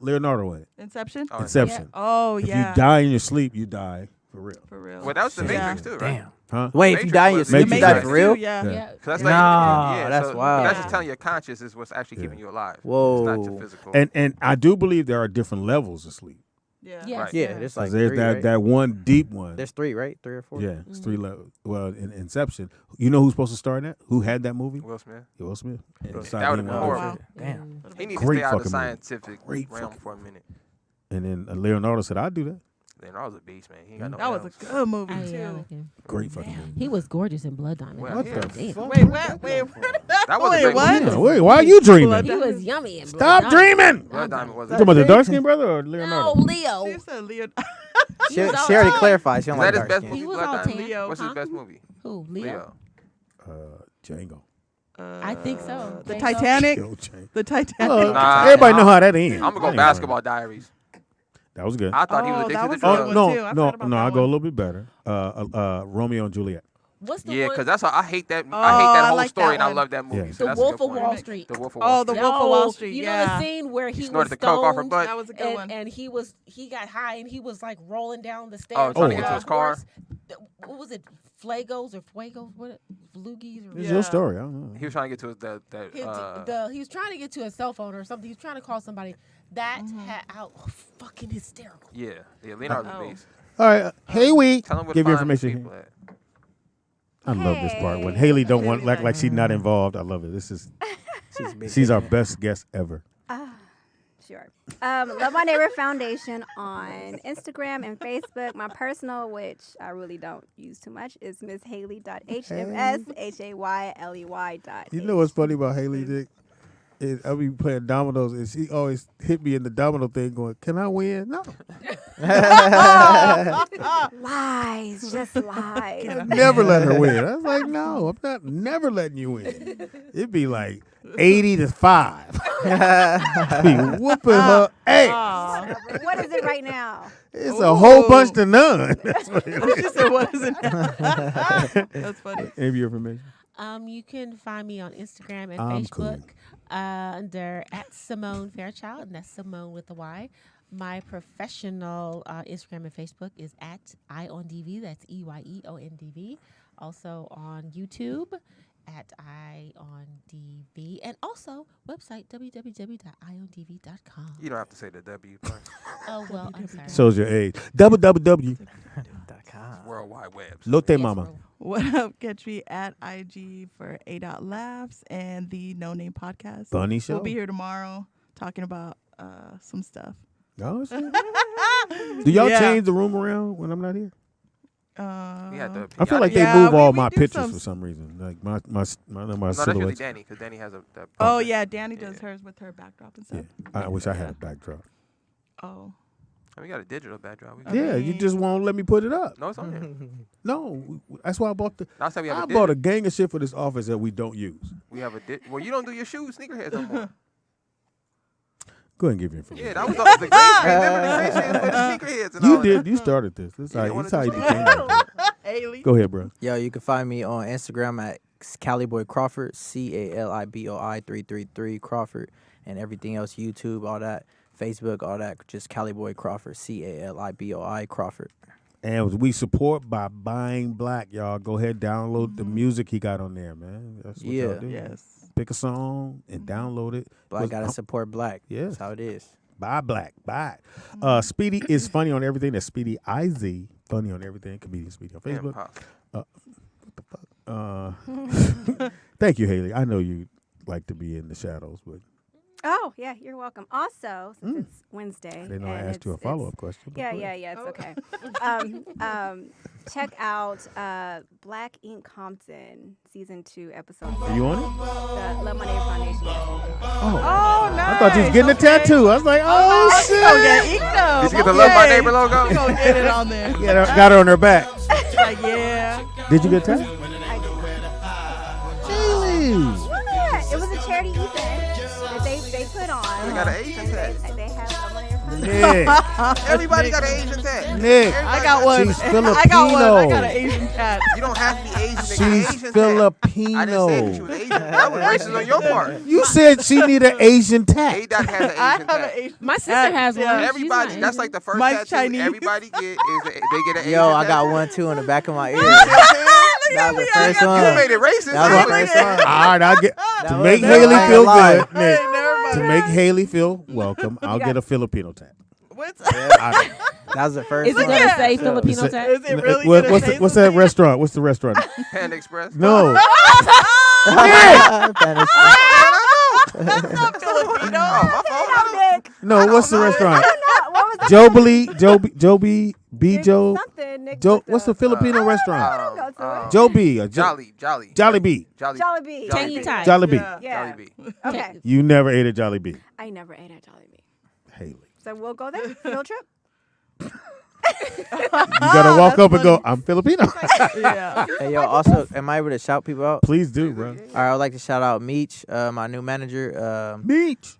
Leonardo in it, Inception. Oh, Inception. Oh If yeah. you die in your sleep, you die for real. For real. Well, that was the Yeah. Matrix too, right? Damn. Huh? Wait, if you Matrix die in your was- sleep, you Matrix die was- for real? Yeah. Yeah. Yeah. So that's Nah, like, that's so wild. That's just telling your conscious is what's actually keeping you alive. Whoa. It's not your physical. And I do believe there are different levels of sleep. Yeah. Yes, Right. Yeah, sir. there's 'Cause like there's three, that right? that one deep one. There's 3, right? 3 or 4. Yeah, it's 3 levels. Well, in Inception, you know who's supposed to star in that? Who had that movie? Will Smith. Will Smith. That Inside would've Him been All horrible. Over. Damn. He needs Great to stay out of the fucking movie. scientific Great realm fucking for a minute. And then Leonardo said, "I'd do that." Leonardo's a beast, man. He ain't got no That was a else. good movie I too. like him. Great fucking movie. He was gorgeous in Blood Diamond. Well, What yeah. the Damn. fuck? Wait, wait, wait. That was a Wait, great what? movie. Yeah, wait, why are you dreaming? He was yummy in Blood Stop Diamond. dreaming. Blood Diamond was You talking about the dark skinned brother or No, Leonardo? Leo. She said Leo. She was all already tan. clarified. She Is don't that like his dark best skin. movie? He was Blood all Diamond? tan. Leo. What's Huh? his best movie? Who? Leo? Django. I think so. The Django? Titanic. Yo, Django. The Titanic. Nah, Everybody nah. know how that ends. I'm gonna I go ain't Basketball Diaries. That was good. I thought he was Oh, addicted that to was drugs. good one, no, too. I no, forgot about no. that I go a one. little bit better. Romeo and Juliet. What's the Yeah, one? because that's why I hate that. Oh, I hate that I whole like story, that and I one. love that movie. Yeah. So The that's a Wolf good of point. Wall Street. The Wolf of Oh, Wall the Street. Wolf of Wall Street. You know Yeah. the scene where he snorted was the coke off her stoned butt? That was a good one. and he got high and he was like rolling down the stairs. Oh, trying to on get to a his car? horse. What was it? Flagos or Fuegos? What? Flugis? Or It's Yeah. your story. I don't know. He was trying to get to his he was trying to get to a cell phone or something. He was trying to call somebody. That had out fucking hysterical. yeah, Leonardo's a beast. All right, Haley, Tell him what give your find these information. people at. I love this part when Hey. Haley don't want Haley like she's not involved. I love it. This is She's she's our best guest ever. Sure. Love My Neighbor Foundation on Instagram and Facebook. My personal, which I really don't use too much, is MissHaley.HMS, You know what's funny about Haley, Dick? Is I be playing dominoes and she always hit me in the domino thing going, "Can I win?" No. Lies, just lies. I never let her win. I was like, "No, I'm not never letting you win." It'd be like 80-5. Be whooping her ass. What is it right now? It's a whole bunch to none. That's what it is. She said, "What is it?" That's funny. Any information? You can find me on Instagram and I'm Facebook under @Simone Fairchild, and that's Simone with a Y. My professional Instagram and Facebook is @IONDV. That's EYEONDV. Also on YouTube @IONDV, and also website www.iondv.com. You don't have to say the W part. Oh well, I'm sorry. Shows your age. www. World Wide Webs. Lotte Yes, Mama. well, What up? Catch me at IG for A.Laughs and the No Name Podcast. Funny show. We'll be here tomorrow talking about some stuff. Oh, shit. Do y'all Yeah. change the room around when I'm not here? We had the, I feel like Yeah, they move we- all we my do pictures some- for some reason. Like my no, that's usually silhouettes. Dani, because Dani has a. Oh yeah, Dani does Yeah. hers with her backdrop and Yeah, stuff. I wish I had a backdrop. Oh, We got a digital backdrop. Yeah, you just won't let me put it up. No, it's on there. No, that's why I bought the. Last time we have I a bought a digital. gang of shit for this office that we don't use. We have a well, you don't do your shoes, sneakerheads no more. Go ahead and give your information. Yeah, that was the green screen. Remember the green screen for the sneakerheads and all You that. did. You started this. This Yeah, how, one this of how you the- became. That. Haley. Go ahead, bro. Yo, you can find me on Instagram at Caliboi Crawford, CALIBOI333 Crawford, and everything else, YouTube, all that, Facebook, all that, just Caliboi Crawford, CALIBOI Crawford. And we support by buying black, y'all. Go ahead, download the music he got on there, man. That's what y'all Yeah. do. Yes. Pick a song and download it. Black gotta support black. Yeah. That's how it is. Bye, Black. Bye. Speedy is funny on everything. That's Speedy IZ. Funny on everything. Comedian Speedy on Facebook. What the fuck? Thank you, Haley. I know you like to be in the shadows, but Oh, yeah, you're welcome. Also, since it's Wednesday. I didn't know I and asked you a follow-up question. but Yeah, go yeah, ahead. yeah, it's okay. Check out Black Ink Compton, Season 2, Episode 6. Are you on it? The Love My Neighbor Foundation. Oh, nice. I thought you was getting a tattoo. I was like, oh, shit. Did you get the Love My Neighbor logo? We gonna get it on there. Yeah, got her on her back. Like, yeah. Did you get a tattoo? What? It was a charity event that they put on. They got an Asian tag. They have Love My Neighbor Foundation. Nick. Everybody got an Asian tag. Nick. I got one. She's I got one. I Filipino. got an Asian cat. You don't have to be Asian to get She's Asian tag. Filipino. I didn't say that she was Asian. That was racist on your part. You said she need an Asian tag. A-Dot has an Asian I have an tag. Asian My sister cat. has one. Yeah. She's Everybody, not that's Asian. like the first Mine's tattoo Chinese. everybody get is they get an Asian Yo, I tattoo. got one too in the back of my ear. You know what I'm saying? That was the I first got one. You made it racist. That was the I first ain't- one. All right, I'll get That to was- make that Haley was feel live. good. Nick, Hey, never mind. to make Haley feel welcome, I'll get a Filipino tag. What's I- That was the first Is it one. gonna say Is Filipino it- tag? Is it really What- gonna what's, say what's that restaurant? What's the restaurant? Panda Express. No. Spanish. That's not Filipino. Oh, my fault. Nick. No, what's the restaurant? No, what was that? Joby, B. Joe. Something. Nick Joe, looked what's the up. Filipino restaurant? I don't go to it. Joe B. Or Jolly. Jolly B. Jollibee. Tangy Thai. Jolly B. Yeah. Yeah. Jolly B. Okay. You never ate at Jolly B. I never ate at Jollibee. Haley. So we'll go there. Field trip. You gotta walk up and go, I'm Filipino. Yeah. Hey, yo, also, am I able to shout people out? Please do, bro. All right, I would like to shout out Meech, my new manager. Beach.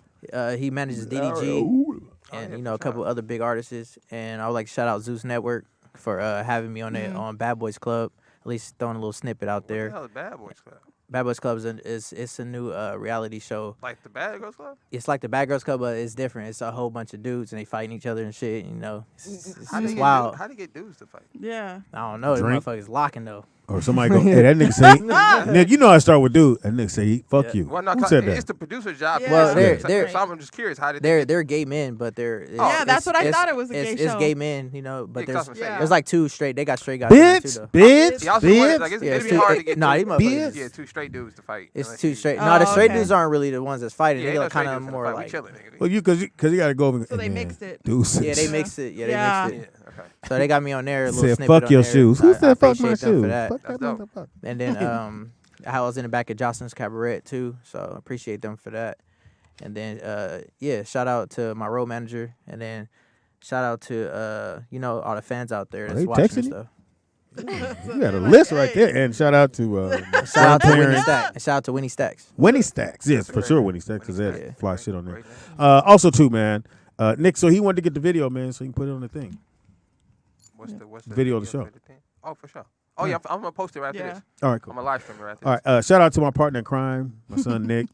He manages DDG and, you know, a couple other big artists. And I would like to shout out Zeus Network for having me on it on Bad Boys Club. At least throwing a little snippet out What the there. hell is Bad Boys Club? Bad Boys Club it's a new reality show. Like the Bad Girls Club? It's like the Bad Girls Club, but it's different. It's a whole bunch of dudes and they fighting each other and shit. You know, it's How do you get wild. How do you get dudes to fight? Yeah. I don't know. The Drink. motherfucker's locking though. Or somebody go, hey, that nigga say, Nick, you know I start with dude. That nigga say, fuck you. Well, no, Who said it's that? the producer's job. Yeah. Well, they're- So I'm just curious. How did they They're gay men, but they're Yeah, that's what I thought it was a gay It's show. gay men, you know. But Yeah, there's customer Yeah. there's like two straight. They got straight guys in there too, Bitch, though. bitch, He also wanted, like, bitch. Yeah, it'd be it's hard two- to get nah, two, these motherfuckers- Bitch. yeah, two straight dudes to fight. It's unless two you- straight. Oh, No, the straight okay. dudes aren't really the ones that's fighting. Yeah, they ain't no look straight kind of dudes to more fight. We like. chilling, nigga. Well, cause you gotta go over. So they hey, man, mixed it. Deuces. Yeah, they mixed it. Yeah, they Yeah. mixed it. Yeah, okay. So they got me on there. A He little said, snippet fuck on your there. shoes. I- Who I said fuck my appreciate them shoes? for that. Fuck that That's dope. motherfucker. And then I was in the back of Johnson's Cabaret too, so I appreciate them for that. And then yeah, shout out to my road manager, and then shout out to you know, all the fans out there Are that's they watching texting and you? stuff. You got a list right there. And shout out to Shout out to Winnie grandparents. Stacks. And shout out to Winnie Stacks. Winnie Stacks. Yes, for great sure, name. Winnie Stacks, because Winnie that Stacks. fly shit on there. Great name. Also, too, man, Nick, so he wanted to get the video, man, so he can put it on the thing. What's the Video of the show. for thing? Oh, for sure. Oh, yeah, I'm going to post it right after Yeah. this. All right, I'm cool. going to live stream it right after All this. right, shout out to my partner in crime, my son Nick,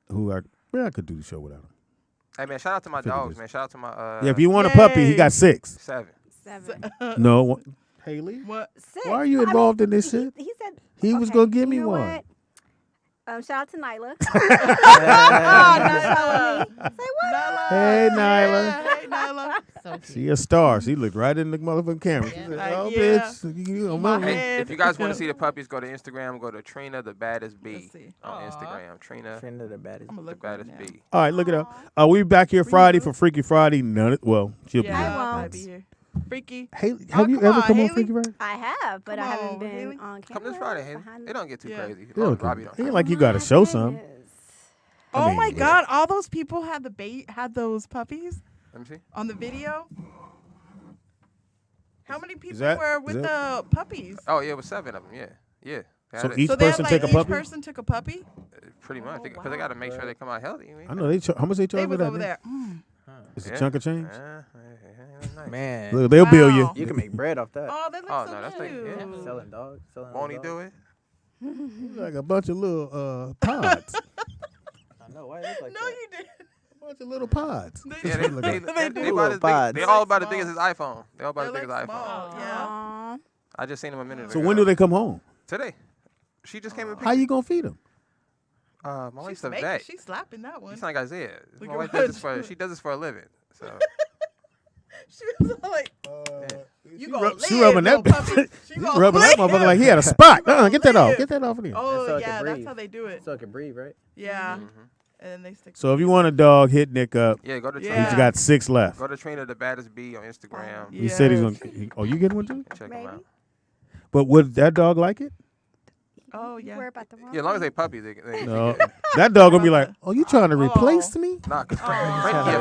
who I could do the show without him. Hey, man, shout out to my 50 dogs, years. man. Shout out to my Yeah, if you want a puppy, he Yay. got 6. 7. 7. No, Haley, What? 6. why are you involved in this shit? He said He was okay, gonna give me you know one. what? Shout out to Nyla. Say what? Nyla. Hey, Nyla. Hey, Nyla. So cute. She a star. She looked right in the motherfucking camera. She said, oh, Yeah. bitch, you don't My know. Hey, head. if you guys want to see the puppies, go to Instagram. Go to Trina the Baddest Bee Let's see. on Aw. Instagram. Trina Friend of the baddest. I'm gonna the look right Baddest now. Bee. All right, look it up. We'll be back here Friday for Freaky Friday. Well, she'll be Yeah, here. I I'll won't. be here. Freaky. Haley, Oh, have you come ever on, come on Haley. Freaky Friday? I have, but Come I haven't on, been Haley. on camera. Come this Friday, Haley. behind They don't get too Yeah. crazy. They don't Robbie come- don't. ain't like you got to show some. Goodness. I Oh mean, my yeah. God! All those people had had those puppies Let me see. on the video. How many people that- were is with that- the puppies? Oh, yeah, it was 7 of them. Yeah. Yeah. They So had it, each So they person had, take a each puppy? person took a puppy. pretty much. Because they got to make sure they come out healthy. I know they. How much they charge They for was that? over Nick? there. Mm. It's Yeah. a chunk of change. Nice. Man, Look, they'll bill you. Wow. you can make bread off that. Oh, they look Oh, so no, that's cute. like- yeah. Selling dogs. Selling Won't he dogs. do it? Like a bunch of little pods. I know. Why it look like No, that? you did. A bunch of little pods. Yeah, They they do. about as big, Pods. they all about as Small. big as his iPhone. They all about They as big as look iPhone. small. Yeah. Aw. I just seen him a minute So ago. when do they come home? Today. She just came and How picked you gonna feed them? my wife's a She's vet. She's slapping that one. She's like Isaiah. Look My at wife what does this for. She does this for a living. So She was all like, you gonna live, She rubbing that little puppy. She rubbing that motherfucker like he had a spot. Get that off. Get that off of him. Oh, So it can yeah, that's breathe. how they do it. So it can breathe, right? Yeah. And then they stick. So if you want a dog, hit Nick up. yeah, go to Yeah. He's got 6 left. Go to Trainer the Baddest Bee on Instagram. He said he's Yes. gonna. Oh, you getting one too? Check Maybe. them out. But would that dog like it? Oh, yeah. Worry about the wrong Yeah, as long as thing. they puppies, they No. That dog gonna be like, "Oh, you trying to replace me?" Nah, cause Oh.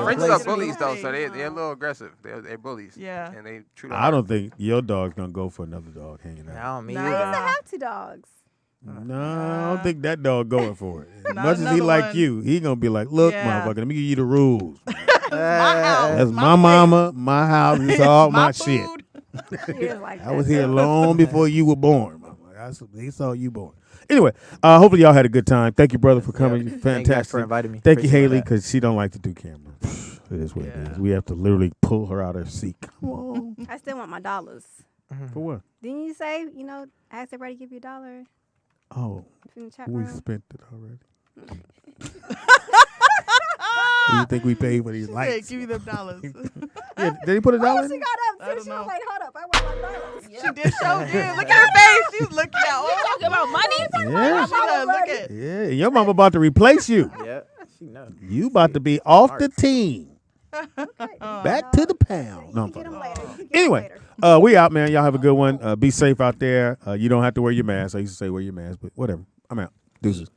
Frenchies are Replace bullies me. though, so they're a little aggressive. They're bullies. Yeah. And they treat them I don't think your dog's gonna go for another dog hanging out. No, me Nah. I used to either. have 2 dogs. No, I don't think that dog going for it. As Not much as he another like one. you, he gonna be like, "Look, Yeah. motherfucker, let me give you the rules. My house. That's my place. mama, my house, it's all my shit. food. She was like I was that. here long before you were born. He saw you born. Anyway, hopefully y'all had a good time. Thank you, brother, for coming. You're Thank you guys fantastic. for inviting me. Thank you, Appreciate Haley, that. because she don't like to do camera. It is what it is. We have to literally pull her out of her seat. Come on. I still want my dollars. For what? Didn't you say, ask everybody to give you $1 Oh, in the chat we room? spent it already. Do you think we paid for these She lights? said, give me them dollars. Yeah, did he put $1 Oh, in she it? got I up. don't She know. was like, hold up, I want my dollars. She did show. Look at her face. She's looking at all. Talking about money? Yeah. She done look at. Yeah, your mama about to replace you. Yeah, she knows. You about to be off the team. Back to the pound. No, I'm Get fucking. them later. You can get 'em Anyway, later. we out, man. Y'all have a good one. Be safe out there. You don't have to wear your mask. I used to say wear your mask, but whatever. I'm out. Deuces.